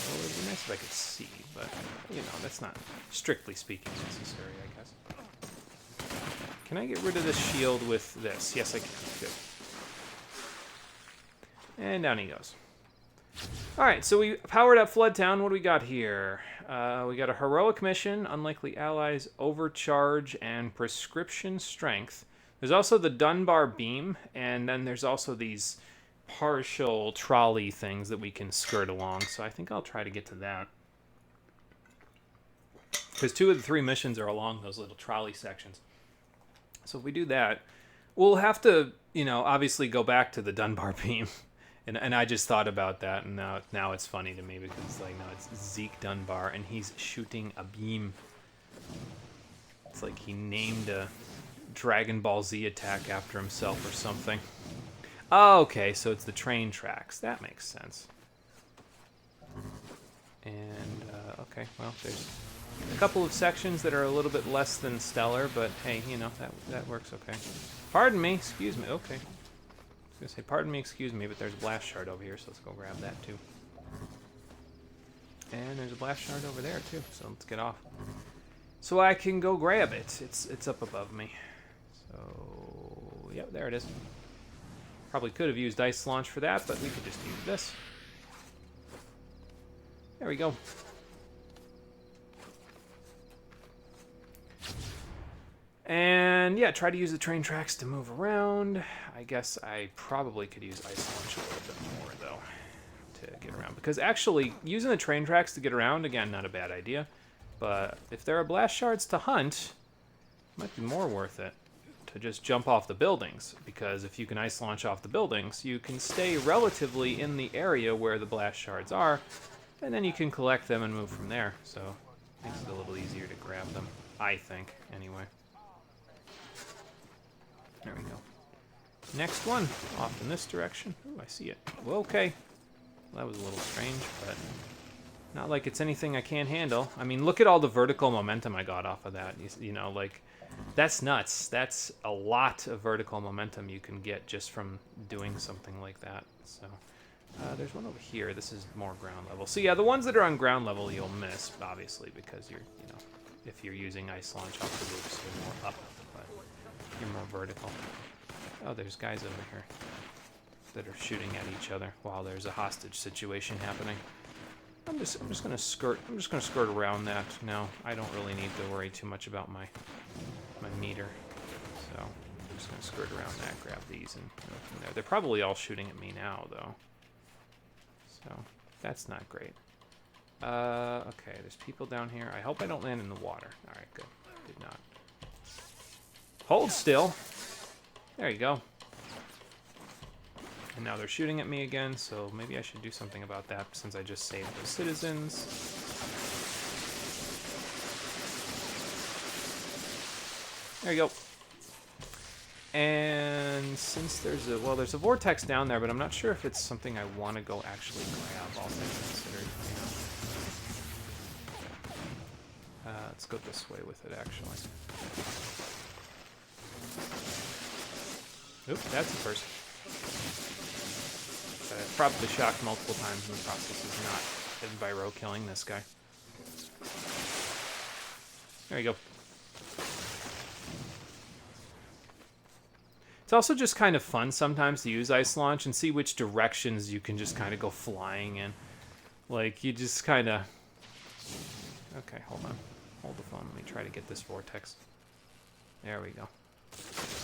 Well, it would be nice if I could see, but, you know, that's not, strictly speaking, necessary, I guess. Can I get rid of this shield with this? Yes, I can. Good. And down he goes. Alright, so we powered up Floodtown. What do we got here? We got a heroic mission, unlikely allies, overcharge, and prescription strength. There's also the Dunbar beam, and then there's also these partial trolley things that we can skirt along, so I think I'll try to get to that. Because 2 of the 3 missions are along those little trolley sections. So if we do that, we'll have to, you know, obviously go back to the Dunbar beam. And I just thought about that, and now it's funny to me because it's like, no, it's Zeke Dunbar, and he's shooting a beam. It's like he named a Dragon Ball Z attack after himself or something. Oh, okay, so it's the train tracks. That makes sense. And, okay, well, there's a couple of sections that are a little bit less than stellar, but hey, you know, that works okay. Pardon me, excuse me, okay. I was gonna say, pardon me, excuse me, but there's a blast shard over here, so let's go grab that too. And there's a blast shard over there too, so let's get off. So I can go grab it. It's up above me. So, yep, there it is. Probably could have used ice launch for that, but we could just use this. There we go. And yeah, try to use the train tracks to move around. I guess I probably could use ice launch a little bit more, though, to get around. Because actually, using the train tracks to get around, again, not a bad idea. But if there are blast shards to hunt, it might be more worth it to just jump off the buildings. Because if you can ice launch off the buildings, you can stay relatively in the area where the blast shards are, and then you can collect them and move from there. So it makes it a little easier to grab them, I think, anyway. There we go. Next one, off in this direction. Ooh, I see it. Well, okay. Well, that was a little strange, but not like it's anything I can't handle. I mean, look at all the vertical momentum I got off of that. You know, like, that's nuts. That's a lot of vertical momentum you can get just from doing something like that. So, there's one over here. This is more ground level. So yeah, the ones that are on ground level you'll miss, obviously, because you're, you know, if you're using ice launch off the roofs, you're more up, but you're more vertical. Oh, there's guys over here that are shooting at each other while there's a hostage situation happening. I'm just gonna skirt around that now. I don't really need to worry too much about my meter. So I'm just gonna skirt around that, grab these, and go from there. They're probably all shooting at me now, though. So that's not great. Okay, there's people down here. I hope I don't land in the water. All right, good. Did not. Hold still. There you go. And now they're shooting at me again, so maybe I should do something about that since I just saved those citizens. There you go. And since there's a vortex down there, but I'm not sure if it's something I want to go actually grab, all things considered. Let's go this way with it, actually. Oop, that's a person. I've probably shocked multiple times in the process of not enviro killing this guy. There you go. It's also just kind of fun sometimes to use ice launch and see which directions you can just kind of go flying in. Like, you just kind of... Okay, hold on. Hold the phone. Let me try to get this vortex. There we go.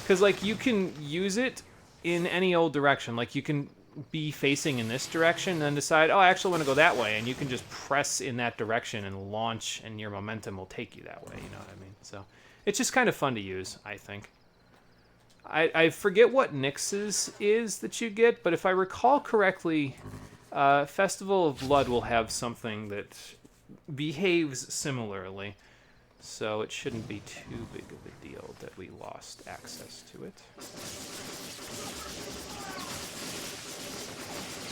Because, like, you can use it in any old direction. Like, you can be facing in this direction and then decide, oh, I actually want to go that way. And you can just press in that direction and launch, and your momentum will take you that way. You know what I mean? So, it's just kind of fun to use, I think. I forget what Nyx's is that you get, but if I recall correctly, Festival of Blood will have something that behaves similarly. So it shouldn't be too big of a deal that we lost access to it.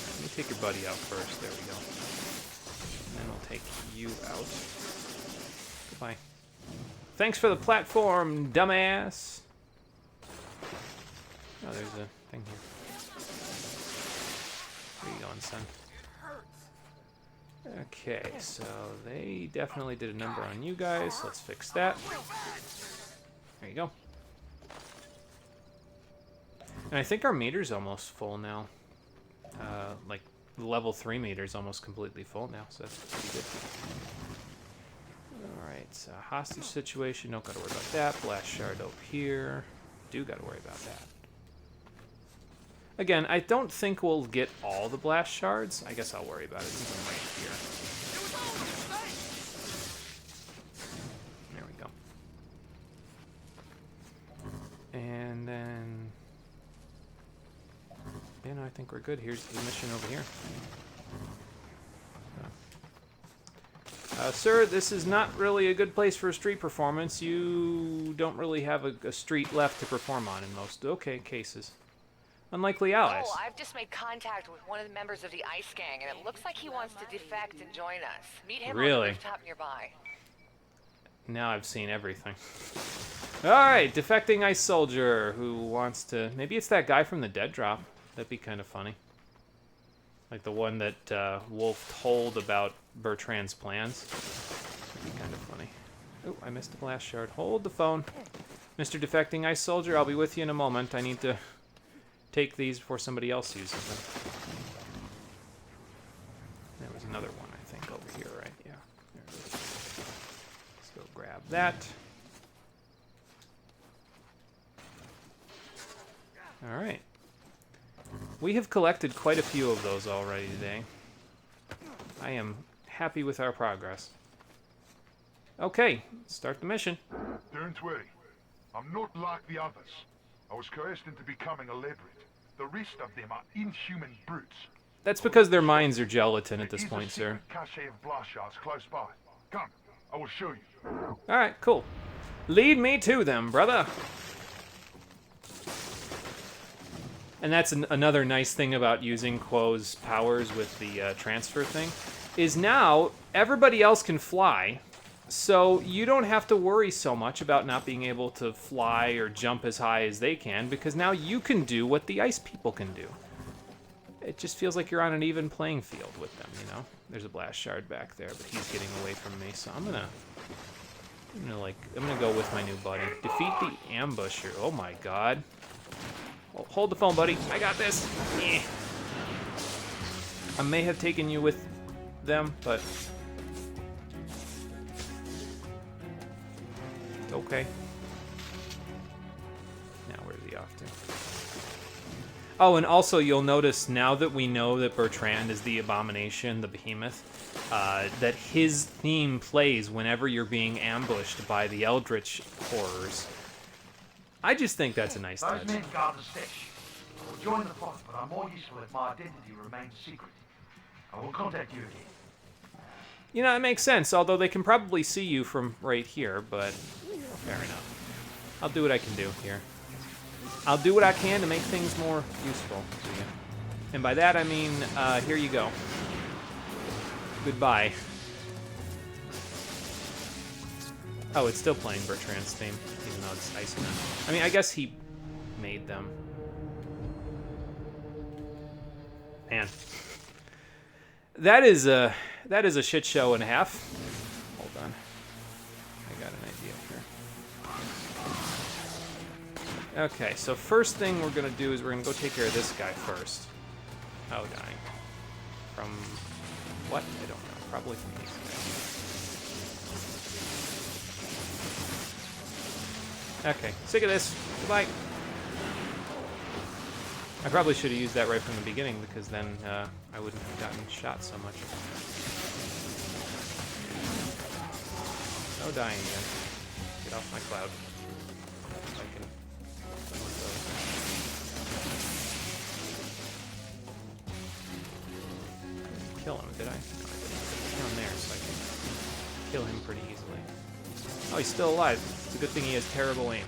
Let me take your buddy out first. There we go. And then I'll take you out. Goodbye. Thanks for the platform, dumbass. Oh, there's a thing here. Where you going, son? Okay, so they definitely did a number on you guys. Let's fix that. There you go. And I think our meter's almost full now. Like, the level 3 meter's almost completely full now, so that's pretty good. Alright, so hostage situation, don't gotta worry about that. Blast shard up here. Do gotta worry about that. Again, I don't think we'll get all the blast shards. I guess I'll worry about it since I'm right here. There we go. And then... yeah, no, I think we're good. Here's the mission over here. Sir, this is not really a good place for a street performance. You don't really have a street left to perform on in most cases. Unlikely allies. Oh, I've just made contact with one of the members of the ICE gang, and it looks like he wants to defect and join us. Meet him on the rooftop nearby. Now I've seen everything. Alright, defecting ICE soldier who wants to... maybe it's that guy from the Dead Drop. That'd be kind of funny. Like the one that Wolf told about Bertrand's plans. That'd be kind of funny. Oh, I missed a blast shard. Hold the phone. Mr. Defecting ICE soldier, I'll be with you in a moment. I need to... take these before somebody else uses them. There was another one, I think, over here, right? Yeah. There it is. Let's go grab that. All right. We have collected quite a few of those already today. I am happy with our progress. Okay, start the mission. Don't worry. I'm not like the others. I was coerced into becoming a leopard. The rest of them are inhuman brutes. That's because their minds are gelatin at this point, sir. Cache of blast shards close by. Come, I will show you. Alright, cool. Lead me to them, brother. And that's another nice thing about using Quo's powers with the transfer thing, is now everybody else can fly, so you don't have to worry so much about not being able to fly or jump as high as they can, because now you can do what the ice people can do. It just feels like you're on an even playing field with them, you know? There's a blast shard back there, but he's getting away from me, so I'm gonna go with my new buddy. Defeat the ambusher. Oh my god. Hold the phone, buddy. I got this. Eh. I may have taken you with them, but okay. Now where's he off to? Oh, and also you'll notice now that we know that Bertrand is the abomination, the behemoth, that his theme plays whenever you're being ambushed by the eldritch horrors. I just think that's a nice touch. Those men guard the stash. I will join the fight, but I'm more useful if my identity remains secret. I will contact you again. You know, it makes sense, although they can probably see you from right here, but fair enough. I'll do what I can do here. I'll do what I can to make things more useful to you. And by that I mean, here you go. Goodbye. Oh, it's still playing Bertrand's theme, even though it's Iceman. I mean, I guess he made them. Man. That is a shit show and a half. Hold on. I got an idea here. Okay, so first thing we're gonna do is we're gonna go take care of this guy first. Oh, dying. From what? I don't know. Probably from these guys. Okay, sick of this. Goodbye. I probably should have used that right from the beginning, because then I wouldn't have gotten shot so much. No dying again. Get off my cloud. If I can. Kill him, did I? No, I didn't. He's down there, so I can kill him pretty easily. Oh, he's still alive. It's a good thing he has terrible aim.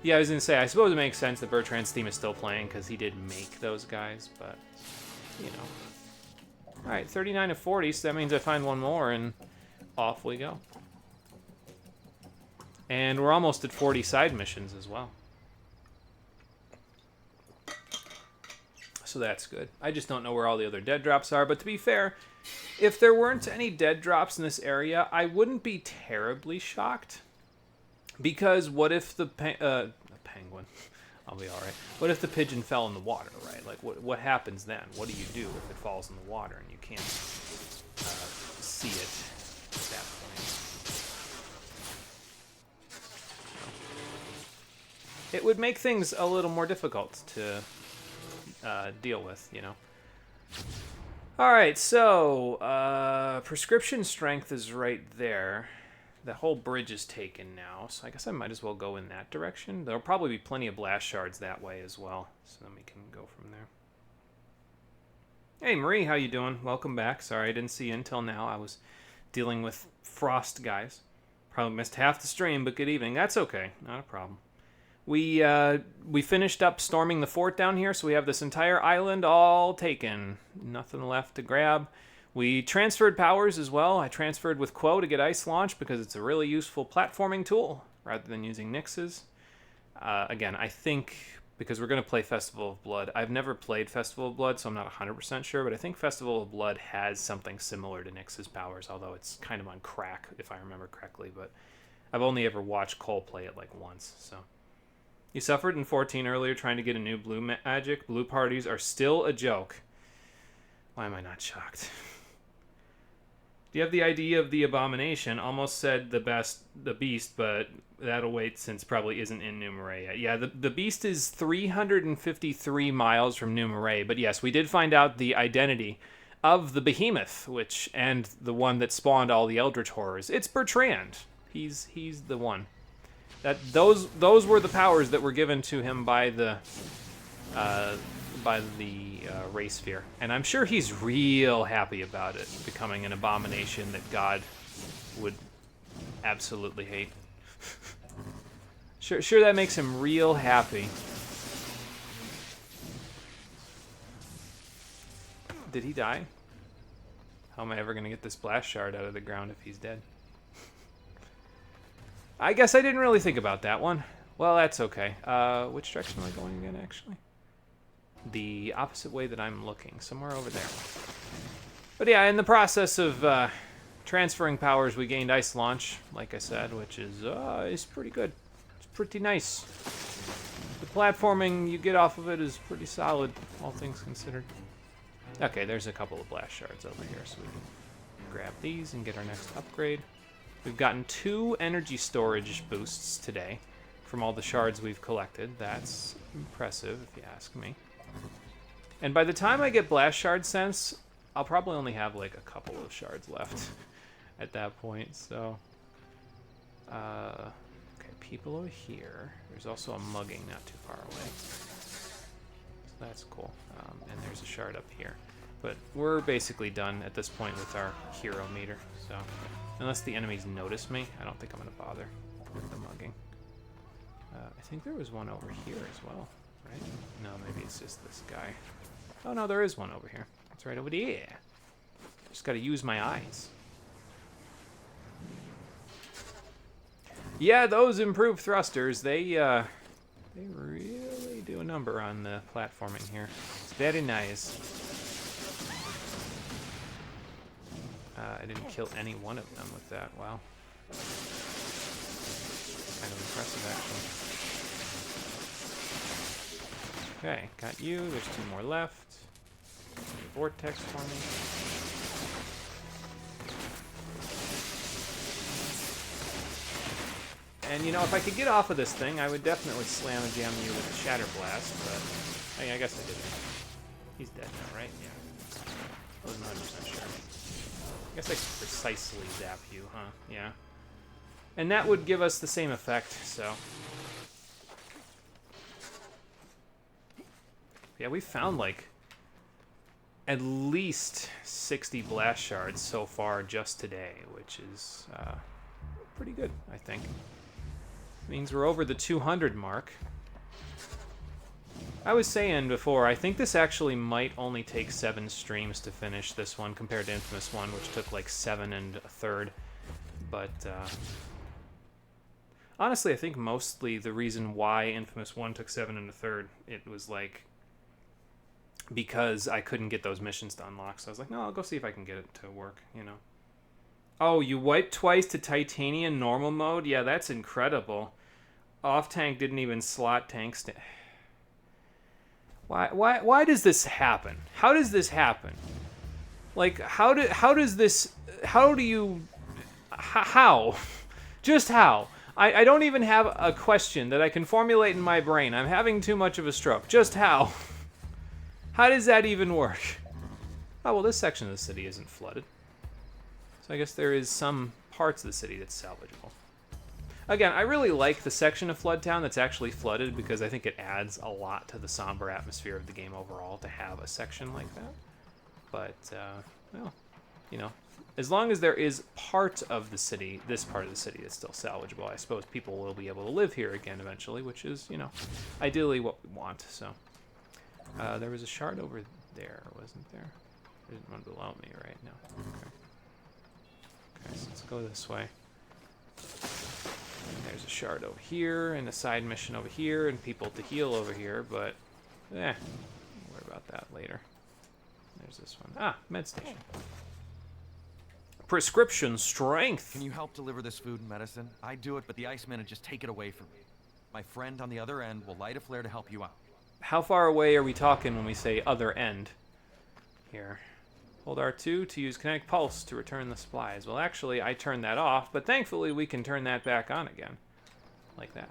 Yeah, I was gonna say, I suppose it makes sense that Bertrand's theme is still playing, because he did make those guys, but, you know. Alright, 39 of 40, so that means I find one more, and off we go. And we're almost at 40 side missions as well. So that's good. I just don't know where all the other dead drops are, but to be fair, if there weren't any dead drops in this area, I wouldn't be terribly shocked. Because what if the penguin, I'll be alright. What if the pigeon fell in the water, right? Like, what happens then? What do you do if it falls in the water and you can't see it at that point? It would make things a little more difficult to deal with, you know? Alright, so, prescription strength is right there. The whole bridge is taken now, so I guess I might as well go in that direction. There'll probably be plenty of blast shards that way as well, so then we can go from there. Hey, Marie, how you doing? Welcome back. Sorry I didn't see you until now. I was dealing with frost guys. Probably missed half the stream, but good evening. That's okay. Not a problem. We finished up storming the fort down here, so we have this entire island all taken. Nothing left to grab. We transferred powers as well. I transferred with Quo to get Ice Launch because it's a really useful platforming tool rather than using Nyx's. Again, I think because we're going to play Festival of Blood. I've never played Festival of Blood, so I'm not 100% sure, but I think Festival of Blood has something similar to Nyx's powers, although it's kind of on crack, if I remember correctly. But I've only ever watched Cole play it like once, so. You suffered in 14 earlier trying to get a new blue magic. Blue parties are still a joke. Why am I not shocked? Do you have the idea of the abomination? Almost said the beast, but that'll wait since probably isn't in New Marais yet. Yeah, the beast is 353 miles from New Marais, but yes, we did find out the identity of the behemoth, and the one that spawned all the Eldritch horrors. It's Bertrand. He's the one. Those were the powers that were given to him by the Ray Sphere, and I'm sure he's real happy about it becoming an abomination that God would absolutely hate. Sure, that makes him real happy. Did he die? How am I ever gonna get this blast shard out of the ground if he's dead? I guess I didn't really think about that one. Well, that's okay. Which direction am I going again, actually? The opposite way that I'm looking, somewhere over there. But yeah, in the process of transferring powers, we gained Ice Launch, like I said, which is pretty good. It's pretty nice. The platforming you get off of it is pretty solid, all things considered. Okay, there's a couple of blast shards over here, so we can grab these and get our next upgrade. We've gotten 2 energy storage boosts today from all the shards we've collected. That's impressive, if you ask me. And by the time I get Blast Shard Sense, I'll probably only have like a couple of shards left at that point, so... okay, people over here. There's also a mugging not too far away. So that's cool. And there's a shard up here. But we're basically done at this point with our hero meter, so... Unless the enemies notice me, I don't think I'm going to bother with the mugging. I think there was one over here as well, right? No, maybe it's just this guy. Oh, no, there is one over here. It's right over there. Just got to use my eyes. Yeah, those improved thrusters, they really do a number on the platforming here. It's very nice. I didn't kill any one of them with that. Wow. Kind of impressive, actually. Okay, got you. There's 2 more left. Vortex for me. And, you know, if I could get off of this thing, I would definitely slam and jam you with a Shatter Blast, but I guess I didn't. He's dead now, right? Yeah. I wasn't 100% sure. I guess I could precisely zap you, huh? Yeah. And that would give us the same effect, so... Yeah, we found, like, at least 60 blast shards so far just today, which is pretty good, I think. Means we're over the 200 mark. I was saying before, I think this actually might only take 7 streams to finish this one compared to inFamous 1, which took like 7 1/3. But honestly, I think mostly the reason why inFamous 1 took 7 1/3, it was like because I couldn't get those missions to unlock. So I was like, no, I'll go see if I can get it to work, you know. Oh, you wiped twice to Titanium normal mode? Yeah, that's incredible. Off tank didn't even slot tanks. Why does this happen? How does this happen? Like, how just how? I don't even have a question that I can formulate in my brain. I'm having too much of a stroke. Just how? How does that even work? Oh, well, this section of the city isn't flooded. So I guess there is some parts of the city that's salvageable. Again, I really like the section of Flood Town that's actually flooded because I think it adds a lot to the somber atmosphere of the game overall to have a section like that. But, well, you know, as long as there is part of the city, this part of the city is still salvageable, I suppose people will be able to live here again eventually, which is, you know, ideally what we want, so. There was a shard over there, wasn't there? There isn't one below me right now. Okay. Okay, so let's go this way. And there's a shard over here, and a side mission over here, and people to heal over here, but, we'll worry about that later. There's this one. Ah, med station. Prescription strength. Can you help deliver this food and medicine? I do it, but the Icemen would just take it away from me. My friend on the other end will light a flare to help you out. How far away are we talking when we say other end here? Hold R2 to use kinetic pulse to return the supplies. Well, actually, I turned that off, but thankfully we can turn that back on again. Like that.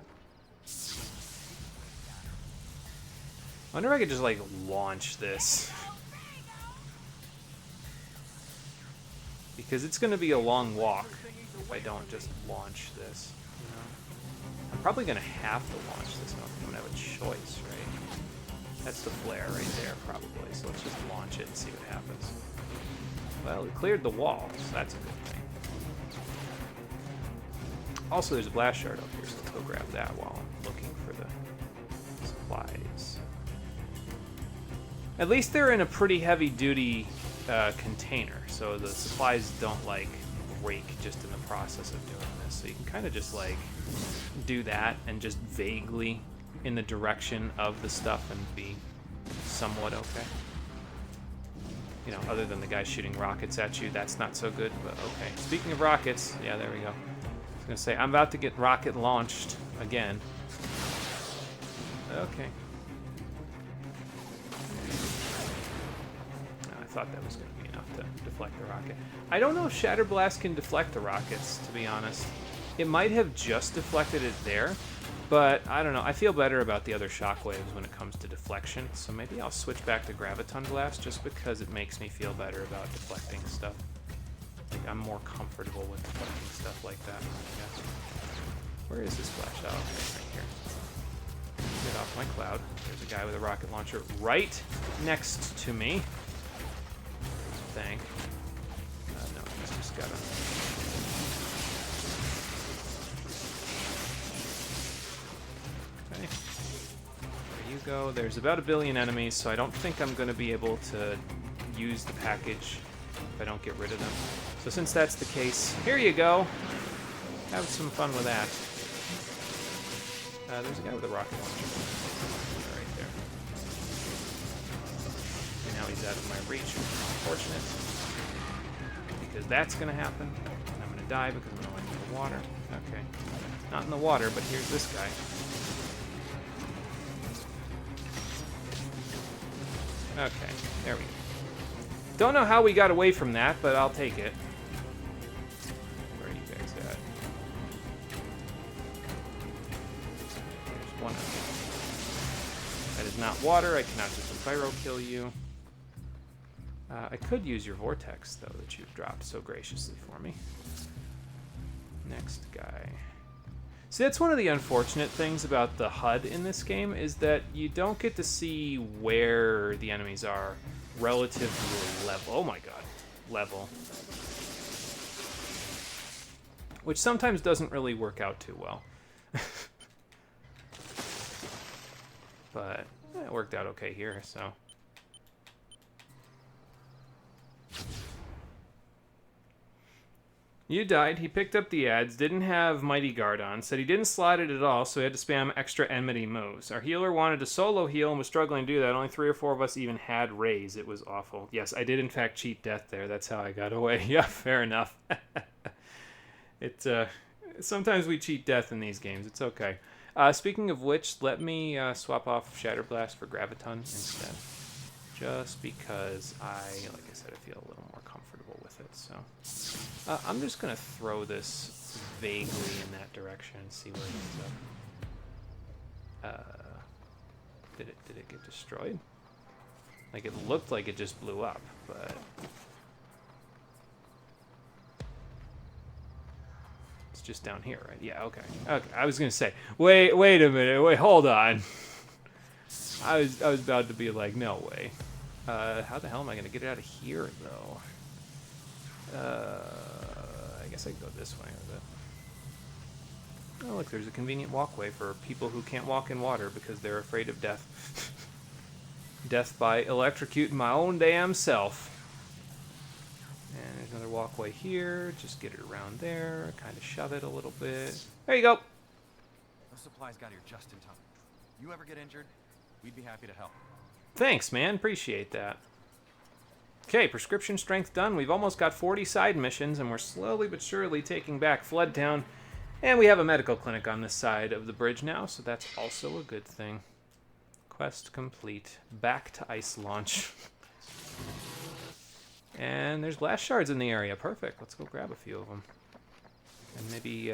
I wonder if I could just, like, launch this. Because it's going to be a long walk if I don't just launch this. You know? I'm probably going to have to launch this. I don't think I'm going to have a choice, right? That's the flare right there, probably. So let's just launch it and see what happens. Well, it cleared the wall, so that's a good thing. Also, there's a blast shard up here, so let's go grab that while I'm looking for the supplies. At least they're in a pretty heavy-duty container, so the supplies don't, like, break just in the process of doing this. So you can kind of just, like, do that and just vaguely in the direction of the stuff and be somewhat okay. You know, other than the guy shooting rockets at you, that's not so good, but okay. Speaking of rockets, yeah, there we go. I was gonna say, I'm about to get rocket launched again. Okay. I thought that was gonna be enough to deflect the rocket. I don't know if Shatter Blast can deflect the rockets, to be honest. It might have just deflected it there, but I don't know. I feel better about the other shockwaves when it comes to deflection, so maybe I'll switch back to Graviton Blast just because it makes me feel better about deflecting stuff. Like, I'm more comfortable with deflecting stuff like that, I guess. Where is this flash? Oh, okay, right here. Get off my cloud. There's a guy with a rocket launcher right next to me. Thank. No, he's just got a... Okay. There you go. There's about 1 billion enemies, so I don't think I'm going to be able to use the package if I don't get rid of them. So since that's the case, here you go. Have some fun with that. There's a guy with a rocket launcher. Right there. And now he's out of my reach. Unfortunate. Because that's going to happen. And I'm going to die because I'm going to in the water. Okay. Not in the water, but here's this guy. Okay, there we go. Don't know how we got away from that, but I'll take it. Where are you guys at? There's one of them. That is not water. I cannot just pyro kill you. I could use your vortex, though, that you've dropped so graciously for me. Next guy. See, that's one of the unfortunate things about the HUD in this game, is that you don't get to see where the enemies are relative to the level. Oh my god. Level. Which sometimes doesn't really work out too well. But it worked out okay here, so... You died. He picked up the ads, didn't have Mighty Guard on, said he didn't slot it at all, so he had to spam extra enmity moves. Our healer wanted to solo heal and was struggling to do that. Only 3 or 4 of us even had raise. It was awful. Yes, I did in fact cheat death there. That's how I got away. Yeah, fair enough. Sometimes we cheat death in these games. It's okay. Speaking of which, let me swap off Shatter Blast for Graviton instead. Just because like I said, I feel a little more comfortable with it, so... I'm just going to throw this vaguely in that direction and see where it ends up. Did it get destroyed? Like, it looked like it just blew up, but... It's just down here, right? Yeah, okay. Okay, I was going to say, wait a minute, wait, hold on. I was about to be like, no way. How the hell am I going to get it out of here, though? I guess I can go this way with it. Oh, look, there's a convenient walkway for people who can't walk in water because they're afraid of death. Death by electrocuting my own damn self. And there's another walkway here. Just get it around there. Kind of shove it a little bit. There you go. Those supplies got here just in time. You ever get injured, we'd be happy to help. Thanks, man. Appreciate that. Okay, prescription strength done. We've almost got 40 side missions, and we're slowly but surely taking back Floodtown. And we have a medical clinic on this side of the bridge now, so that's also a good thing. Quest complete. Back to ice launch. And there's blast shards in the area. Perfect. Let's go grab a few of them. And maybe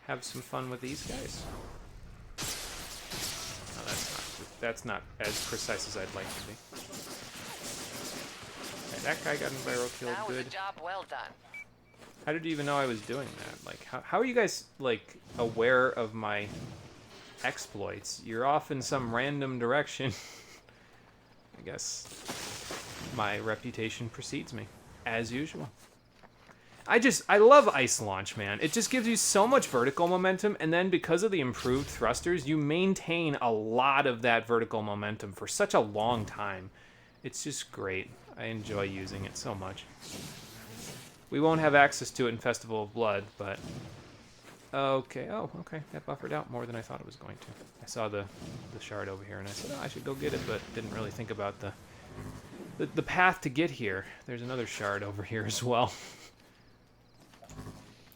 have some fun with these guys. No, that's not as precise as I'd like to be. Okay, that guy got in barrel killed. That was Good. a job well done. How did you even know I was doing that? Like, how are you guys, like, aware of my exploits? You're off in some random direction. I guess my reputation precedes me, as usual. I love ice launch, man. It just gives you so much vertical momentum, and then because of the improved thrusters, you maintain a lot of that vertical momentum for such a long time. It's just great. I enjoy using it so much. We won't have access to it in Festival of Blood, but... Okay, oh, okay. That buffered out more than I thought it was going to. I saw the shard over here, and I said, oh, I should go get it, but didn't really think about the path to get here. There's another shard over here as well.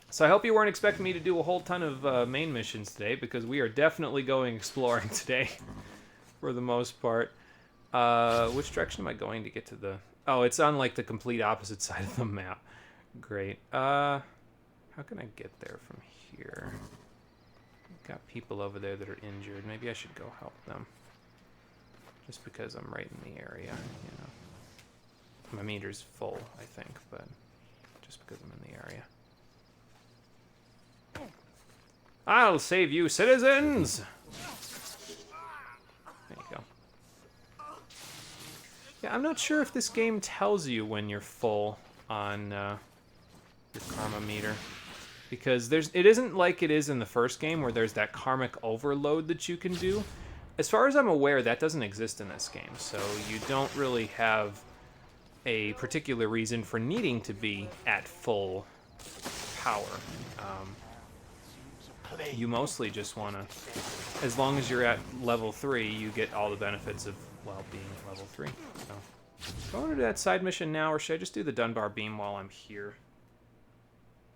So I hope you weren't expecting me to do a whole ton of main missions today, because we are definitely going exploring today, for the most part. Which direction am I going to get to the... Oh, it's on, like, the complete opposite side of the map. Great. How can I get there from here? Got people over there that are injured. Maybe I should go help them. Just because I'm right in the area, you know. My meter's full, I think, but just because I'm in the area. I'll save you, citizens! There you go. Yeah, I'm not sure if this game tells you when you're full on your karma meter, because it isn't like it is in the first game where there's that karmic overload that you can do. As far as I'm aware, that doesn't exist in this game, so you don't really have a particular reason for needing to be at full power. You mostly just want to, as long as you're at level 3, you get all the benefits of, well, being at level 3. So, do I want to do that side mission now, or should I just do the Dunbar beam while I'm here?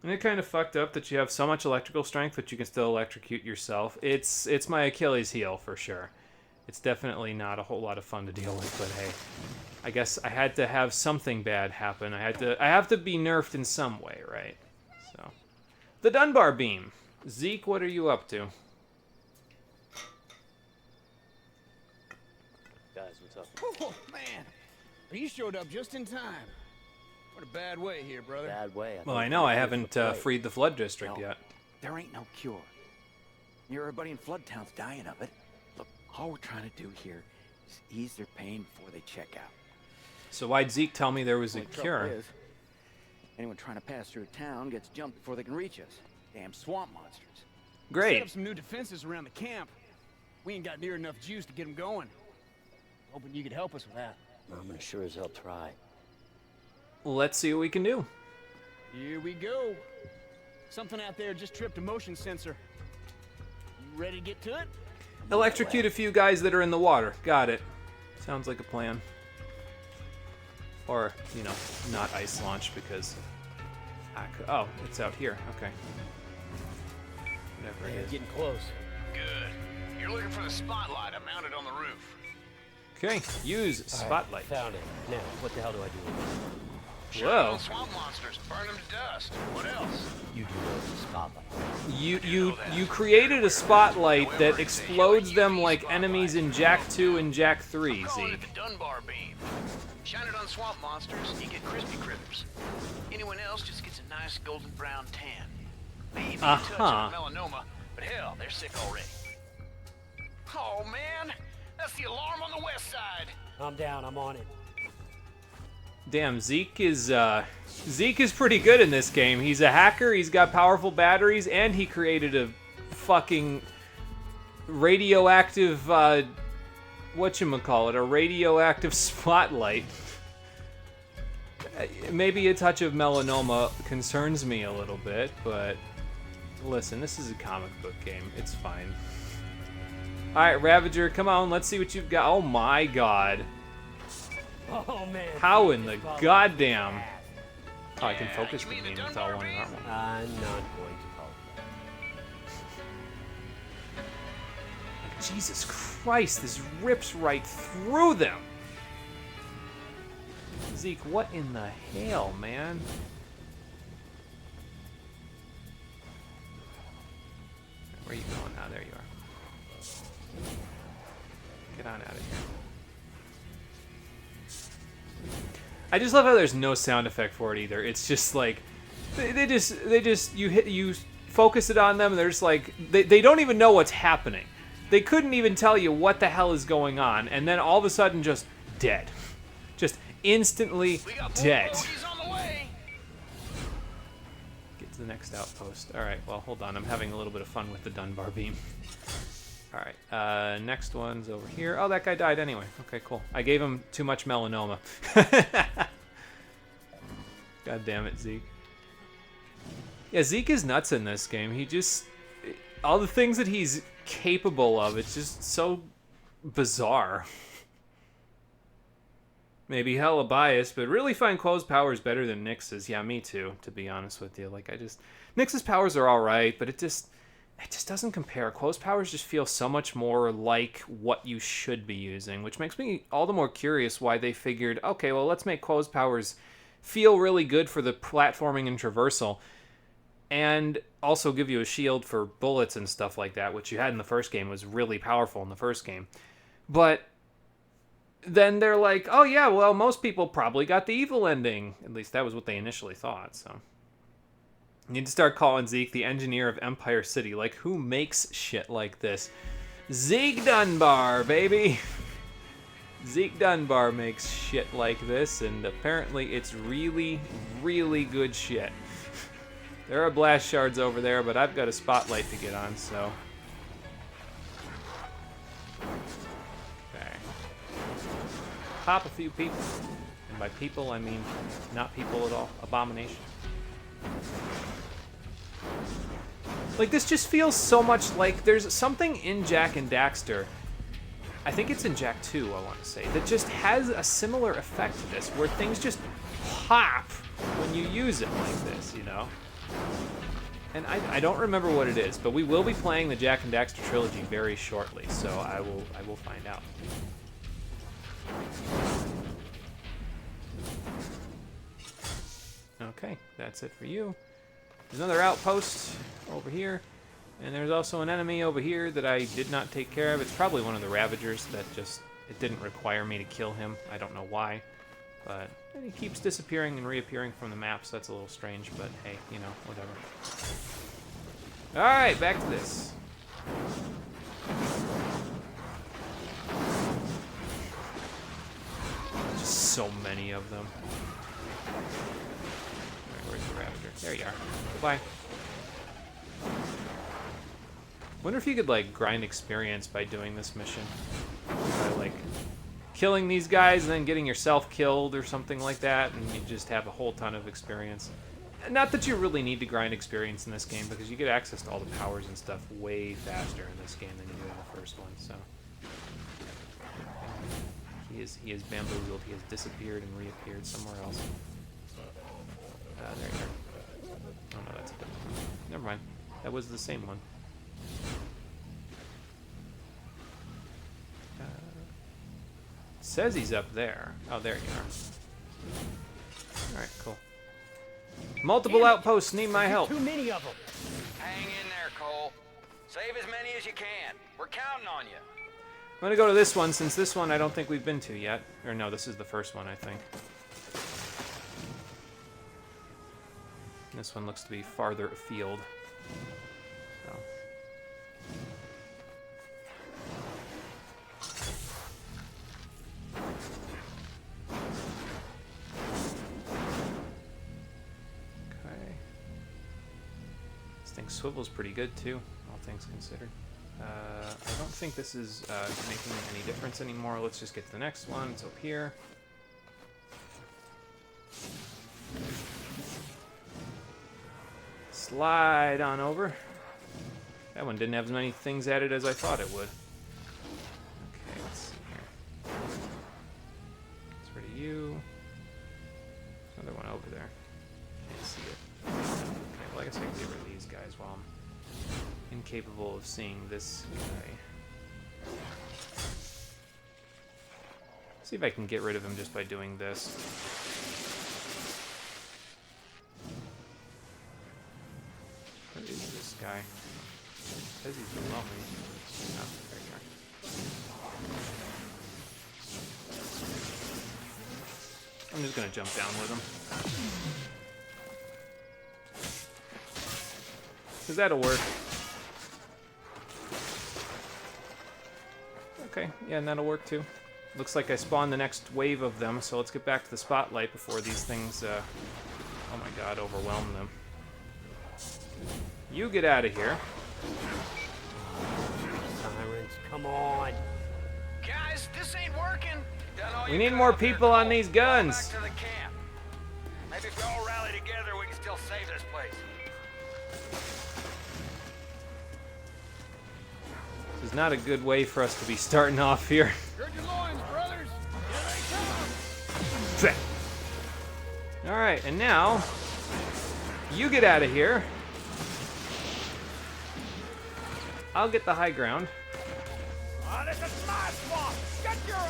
And it kind of fucked up that you have so much electrical strength, but you can still electrocute yourself. It's my Achilles heel, for sure. It's definitely not a whole lot of fun to deal with, but hey. I guess I had to have something bad happen. I have to be nerfed in some way, right? So, the Dunbar beam. Zeke, what are you up to? Guys, what's up? Oh, man. You showed up just in time. What a bad way here, brother. Bad way. Well, I know I haven't freed the Flood District yet. There ain't no cure. Everybody in Floodtown's dying of it. Look, all we're trying to do here is ease their pain before they check out. So why'd Zeke tell me there was a cure? Is, anyone trying to pass through town gets jumped before they can reach us. Damn swamp monsters. Great. Set up some new defenses around the camp. We ain't got near enough juice to get them going. Hoping you could help us with that. I'm gonna sure as hell try. Let's see what we can do. Here we go. Something out there just tripped a motion sensor. You ready to get to it? Electrocute a few guys that are in the water. Got it. Sounds like a plan. Or, you know, not ice launch because... Oh, it's out here. Okay. Whatever it is. Getting close. Good. You're looking for the spotlight I mounted on the roof. Okay, use spotlight. Found it. Now, what the hell do I do? Whoa. Swamp monsters, burn them to dust. What else? You do know the spotlight. You created a spotlight that explodes them like enemies in Jak 2 and Jak 3, Call it Zeke. the Dunbar beam. Shine it on swamp monsters, you get crispy critters. Anyone else just gets a nice golden brown tan. Maybe a touch of melanoma, but hell, they're sick already. Oh man, that's the alarm on the west side. I'm down. I'm on it. Damn, Zeke is pretty good in this game. He's a hacker, he's got powerful batteries, and he created a fucking radioactive, whatchamacallit, a radioactive spotlight. Maybe a touch of melanoma concerns me a little bit, but listen, this is a comic book game. It's fine. Alright, Ravager, come on, let's see what you've got. Oh my god. Oh man. How in the goddamn... Oh, I can focus the beam with all one and not one. I'm not going to call it that. Jesus Christ, this rips right through them. Zeke, what in the hell, man? Where are you going? Ah, there you are. Get on out of here. I just love how there's no sound effect for it either. It's just like they just you focus it on them and they're just like they don't even know what's happening. They couldn't even tell you what the hell is going on, and then all of a sudden just dead. Just instantly dead. Get to the next outpost. Alright, well hold on, I'm having a little bit of fun with the Dunbar beam. Alright, next one's over here. Oh, that guy died anyway. Okay, cool. I gave him too much melanoma. God damn it, Zeke. Yeah, Zeke is nuts in this game. He just... all the things that he's capable of, it's just so bizarre. Maybe hella biased, but really find Quo's powers better than Nyx's. Yeah, me too, to be honest with you. Like, Nyx's powers are alright, but it just doesn't compare. Quo's powers just feel so much more like what you should be using, which makes me all the more curious why they figured, okay, well, let's make Quo's powers feel really good for the platforming and traversal, and also give you a shield for bullets and stuff like that, which you had in the first game, was really powerful in the first game. But then they're like, oh yeah, well, most people probably got the evil ending. At least that was what they initially thought, so... You need to start calling Zeke the engineer of Empire City. Like, who makes shit like this? Zeke Dunbar, baby! Zeke Dunbar makes shit like this, and apparently it's really, really good shit. There are blast shards over there, but I've got a spotlight to get on, so... Okay. Pop a few people. And by people, I mean not people at all. Abomination. Like, this just feels so much like there's something in Jak and Daxter, I think it's in Jak 2, I want to say, that just has a similar effect to this, where things just pop when you use it like this, you know? And I don't remember what it is, but we will be playing the Jak and Daxter trilogy very shortly, so I will find out. Okay, that's it for you. There's another outpost over here, and there's also an enemy over here that I did not take care of. It's probably one of the Ravagers that just, it didn't require me to kill him. I don't know why, but he keeps disappearing and reappearing from the map, so that's a little strange, but hey, you know, whatever. Alright, back to this. Just so many of them. Where's the Ravager? There you are. Goodbye. Wonder if you could, like, grind experience by doing this mission. By, like, killing these guys and then getting yourself killed or something like that, and you just have a whole ton of experience. Not that you really need to grind experience in this game, because you get access to all the powers and stuff way faster in this game than you do in the first one, so... He is bamboozled. He has disappeared and reappeared somewhere else. There you are. Oh no, that's a different one. Never mind. That was the same one. Says he's up there. Oh, there you are. Alright, cool. Multiple outposts need my help. Too many of them. Hang in there, Cole. Save as many as you can. We're counting on you. I'm gonna go to this one, since this one I don't think we've been to yet. Or no, this is the first one, I think. This one looks to be farther afield. So. Okay. This thing swivels pretty good too, all things considered. I don't think this is making any difference anymore. Let's just get to the next one. It's up here. Slide on over. That one didn't have as many things added as I thought it would. Okay, let's see here. Let's rid of you. Another one over there. Can't see it. Okay, well I guess I can get rid of these guys while I'm incapable of seeing this guy. See if I can get rid of him just by doing this. guy? Says he's below me. Oh, there you are. I'm just gonna jump down with him. Cause that'll work. Okay, yeah, and that'll work too. Looks like I spawned the next wave of them, so let's get back to the spotlight before these things, oh my god, overwhelm them. You get out of here. Sirens, come on. Guys, this ain't working. We need more people on these guns. Back to the camp. Maybe if we all rally together, we can still save this place. This is not a good way for us to be starting off here. Gird your loins, brothers. Here they come. Alright, and now, you get out of here. I'll get the high ground. Oh, this is my swamp. Get your own.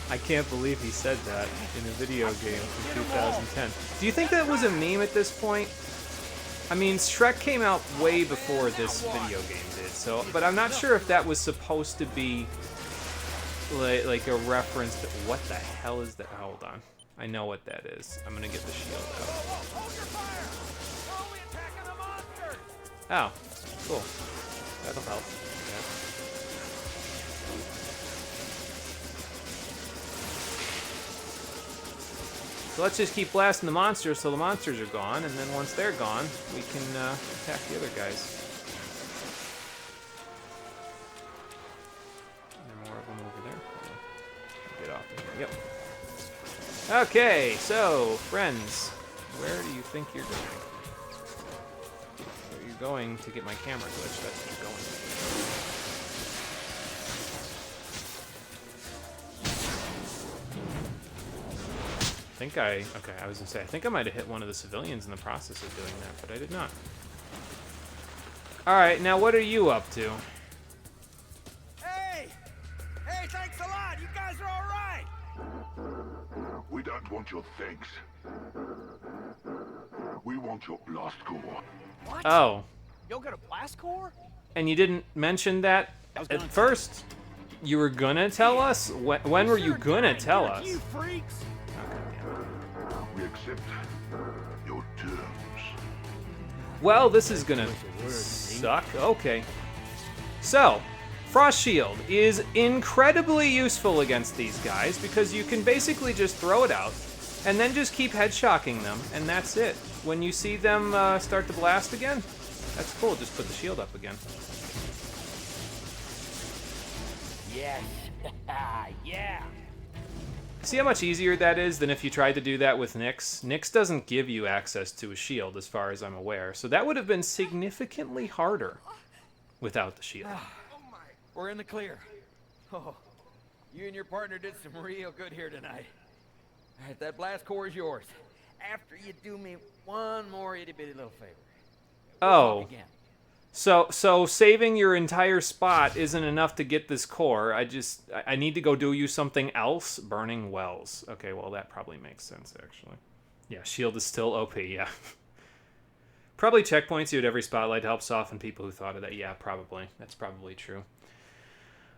I can't believe he said that in a video game from 2010. Do you think that was a meme at this point? I mean, Shrek came out way before this video game did, so, but I'm not sure if that was supposed to be like a reference to what the hell is that? Hold on. I know what that is. I'm gonna get the shield out. Hold your fire. We're only attacking the monsters. Oh, cool. That'll help. Yeah. So let's just keep blasting the monsters till the monsters are gone, and then once they're gone, we can attack the other guys. Are there more of them over there? Get off of here. Yep. Okay, so, friends, where do you think you're going? Where you're going to get my camera glitched, that's where you're going. I was gonna say, I think I might have hit one of the civilians in the process of doing that, but I did not. Alright, now what are you up to? Hey! Hey, thanks a lot. You guys are all right. We don't want your thanks. We want your blast core. What? Oh, You'll get a blast core? and you didn't mention that at first? You were gonna tell us? When were you gonna tell us? You freaks! We accept your terms. Well, this is gonna suck. Okay. So, Frost Shield is incredibly useful against these guys because you can basically just throw it out and then just keep head-shocking them, and that's it. When you see them start to blast again, that's cool. Just put the shield up again. Yes. Yeah. See how much easier that is than if you tried to do that with Nyx? Nyx doesn't give you access to a shield, as far as I'm aware, so that would have been significantly harder without the shield. We're in the clear. Oh, you and your partner did some real good here tonight. All right, that blast core is yours. After you do me one more itty-bitty little favor. We'll Oh. talk again. So saving your entire spot isn't enough to get this core. I need to go do you something else? Burning wells. Okay, well, that probably makes sense, actually. Yeah, shield is still OP, yeah. Probably checkpoints you at every spotlight to help soften people who thought of that. Yeah, probably. That's probably true.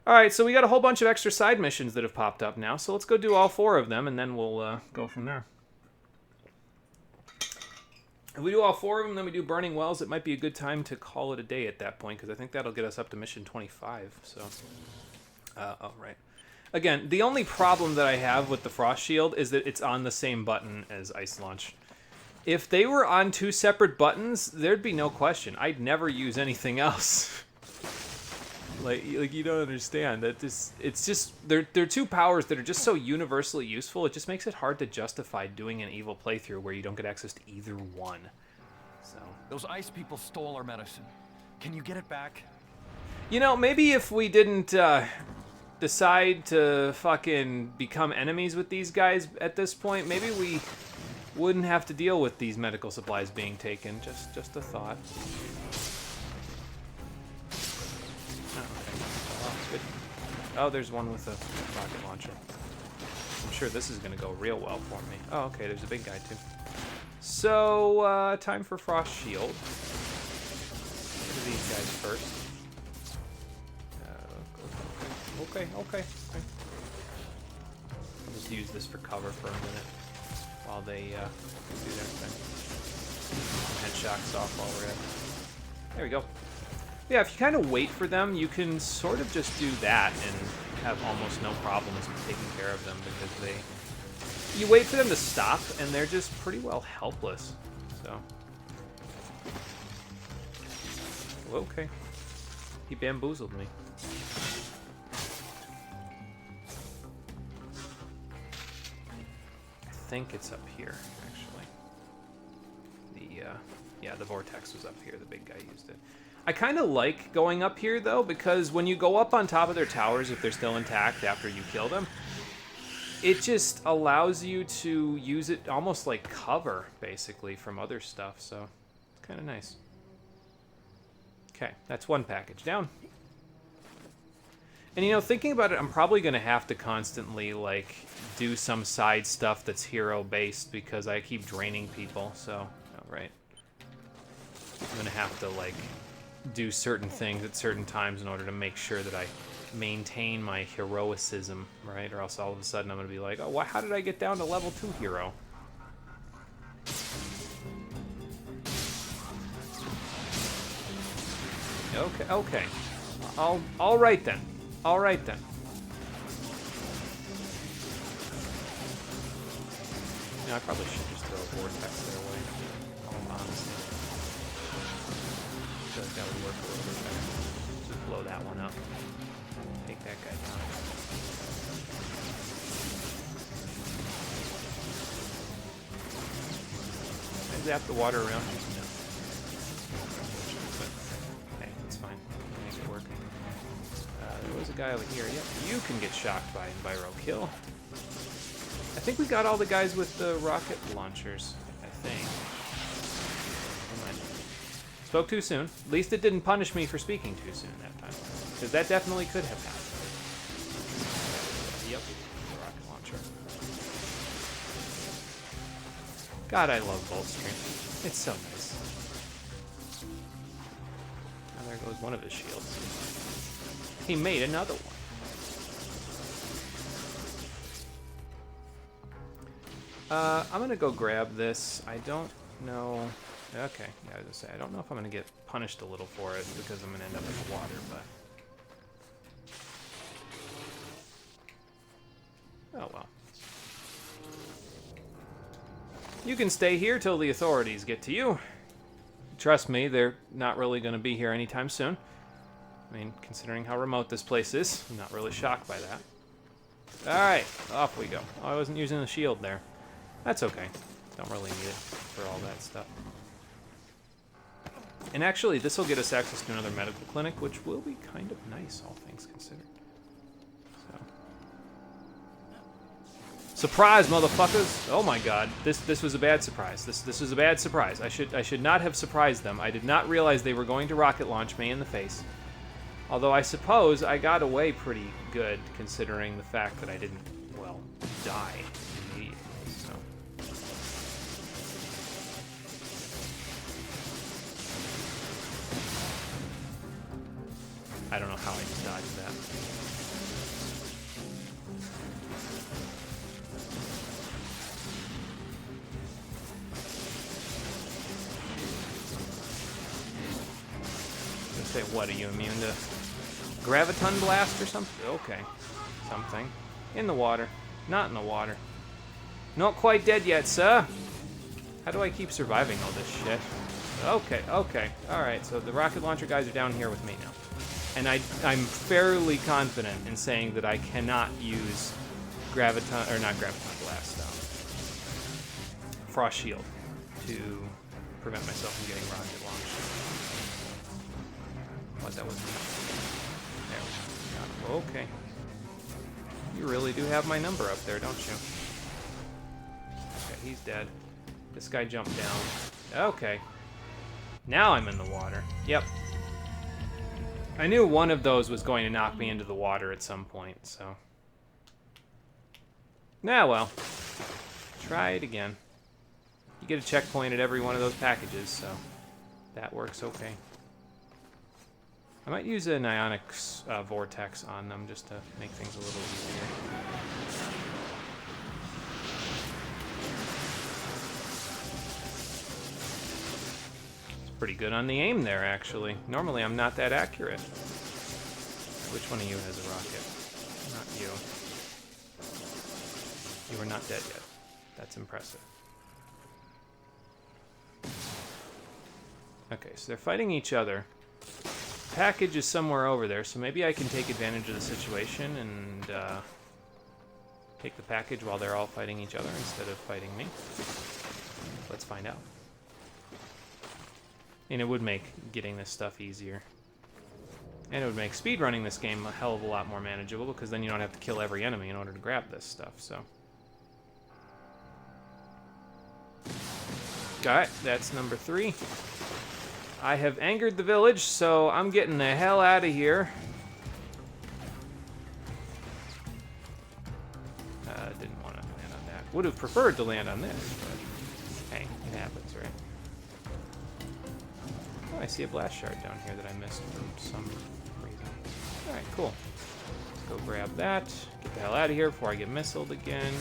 Alright, so we got a whole bunch of extra side missions that have popped up now, so let's go do all 4 of them, and then we'll go from there. If we do all 4 of them, then we do Burning Wells. It might be a good time to call it a day at that point, because I think that'll get us up to mission 25. So, oh, right. Again, the only problem that I have with the Frost Shield is that it's on the same button as Ice Launch. If they were on 2 separate buttons, there'd be no question. I'd never use anything else. like you don't understand that it's just they're 2 powers that are just so universally useful. It just makes it hard to justify doing an evil playthrough where you don't get access to either one. So Those ice people stole our medicine. Can you get it back? you know, maybe if we didn't decide to fucking become enemies with these guys at this point, maybe we wouldn't have to deal with these medical supplies being taken. Just a thought. Good. Oh, there's one with a rocket launcher. I'm sure this is going to go real well for me. Oh, okay, there's a big guy, too. So, time for Frost Shield. guys first. Okay. I'll just use this for cover for a minute while they do their thing. And shocks off while we're at it. There we go. Yeah, if you kind of wait for them, you can sort of just do that and have almost no problems with taking care of them because you wait for them to stop and they're just pretty well helpless. So. Okay. He bamboozled me. I think it's up here, actually. Yeah, the vortex was up here. The big guy used it. I kind of like going up here, though, because when you go up on top of their towers, if they're still intact after you kill them, it just allows you to use it almost like cover, basically, from other stuff, so it's kind of nice. Okay, that's one package down. And, you know, thinking about it, I'm probably going to have to constantly, like, do some side stuff that's hero-based because I keep draining people, so, oh, right. I'm going to have to, like, do certain things at certain times in order to make sure that I maintain my heroicism, right? Or else all of a sudden I'm going to be like, oh, how did I get down to level 2 hero? Okay. All right then. All right then. You know, I probably should just throw a vortex their way. All honesty. I feel like that would work a little bit better. Just blow that one up. Take that guy down. Can I zap the water around? No. Hey, it's fine. Make it work. There was a guy over here. Yep, you can get shocked by Enviro Kill. I think we got all the guys with the rocket launchers, I think. Spoke too soon. At least it didn't punish me for speaking too soon that time. Because that definitely could have happened. Yep, the rocket launcher. God, I love Bolt Stream. It's so nice. And there goes one of his shields. He made another one. I'm gonna go grab this. I don't know. Okay, yeah, I was gonna say, I don't know if I'm gonna get punished a little for it because I'm gonna end up in the water, but. Oh well. You can stay here till the authorities get to you. Trust me, they're not really gonna be here anytime soon. I mean, considering how remote this place is, I'm not really shocked by that. Alright, off we go. Oh, I wasn't using the shield there. That's okay. Don't really need it for all that stuff. And actually, this will get us access to another medical clinic, which will be kind of nice, all things considered. So. Surprise, motherfuckers! Oh my god, this was a bad surprise. This was a bad surprise. I should not have surprised them. I did not realize they were going to rocket launch me in the face. Although I suppose I got away pretty good, considering the fact that I didn't, well, die immediately, so. I don't know how I just dodged that. Say, what, are you immune to graviton blast or something? Okay. Something. In the water. Not in the water. Not quite dead yet, sir. How do I keep surviving all this shit? Okay. Alright, so the rocket launcher guys are down here with me now. And I'm fairly confident in saying that I cannot use graviton, or not graviton blast, frost shield to prevent myself from getting rocket launched. What, that was... There we go. Okay. You really do have my number up there, don't you? Okay, he's dead. This guy jumped down. Okay. Now I'm in the water. Yep. I knew one of those was going to knock me into the water at some point, so... Nah, well. Try it again. You get a checkpoint at every one of those packages, so... That works okay. I might use an ionic vortex on them just to make things a little easier. It's pretty good on the aim there, actually. Normally, I'm not that accurate. Which one of you has a rocket? Not you. You are not dead yet. That's impressive. Okay, so they're fighting each other. Package is somewhere over there, so maybe I can take advantage of the situation and take the package while they're all fighting each other instead of fighting me. Let's find out. And it would make getting this stuff easier. And it would make speedrunning this game a hell of a lot more manageable, because then you don't have to kill every enemy in order to grab this stuff, so. Alright, that's number 3. I have angered the village, so I'm getting the hell out of here. Didn't want to land on that. Would have preferred to land on this, but hey, it happens, right? Oh, I see a blast shard down here that I missed for some reason. Alright, cool. Let's go grab that. Get the hell out of here before I get missiled again.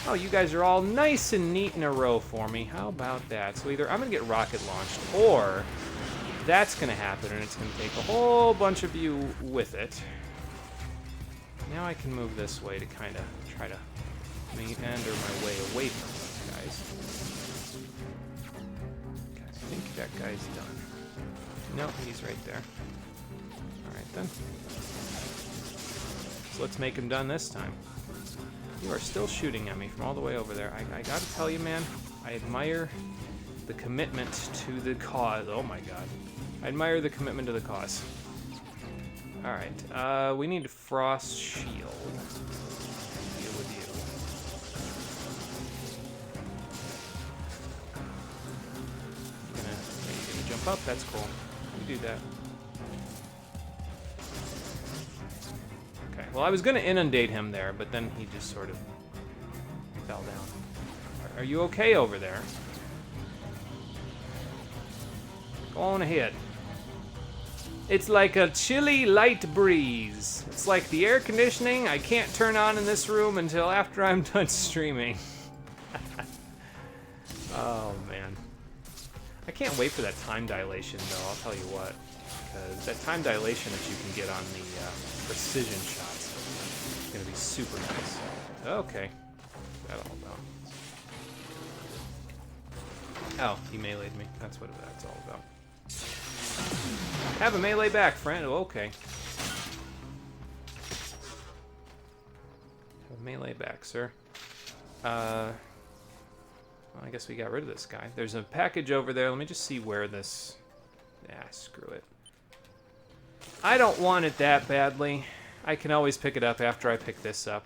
Oh, you guys are all nice and neat in a row for me. How about that? So either I'm going to get rocket launched, or that's going to happen, and it's going to take a whole bunch of you with it. Now I can move this way to kind of try to meander my way away from these guys. Okay, I think that guy's done. No, he's right there. Alright then. So let's make him done this time. You are still shooting at me from all the way over there. I gotta tell you, man, I admire the commitment to the cause. Oh my god. I admire the commitment to the cause. Alright, we need a frost shield. Deal with you. You're gonna jump up? That's cool. You do that. Well, I was going to inundate him there, but then he just sort of fell down. Are you okay over there? Go on ahead. It's like a chilly light breeze. It's like the air conditioning I can't turn on in this room until after I'm done streaming. Oh, man. I can't wait for that time dilation, though, I'll tell you what. Because that time dilation that you can get on the precision shots is going to be super nice. Okay. That all about. Oh, he meleeed me. That's what that's all about. Have a melee back, friend. Oh, okay. Have a melee back, sir. Well, I guess we got rid of this guy. There's a package over there. Let me just see where this... Ah, screw it. I don't want it that badly. I can always pick it up after I pick this up.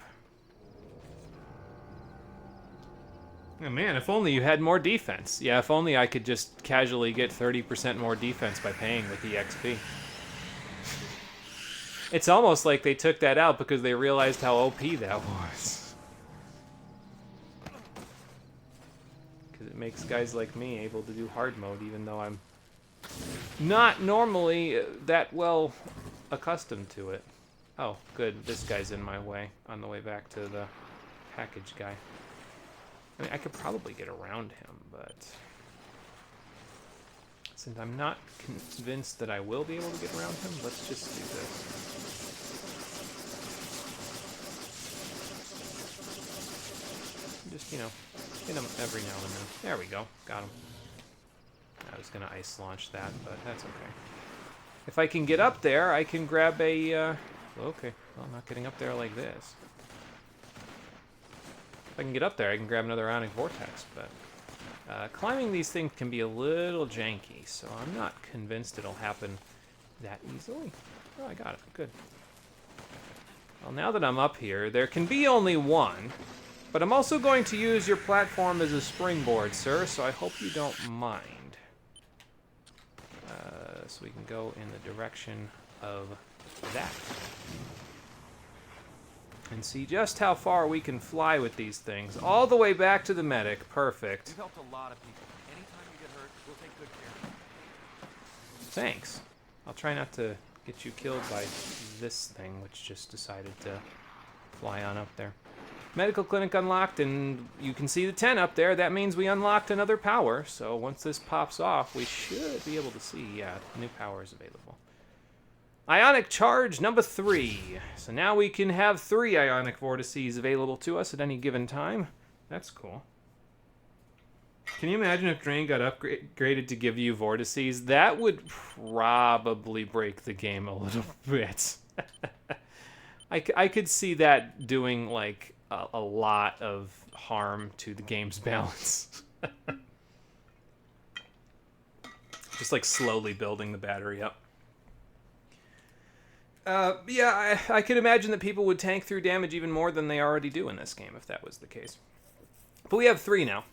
Oh man, if only you had more defense. Yeah, if only I could just casually get 30% more defense by paying with the XP. It's almost like they took that out because they realized how OP that was. Because it makes guys like me able to do hard mode even though I'm not normally that well accustomed to it. Oh, good. This guy's in my way on the way back to the package guy. I mean, I could probably get around him, but since I'm not convinced that I will be able to get around him, let's just do this. Just, you know, hit him every now and then. There we go. Got him. I was going to ice launch that, but that's okay. If I can get up there, I can grab a... okay, well, I'm not getting up there like this. If I can get up there, I can grab another ionic vortex, but... climbing these things can be a little janky, so I'm not convinced it'll happen that easily. Oh, I got it. Good. Well, now that I'm up here, there can be only one, but I'm also going to use your platform as a springboard, sir, so I hope you don't mind. So we can go in the direction of that. And see just how far we can fly with these things. All the way back to the medic. Perfect. We've helped a lot of people. Anytime you get hurt, we'll take good care of you. Thanks. I'll try not to get you killed by this thing, which just decided to fly on up there. Medical clinic unlocked, and you can see the 10 up there. That means we unlocked another power, so once this pops off, we should be able to see, yeah, new power is available. Ionic charge number 3. So now we can have 3 ionic vortices available to us at any given time. That's cool. Can you imagine if Drain got upgraded to give you vortices? That would probably break the game a little bit. I could see that doing, like, a lot of harm to the game's balance. Just, like, slowly building the battery up. Yeah, I could imagine that people would tank through damage even more than they already do in this game if that was the case. But we have 3 now.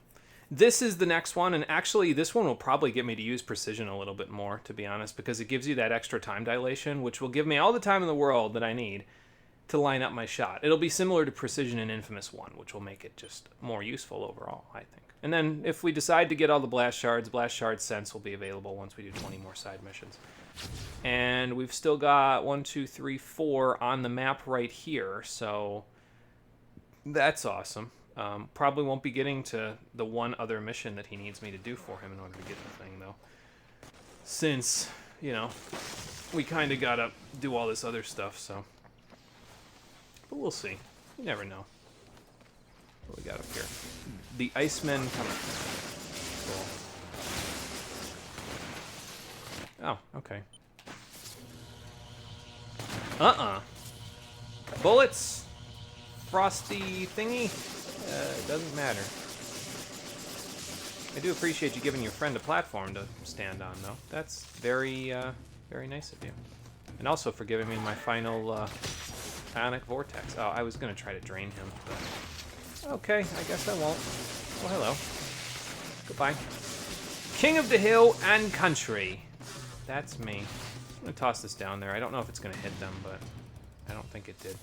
This is the next one, and actually this one will probably get me to use precision a little bit more, to be honest, because it gives you that extra time dilation, which will give me all the time in the world that I need to line up my shot. It'll be similar to precision in inFamous 1, which will make it just more useful overall, I think. And then if we decide to get all the blast shard sense will be available once we do 20 more side missions. And we've still got 1, 2, 3, 4 on the map right here, so that's awesome. Probably won't be getting to the one other mission that he needs me to do for him in order to get the thing, though. Since, you know, we kind of gotta do all this other stuff, so. But we'll see. You never know. What we got up here? The Icemen coming. Cool. Oh, okay. Bullets! Frosty thingy? Doesn't matter. I do appreciate you giving your friend a platform to stand on, though. That's very, very nice of you. And also for giving me my final, Ionic Vortex. Oh, I was gonna try to drain him, but... Okay, I guess I won't. Well, hello. Goodbye. King of the Hill and Country. That's me. I'm gonna toss this down there. I don't know if it's gonna hit them, but I don't think it did.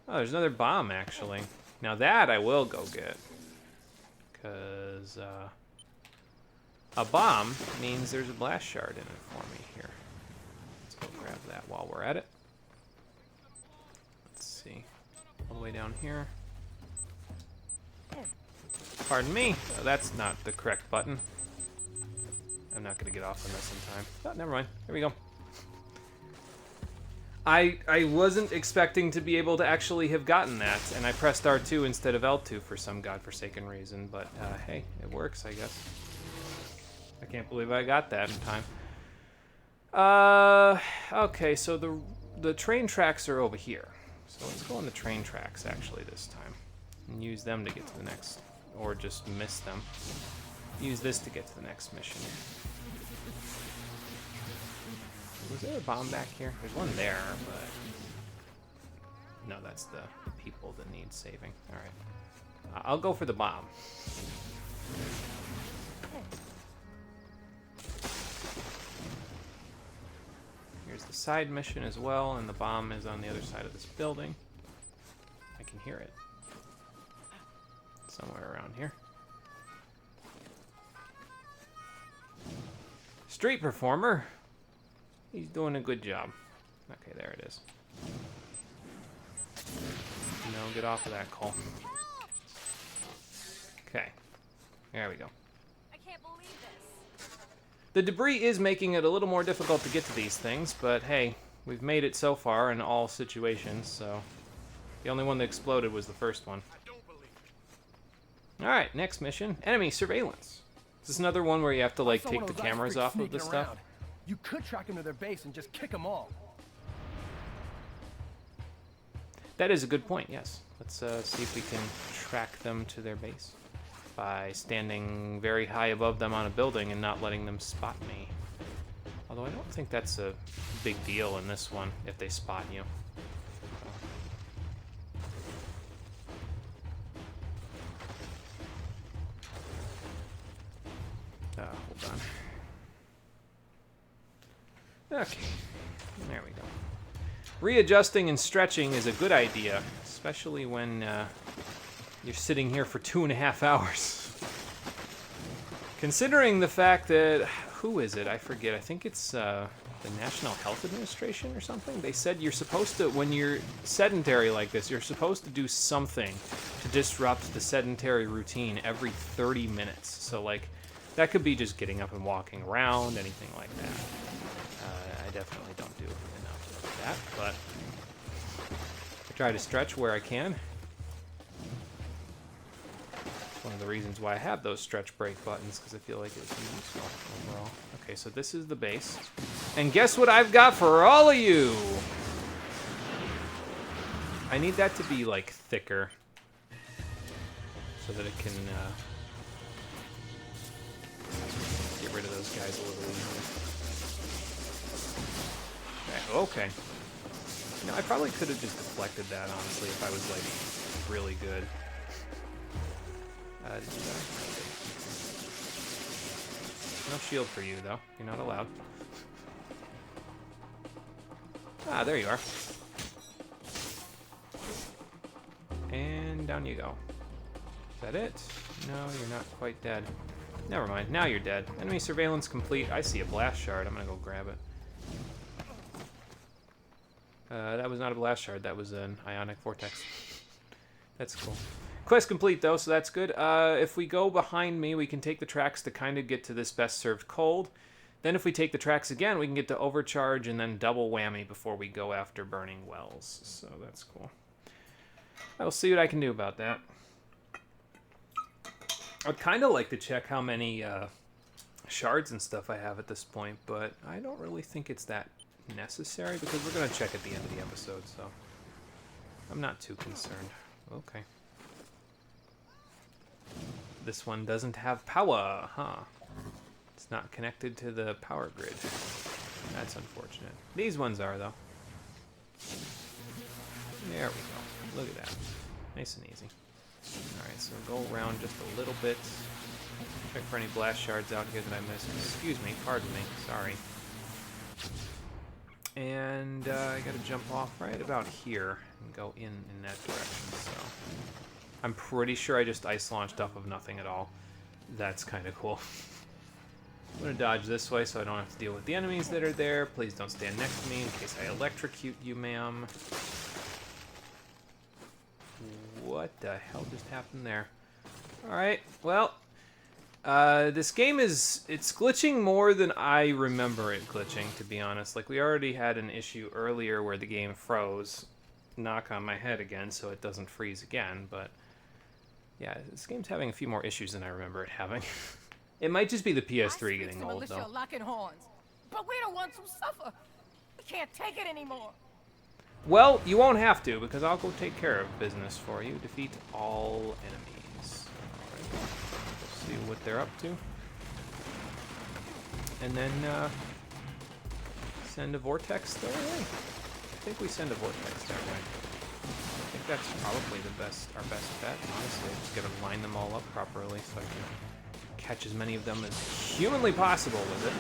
Oh, there's another bomb, actually. Now that I will go get. Because, a bomb means there's a blast shard in it for me here. Let's go grab that while we're at it. Let's see. All the way down here. Pardon me. Oh, that's not the correct button. I'm not going to get off on this in time. Oh, never mind. There we go. I wasn't expecting to be able to actually have gotten that, and I pressed R2 instead of L2 for some godforsaken reason, but hey, it works, I guess. I can't believe I got that in time. Okay, so the train tracks are over here. So let's go on the train tracks, actually, this time. And use them to get to the next, or just miss them. Use this to get to the next mission. Was there a bomb back here? There's one there, but... No, that's the people that need saving. Alright. I'll go for the bomb. Here's the side mission as well, and the bomb is on the other side of this building. I can hear it. Somewhere around here. Street performer. He's doing a good job. Okay, there it is. No, get off of that, Cole. Okay. There we go. I can't believe this. The debris is making it a little more difficult to get to these things, but hey, we've made it so far in all situations, so... The only one that exploded was the first one. Alright, next mission. Enemy surveillance. Is this another one where you have to, like, take the cameras off of the stuff? You could track them to their base and just kick them all. That is a good point, yes. Let's see if we can track them to their base by standing very high above them on a building and not letting them spot me. Although I don't think that's a big deal in this one, if they spot you. Hold on. Okay, there we go. Readjusting and stretching is a good idea, especially when you're sitting here for 2.5 hours. Considering the fact that, who is it? I forget. I think it's the National Health Administration or something. They said you're supposed to, when you're sedentary like this, you're supposed to do something to disrupt the sedentary routine every 30 minutes. So, like, that could be just getting up and walking around, anything like that. I definitely don't do enough of that, but I try to stretch where I can. It's one of the reasons why I have those stretch break buttons, because I feel like it's useful overall. Okay, so this is the base. And guess what I've got for all of you? I need that to be, like, thicker so that it can get rid of those guys a little easier. Okay. You know, I probably could have just deflected that, honestly, if I was, like, really good. No shield for you, though. You're not allowed. Ah, there you are. And down you go. Is that it? No, you're not quite dead. Never mind. Now you're dead. Enemy surveillance complete. I see a blast shard. I'm gonna go grab it. That was not a blast shard. That was an ionic vortex. That's cool. Quest complete, though, so that's good. If we go behind me, we can take the tracks to kind of get to this best served cold. Then if we take the tracks again, we can get to overcharge and then double whammy before we go after burning wells. So that's cool. I will see what I can do about that. I'd kind of like to check how many shards and stuff I have at this point, but I don't really think it's that necessary because we're going to check at the end of the episode, so I'm not too concerned. Okay. This one doesn't have power, huh? It's not connected to the power grid. That's unfortunate. These ones are, though. There we go. Look at that. Nice and easy. Alright, so go around just a little bit. Check for any blast shards out here that I missed. Excuse me, pardon me, sorry. And I gotta jump off right about here and go in that direction, so... I'm pretty sure I just ice launched off of nothing at all. That's kind of cool. I'm gonna dodge this way so I don't have to deal with the enemies that are there. Please don't stand next to me in case I electrocute you, ma'am. What the hell just happened there? Alright, well, this game it's glitching more than I remember it glitching, to be honest. Like, we already had an issue earlier where the game froze. Knock on my head again so it doesn't freeze again, but yeah, this game's having a few more issues than I remember it having. It might just be the PS3 getting old, though. Locking horns, but we don't want to suffer. We can't take it anymore. Well, you won't have to, because I'll go take care of business for you. Defeat all enemies. Alright. We'll see what they're up to. And then, send a vortex their way. I think we send a vortex their way. I think that's probably our best bet, honestly. Just gotta line them all up properly so I can catch as many of them as humanly possible with it.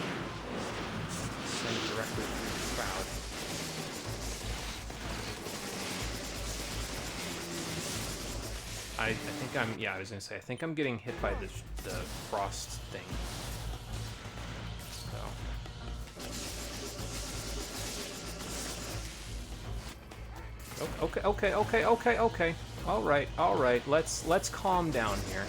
Send it directly through the crowd. I think I was gonna say, I think I'm getting hit by the frost thing. So. Okay. All right. Let's calm down here.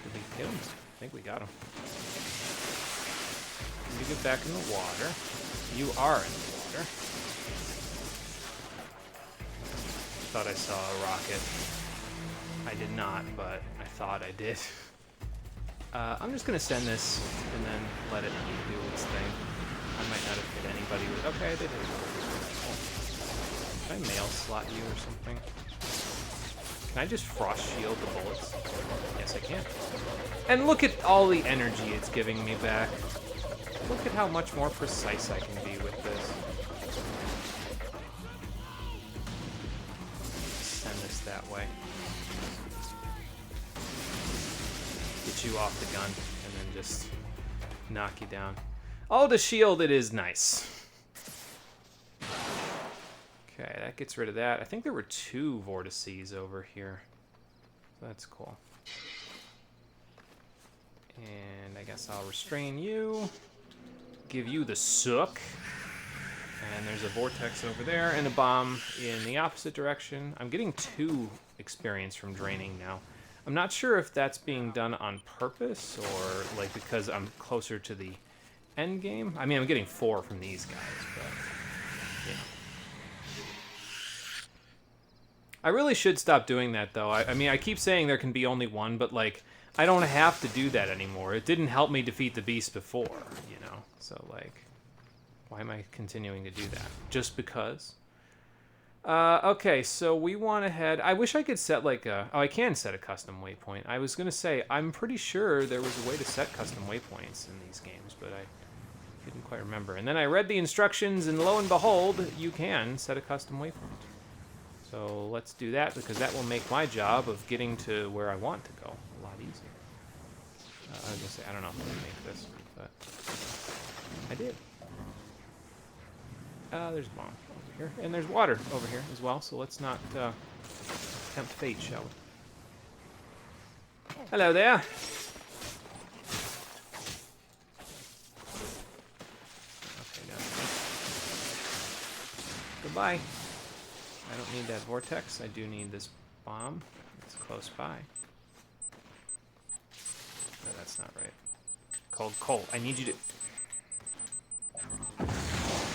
Did we kill him? I think we got him. You get back in the water. You are in the water. Thought I saw a rocket. I did not, but I thought I did. I'm just gonna send this and then let it do its thing. I might not have hit anybody with. Okay, I did hit. Can I mail slot you or something? Can I just frost shield the bullets? Yes, I can. And look at all the energy it's giving me back. Look at how much more precise I can be with this. Send this that way. Get you off the gun and then just knock you down. Oh, the shield, it is nice. Okay, that gets rid of that. I think there were 2 vortices over here. That's cool. And I guess I'll restrain you. Give you the sook. And there's a vortex over there and a bomb in the opposite direction. I'm getting 2 experience from draining now. I'm not sure if that's being done on purpose or like because I'm closer to the end game. I mean, I'm getting 4 from these guys, but yeah. I really should stop doing that though. I mean, I keep saying there can be only 1, but like I don't have to do that anymore. It didn't help me defeat the beast before, you know. So like, why am I continuing to do that? Just because? Okay, so we want to head... I wish I could set like a... Oh, I can set a custom waypoint. I was going to say, I'm pretty sure there was a way to set custom waypoints in these games, but I didn't quite remember. And then I read the instructions, and lo and behold, you can set a custom waypoint. So let's do that, because that will make my job of getting to where I want to go a lot easier. I was going to say, I don't know if I'm going to make this, but I did. There's a bomb over here, and there's water over here as well, so let's not tempt fate, shall we? Hello there. Okay, no. Goodbye. I don't need that vortex. I do need this bomb. It's close by. No, that's not right. Cold. I need you to...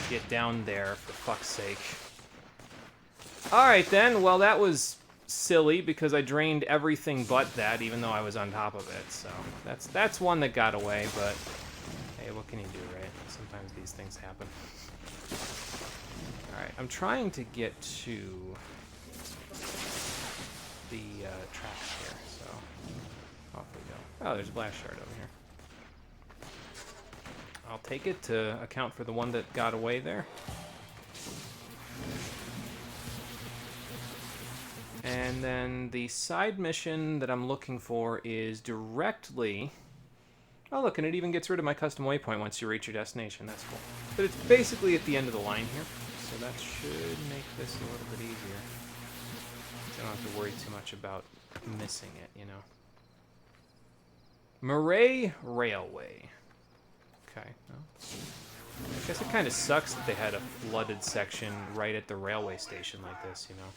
Get down there, for fuck's sake. Alright then, well that was silly because I drained everything but that, even though I was on top of it, so that's one that got away, but hey, what can you do, right? Sometimes these things happen. Alright, I'm trying to get to the tracks here, so off we go. Oh, there's a blast shard over here. I'll take it to account for the one that got away there. And then the side mission that I'm looking for is directly... Oh, look, and it even gets rid of my custom waypoint once you reach your destination. That's cool. But it's basically at the end of the line here, so that should make this a little bit easier. So I don't have to worry too much about missing it, you know. Murray Railway. Okay, well, I guess it kind of sucks that they had a flooded section right at the railway station like this, you know.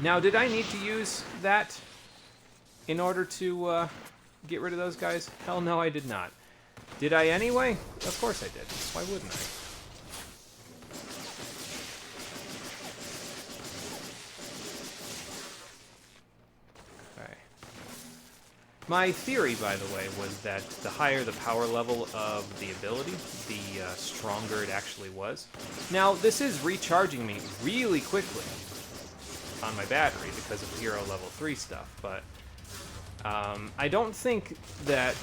Now, did I need to use that in order to get rid of those guys? Hell no, I did not. Did I anyway? Of course I did. Why wouldn't I? My theory, by the way, was that the higher the power level of the ability, the stronger it actually was. Now, this is recharging me really quickly on my battery because of hero level 3 stuff, but I don't think that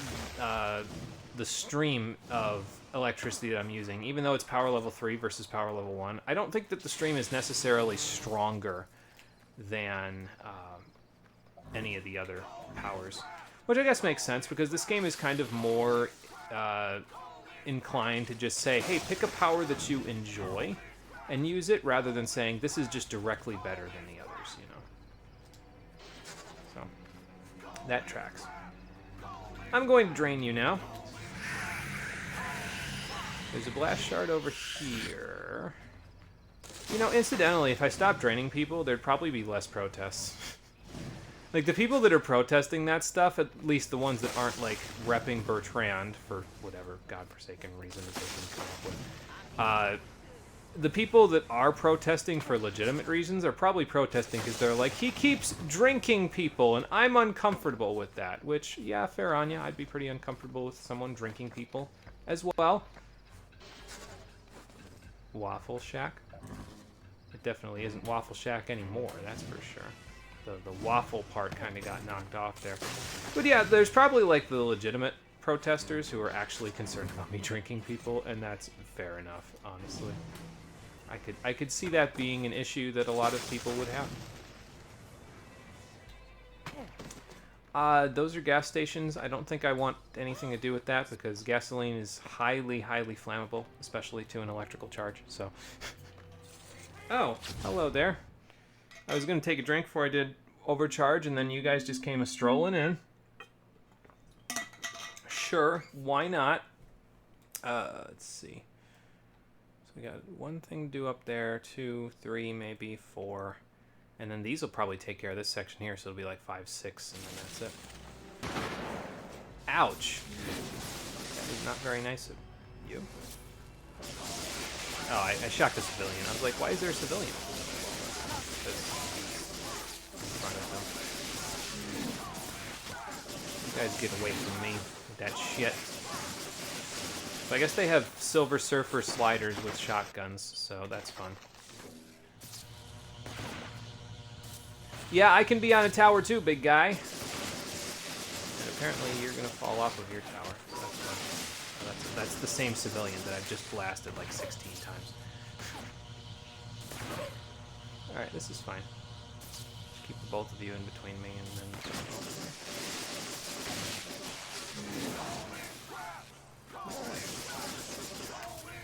the stream of electricity that I'm using, even though it's power level 3 versus power level 1, I don't think that the stream is necessarily stronger than any of the other powers. Which I guess makes sense, because this game is kind of more inclined to just say, hey, pick a power that you enjoy and use it, rather than saying, this is just directly better than the others, you know. So, that tracks. I'm going to drain you now. There's a blast shard over here. You know, incidentally, if I stopped draining people, there'd probably be less protests. Like, the people that are protesting that stuff, at least the ones that aren't, like, repping Bertrand for whatever godforsaken reason that they can come up with. The people that are protesting for legitimate reasons are probably protesting because they're like, he keeps drinking people, and I'm uncomfortable with that. Which, yeah, fair on ya. I'd be pretty uncomfortable with someone drinking people as well. Waffle Shack? It definitely isn't Waffle Shack anymore, that's for sure. The waffle part kind of got knocked off there. But yeah, there's probably like the legitimate protesters who are actually concerned about me drinking people, and that's fair enough, honestly. I could see that being an issue that a lot of people would have. Those are gas stations. I don't think I want anything to do with that because gasoline is highly, highly flammable, especially to an electrical charge. So, oh, hello there. I was gonna take a drink before I did overcharge, and then you guys just came a strolling in. Sure, why not? Let's see. So we got one thing to do up there, 2, 3, maybe 4. And then these will probably take care of this section here, so it'll be like 5, 6, and then that's it. Ouch. That is not very nice of you. Oh, I shocked a civilian. I was like, why is there a civilian? Because he's in front of them. You guys get away from me with that shit. So I guess they have Silver Surfer sliders with shotguns, so that's fun. Yeah, I can be on a tower too, big guy. And apparently you're gonna fall off of your tower. That's fun. That's the same civilian that I've just blasted like 16 times. Alright, this is fine. Just keep the both of you in between me and then...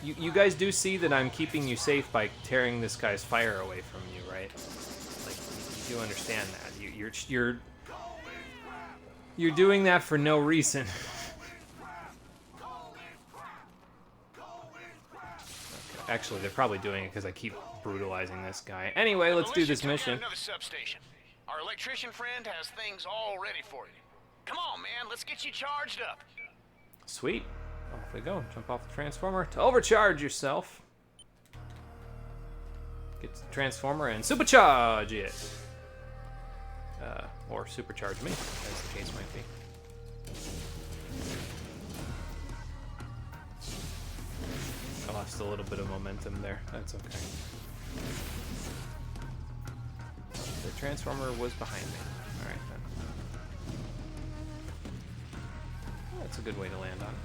You guys do see that I'm keeping you safe by tearing this guy's fire away from you, right? Like, you do understand that. You're doing that for no reason. Okay. Actually, they're probably doing it because I keep brutalizing this guy. Anyway, let's do this mission. Another substation. Our electrician friend has things all ready for you. Come on, man, let's get you charged up. Sweet. Off we go. Jump off the transformer to overcharge yourself. Get to the transformer and supercharge it. Or supercharge me, as the case might be. I lost a little bit of momentum there. That's okay. The transformer was behind me. Alright then. That's a good way to land on.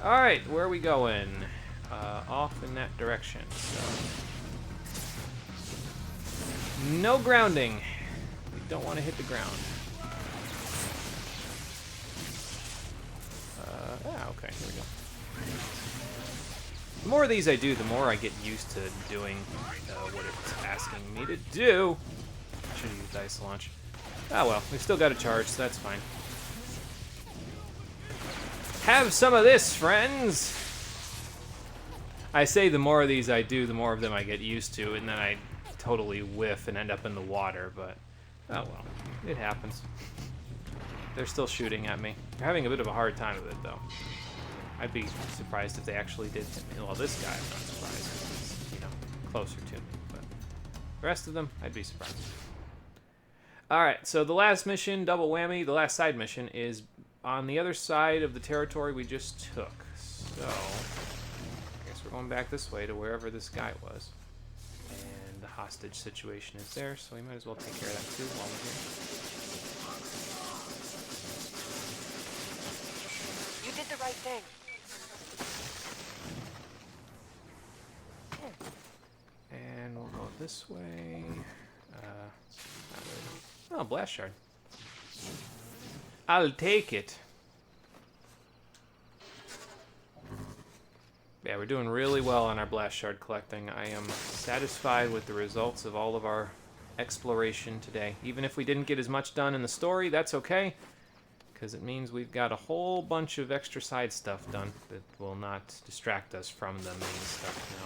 Alright, where are we going? Off in that direction. So. No grounding. We don't want to hit the ground. Okay, here we go. The more of these I do, the more I get used to doing what it's asking me to do. I should use dice launch. Ah well, we've still got a charge, so that's fine. Have some of this, friends! I say the more of these I do, the more of them I get used to, and then I totally whiff and end up in the water, but oh well, it happens. They're still shooting at me. They're having a bit of a hard time with it, though. I'd be surprised if they actually did hit me. Well, this guy, I'm not surprised, because he's, you know, closer to me, but the rest of them, I'd be surprised. Alright, so the last mission, double whammy, the last side mission, is on the other side of the territory we just took. So, I guess we're going back this way to wherever this guy was. And the hostage situation is there, so we might as well take care of that too while we're here. You did the right thing. And we'll go this way. Oh, blast shard. I'll take it. Yeah, we're doing really well on our blast shard collecting. I am satisfied with the results of all of our exploration today. Even if we didn't get as much done in the story, that's okay, because it means we've got a whole bunch of extra side stuff done that will not distract us from the main stuff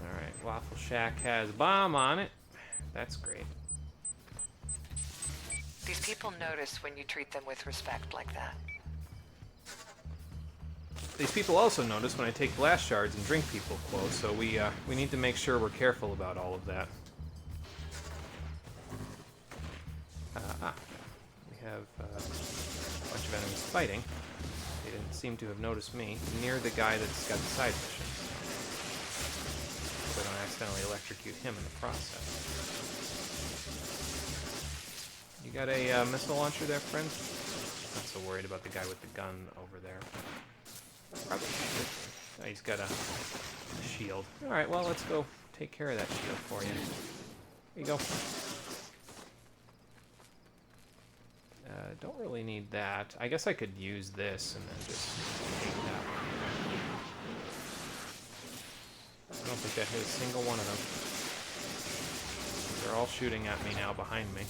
now. Alright, Waffle Shack has a bomb on it. That's great. These people notice when you treat them with respect like that. These people also notice when I take blast shards and drink people close, so we need to make sure we're careful about all of that. We have a bunch of enemies fighting. They didn't seem to have noticed me near the guy that's got the side mission. So I don't accidentally electrocute him in the process. You got a missile launcher there, friend? Not so worried about the guy with the gun over there. Probably. Oh, he's got a shield. Alright, well, let's go take care of that shield for you. Here you go. Don't really need that. I guess I could use this and then just take that. I don't think that hit a single one of them. They're all shooting at me now behind me.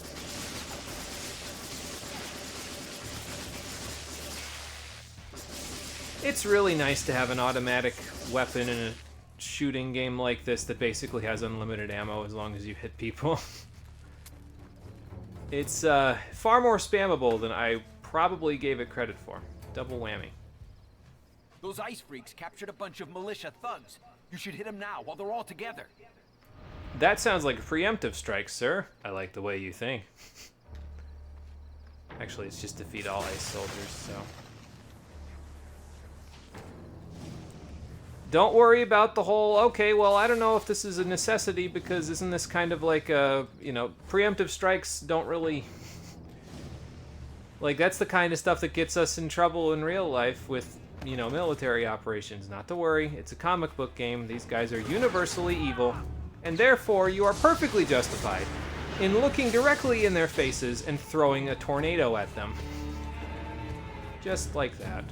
It's really nice to have an automatic weapon in a shooting game like this that basically has unlimited ammo as long as you hit people. It's far more spammable than I probably gave it credit for. Double whammy. Those ice freaks captured a bunch of militia thugs. You should hit them now while they're all together. That sounds like a preemptive strike, sir. I like the way you think. Actually, it's just defeat all ice soldiers, so... Don't worry about the whole, okay, well, I don't know if this is a necessity because isn't this kind of like a, you know, preemptive strikes don't really... Like, that's the kind of stuff that gets us in trouble in real life with, you know, military operations. Not to worry, it's a comic book game. These guys are universally evil, and therefore you are perfectly justified in looking directly in their faces and throwing a tornado at them. Just like that.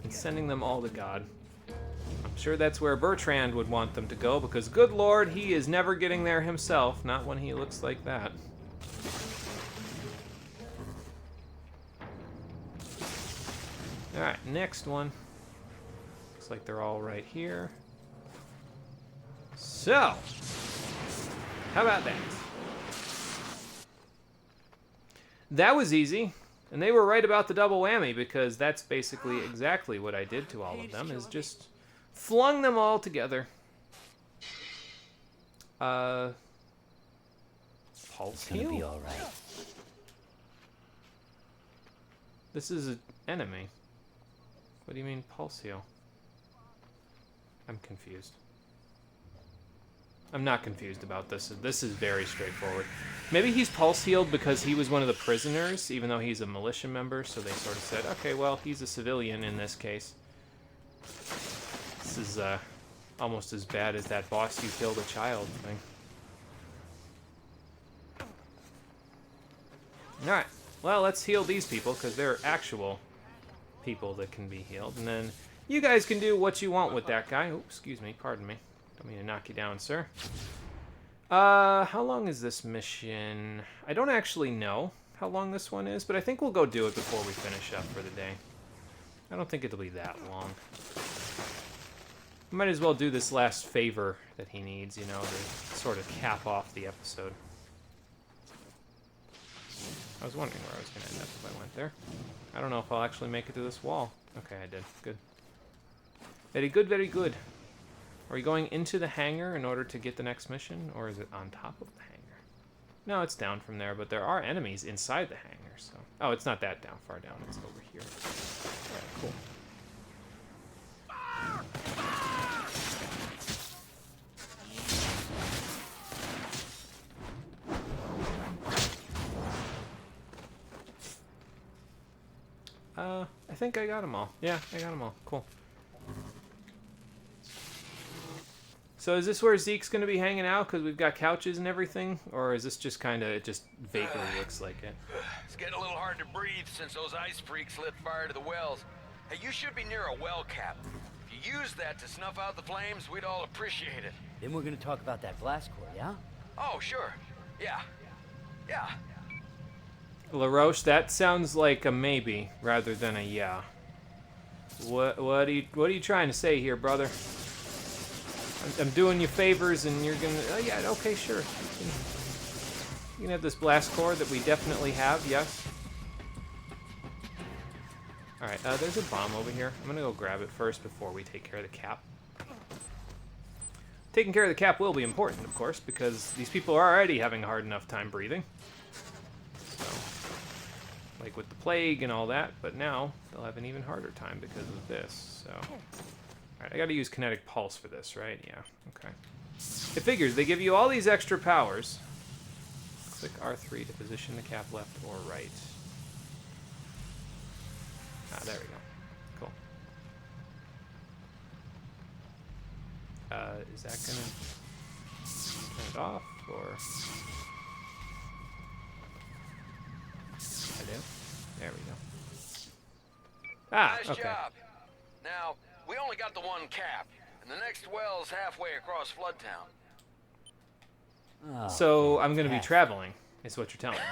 And sending them all to God. I'm sure that's where Bertrand would want them to go, because good lord, he is never getting there himself, not when he looks like that. Alright, next one. Looks like they're all right here. So, how about that? That was easy. And they were right about the double whammy, because that's basically exactly what I did to all of them, is just flung them all together. Pulse It's gonna be all right. This is an enemy. What do you mean pulse heal? I'm confused. I'm not confused about this. This is very straightforward. Maybe he's pulse healed because he was one of the prisoners, even though he's a militia member, so they sort of said, okay, well, he's a civilian in this case. This is almost as bad as that boss you killed a child thing. Alright, well, let's heal these people, because they're actual people that can be healed. And then you guys can do what you want with that guy. Oh, excuse me, pardon me. Don't mean to knock you down, sir. How long is this mission? I don't actually know how long this one is, but I think we'll go do it before we finish up for the day. I don't think it'll be that long. Might as well do this last favor that he needs, you know, to sort of cap off the episode. I was wondering where I was going to end up if I went there. I don't know if I'll actually make it to this wall. Okay, I did. Good. Very good, very good. Are we going into the hangar in order to get the next mission, or is it on top of the hangar? No, it's down from there, but there are enemies inside the hangar, so... Oh, it's not that down, far down. It's over here. Alright, cool. I think I got them all. Yeah, I got them all. Cool. So is this where Zeke's going to be hanging out because we've got couches and everything? Or is this just kind of, it just vaguely looks like it? It's getting a little hard to breathe since those ice freaks lit fire to the wells. Hey, you should be near a well cap. If you use that to snuff out the flames, we'd all appreciate it. Then we're gonna talk about that blast core, yeah? Oh, sure. Yeah. Yeah. LaRoche, that sounds like a maybe rather than a yeah. What are you trying to say here, brother? I'm doing you favors and you're gonna... Oh, yeah, okay, sure. You can have this blast core that we definitely have, yes. Alright, there's a bomb over here. I'm gonna go grab it first before we take care of the cap. Taking care of the cap will be important, of course, because these people are already having a hard enough time breathing. So, like with the plague and all that, but now they'll have an even harder time because of this, so... Alright, I gotta use kinetic pulse for this, right? Yeah, okay. It figures, they give you all these extra powers. Click R3 to position the cap left or right. Ah, there we go. Cool. Is that gonna turn it off, or... Ah, Nice okay. job. Now, we only got the one cap, and the next well's halfway across Floodtown. Oh, So I'm going to be fantastic. traveling, is what you're telling me.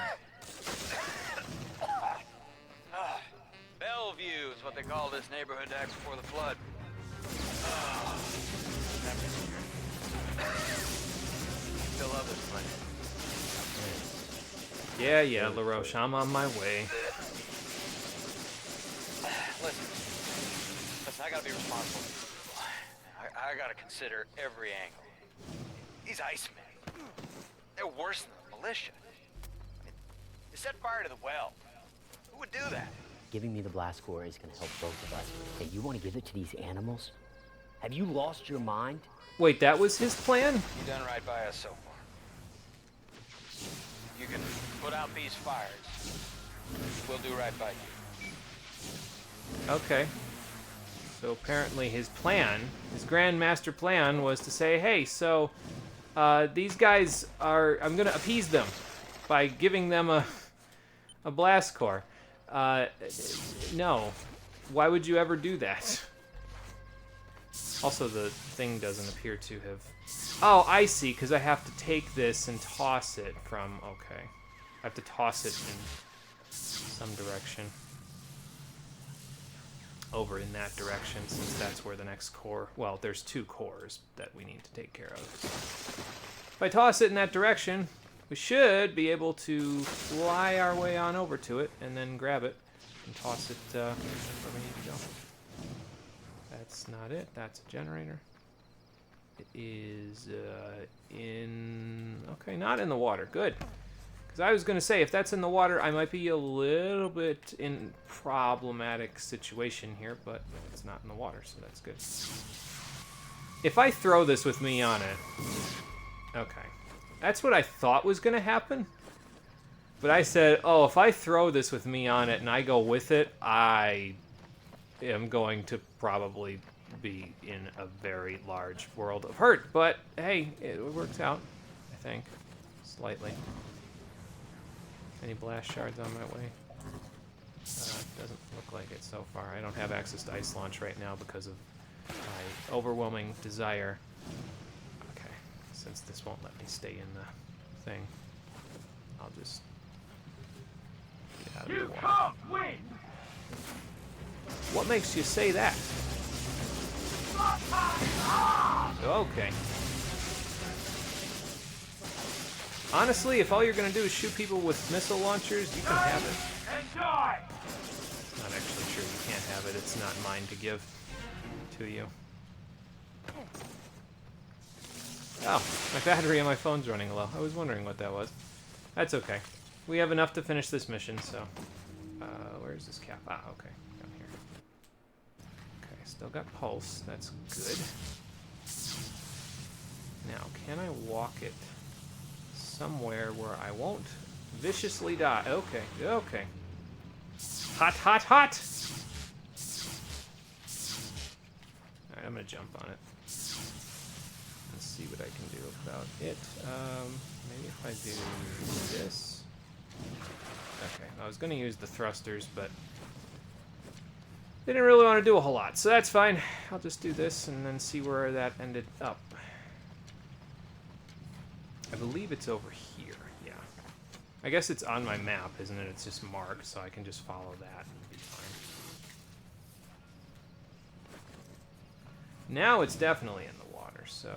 Bellevue is what they call this neighborhood back before the flood. Still love this place. Yeah, yeah, LaRoche, I'm on my way. Listen, I gotta be responsible. I gotta consider every angle. These Icemen, they're worse than the militia. I mean, they set fire to the well. Who would do that? Giving me the blast core is gonna help both of us. Hey, you wanna give it to these animals? Have you lost your mind? Wait, that was his plan? You done right by us so far. You can put out these fires. We'll do right by you. Okay. So apparently his plan, his grand master plan, was to say, hey, so these guys are, I'm going to appease them by giving them a blast core. No. Why would you ever do that? Also, the thing doesn't appear to have... Oh, I see, because I have to take this and toss it from... Okay. I have to toss it in some direction. Over in that direction, since that's where the next core... Well, there's 2 cores that we need to take care of. If I toss it in that direction, we should be able to fly our way on over to it, and then grab it, and toss it where we need to go. That's not it. That's a generator. It is in... Okay, not in the water. Good. Because I was going to say, if that's in the water, I might be a little bit in problematic situation here, but it's not in the water, so that's good. If I throw this with me on it... Okay. That's what I thought was going to happen. But I said, oh, if I throw this with me on it and I go with it, I am going to probably be in a very large world of hurt. But hey, it works out, I think, slightly. Any blast shards on my way? Doesn't look like it so far. I don't have access to ice launch right now because of my overwhelming desire. Okay, since this won't let me stay in the thing, I'll just get out of the water. can't win! What makes you say that? Okay. Honestly, if all you're going to do is shoot people with missile launchers, you can have it. Die! Not actually sure you can't have it. It's not mine to give to you. Oh, my battery on my phone's running low. I was wondering what that was. That's okay. We have enough to finish this mission, so... where's this cap? Ah, okay. Down here. Okay, still got pulse. That's good. Now, can I walk it somewhere where I won't viciously die? Okay, okay. Hot, hot, hot! Alright, I'm gonna jump on it. Let's see what I can do about it. Maybe if I do this. Okay, I was gonna use the thrusters, but they didn't really want to do a whole lot, so that's fine. I'll just do this and then see where that ended up. I believe it's over here, yeah. I guess it's on my map, isn't it? It's just marked, so I can just follow that and be fine. Now it's definitely in the water, so...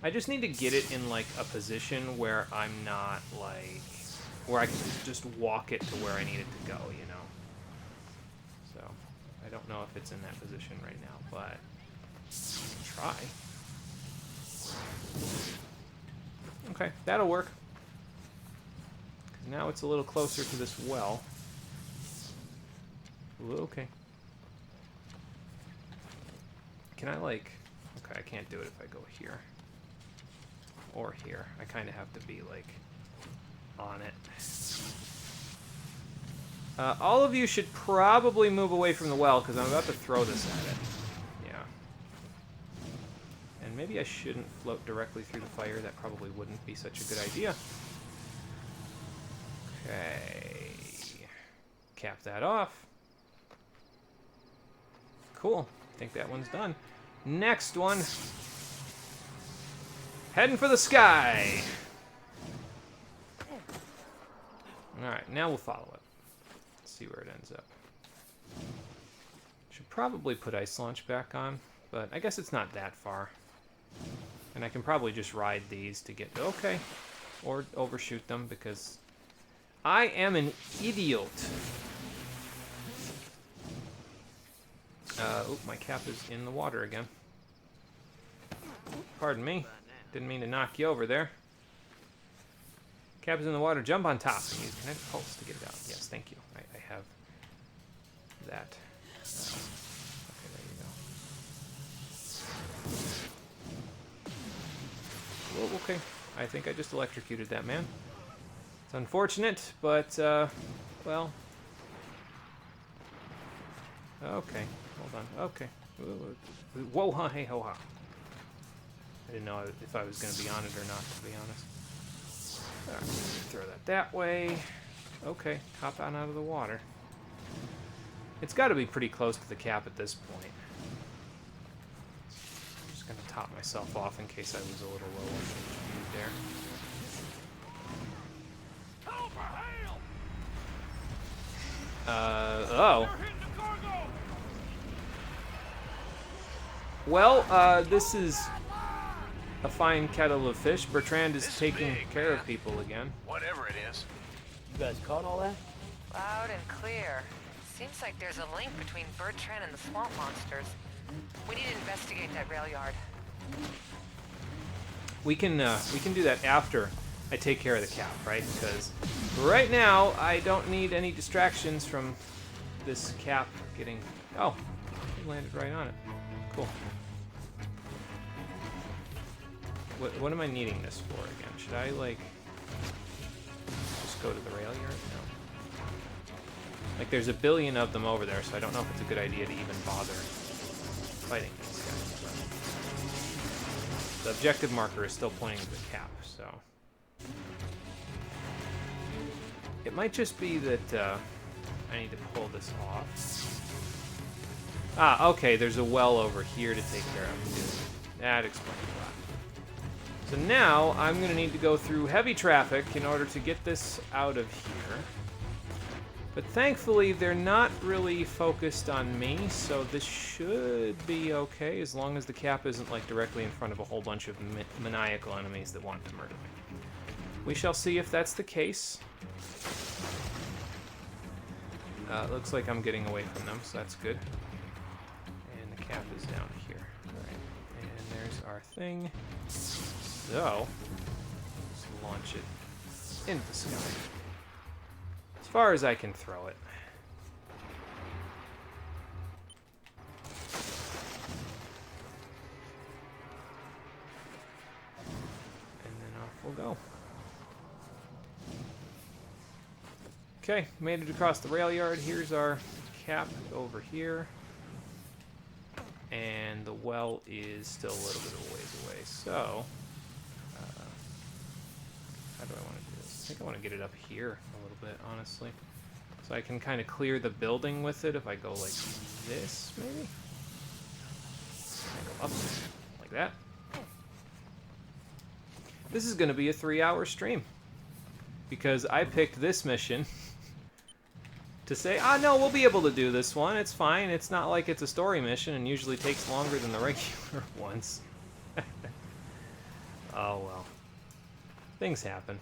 I just need to get it in, like, a position where I'm not, like... Where I can just walk it to where I need it to go, you know? So, I don't know if it's in that position right now, but... Try. Okay, that'll work. Now it's a little closer to this well. Ooh, okay. Can I, like... Okay, I can't do it if I go here. Or here. I kind of have to be, like, on it. All of you should probably move away from the well, because I'm about to throw this at it. Yeah. And maybe I shouldn't float directly through the fire. That probably wouldn't be such a good idea. Okay. Cap that off. Cool. I think that one's done. Next one. Heading for the sky. Alright, now we'll follow it. Let's see where it ends up. Should probably put ice launch back on, but I guess it's not that far. And I can probably just ride these to get... Okay. Or overshoot them, because I am an idiot. Oop, my cap is in the water again. Pardon me. Didn't mean to knock you over there. Cap is in the water. Jump on top and use kinetic pulse to get it out. Yes, thank you. I have that. Okay, there you go. Whoa, okay. I think I just electrocuted that man. It's unfortunate, but, well... Okay, hold on. Okay. Whoa, ha, hey, ho, ha. I didn't know if I was going to be on it or not, to be honest. Alright, throw that way. Okay, hop on out of the water. It's got to be pretty close to the cap at this point. I'm just going to top myself off in case I was a little low on speed there. Oh. Well, this is a fine kettle of fish. Bertrand is taking care of people again. Whatever it is. You guys caught all that? Loud and clear. Seems like there's a link between Bertrand and the swamp monsters. We need to investigate that rail yard. We can do that after I take care of the cap, right? Because right now I don't need any distractions from this cap getting... Oh, he landed right on it. Cool. What am I needing this for again? Should I, like, just go to the rail yard? No. Like, there's a billion of them over there, so I don't know if it's a good idea to even bother fighting these guys. But the objective marker is still pointing to the cap, so... It might just be that I need to pull this off. Ah, okay, there's a well over here to take care of. That explains a lot. So now I'm going to need to go through heavy traffic in order to get this out of here. But thankfully, they're not really focused on me, so this should be okay as long as the cap isn't like directly in front of a whole bunch of maniacal enemies that want to murder me. We shall see if that's the case. Looks like I'm getting away from them, so that's good. And the cap is down here. Alright, and there's our thing. So, let's launch it into the sky. As far as I can throw it. And then off we'll go. Okay, made it across the rail yard. Here's our cap over here. And the well is still a little bit of a ways away. So, how do I want to do this? I think I want to get it up here a little bit, honestly. So I can kind of clear the building with it if I go like this, maybe? I go up like that. This is going to be a 3-hour stream. Because I picked this mission to say, ah, no, we'll be able to do this one. It's fine. It's not like it's a story mission and usually takes longer than the regular ones. Oh, well. Things happen.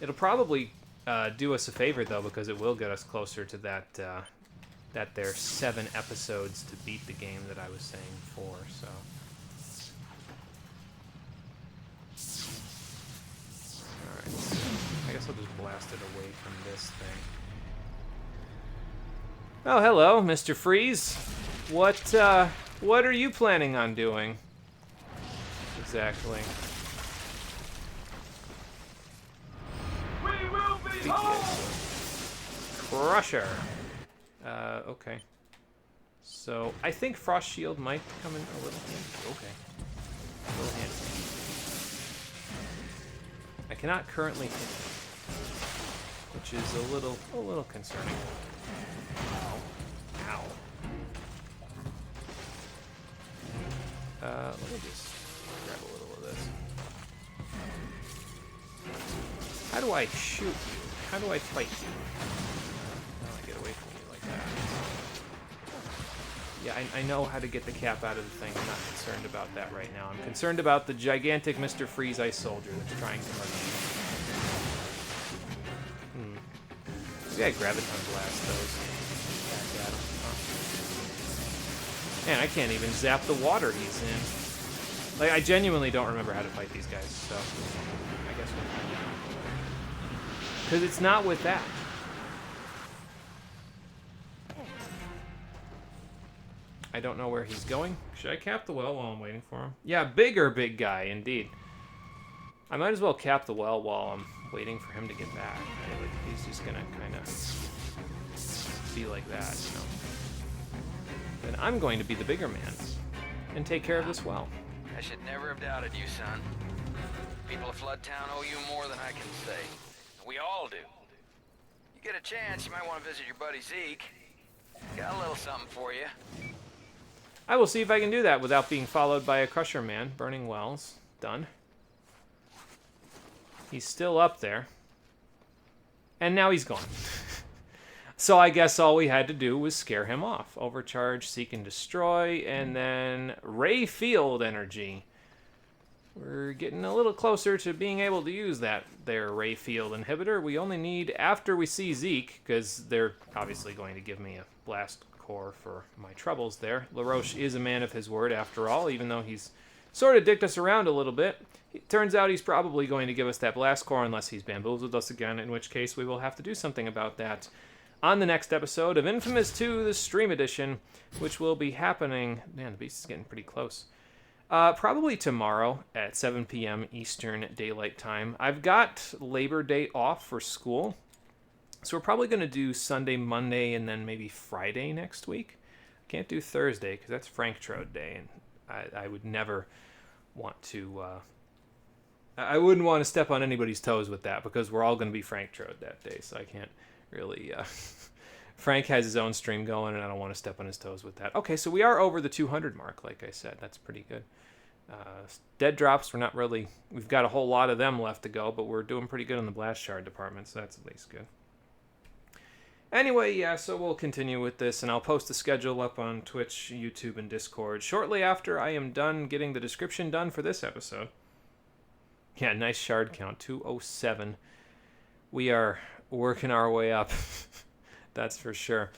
It'll probably do us a favor, though, because it will get us closer to that, that there 7 episodes to beat the game that I was saying before, so... Alright, I guess I'll just blast it away from this thing. Oh, hello, Mr. Freeze. What are you planning on doing? Exactly. We will be home! Crusher. Okay. So, I think Frost Shield might come in a little handy. Okay. A little handy. I cannot currently hit him, which is a little concerning. Ow. Ow. let me just grab a little of this. How do I shoot you? How do I fight you? How do I get away from you like that? Yeah, I know how to get the cap out of the thing. I'm not concerned about that right now. I'm concerned about the gigantic Mr. Freeze Ice Soldier that's trying to murder me. Maybe I Graviton Blast those. Back at him. Huh. Man, I can't even zap the water he's in. Like, I genuinely don't remember how to fight these guys, so I guess we'll find out. Because it's not with that. I don't know where he's going. Should I cap the well while I'm waiting for him? Yeah, big guy, indeed. I might as well cap the well while I'm waiting for him to get back. Right? Like, he's just gonna kind of be like that, you know. Then I'm going to be the bigger man and take care of this well. I should never have doubted you, son. People of Floodtown owe you more than I can say. We all do. You get a chance, you might want to visit your buddy Zeke. Got a little something for you. I will see if I can do that without being followed by a Crusher Man. Burning wells. Done. He's still up there. And now he's gone. So I guess all we had to do was scare him off. Overcharge, seek and destroy, and then ray field energy. We're getting a little closer to being able to use that there ray field inhibitor. We only need, after we see Zeke, because they're obviously going to give me a blast core for my troubles there. LaRoche is a man of his word after all, even though he's sort of dicked us around a little bit. It turns out he's probably going to give us that blast core unless he's bamboozled us again, in which case we will have to do something about that on the next episode of inFamous 2, the Stream Edition, which will be happening... Man, the beast is getting pretty close. Probably tomorrow at 7 p.m. Eastern Daylight Time. I've got Labor Day off for school, so we're probably going to do Sunday, Monday, and then maybe Friday next week. I can't do Thursday because that's Frank Trode Day, and I would never want to... I wouldn't want to step on anybody's toes with that because we're all going to be Frank Trode that day, so I can't really... Frank has his own stream going, and I don't want to step on his toes with that. Okay, so we are over the 200 mark, like I said. That's pretty good. Dead drops, we're not really... We've got a whole lot of them left to go, but we're doing pretty good in the blast shard department, so that's at least good. Anyway, yeah, so we'll continue with this, and I'll post the schedule up on Twitch, YouTube, and Discord shortly after I am done getting the description done for this episode. Yeah, nice shard count, 207. We are working our way up. That's for sure.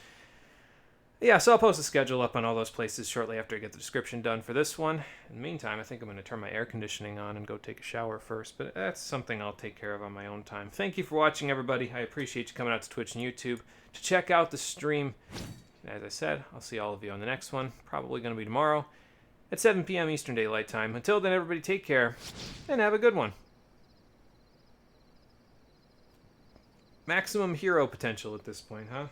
Yeah, so I'll post a schedule up on all those places shortly after I get the description done for this one. In the meantime, I think I'm going to turn my air conditioning on and go take a shower first, but that's something I'll take care of on my own time. Thank you for watching, everybody. I appreciate you coming out to Twitch and YouTube to check out the stream. As I said, I'll see all of you on the next one. Probably going to be tomorrow at 7 p.m. Eastern Daylight Time. Until then, everybody take care and have a good one. Maximum hero potential at this point, huh?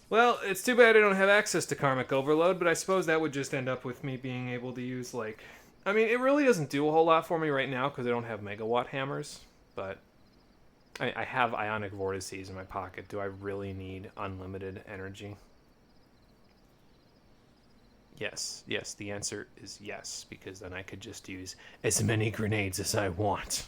Well, it's too bad I don't have access to Karmic Overload, but I suppose that would just end up with me being able to use, like... I mean, it really doesn't do a whole lot for me right now because I don't have megawatt hammers, but I have ionic vortices in my pocket. Do I really need unlimited energy? Yes, the answer is yes, because then I could just use as many grenades as I want.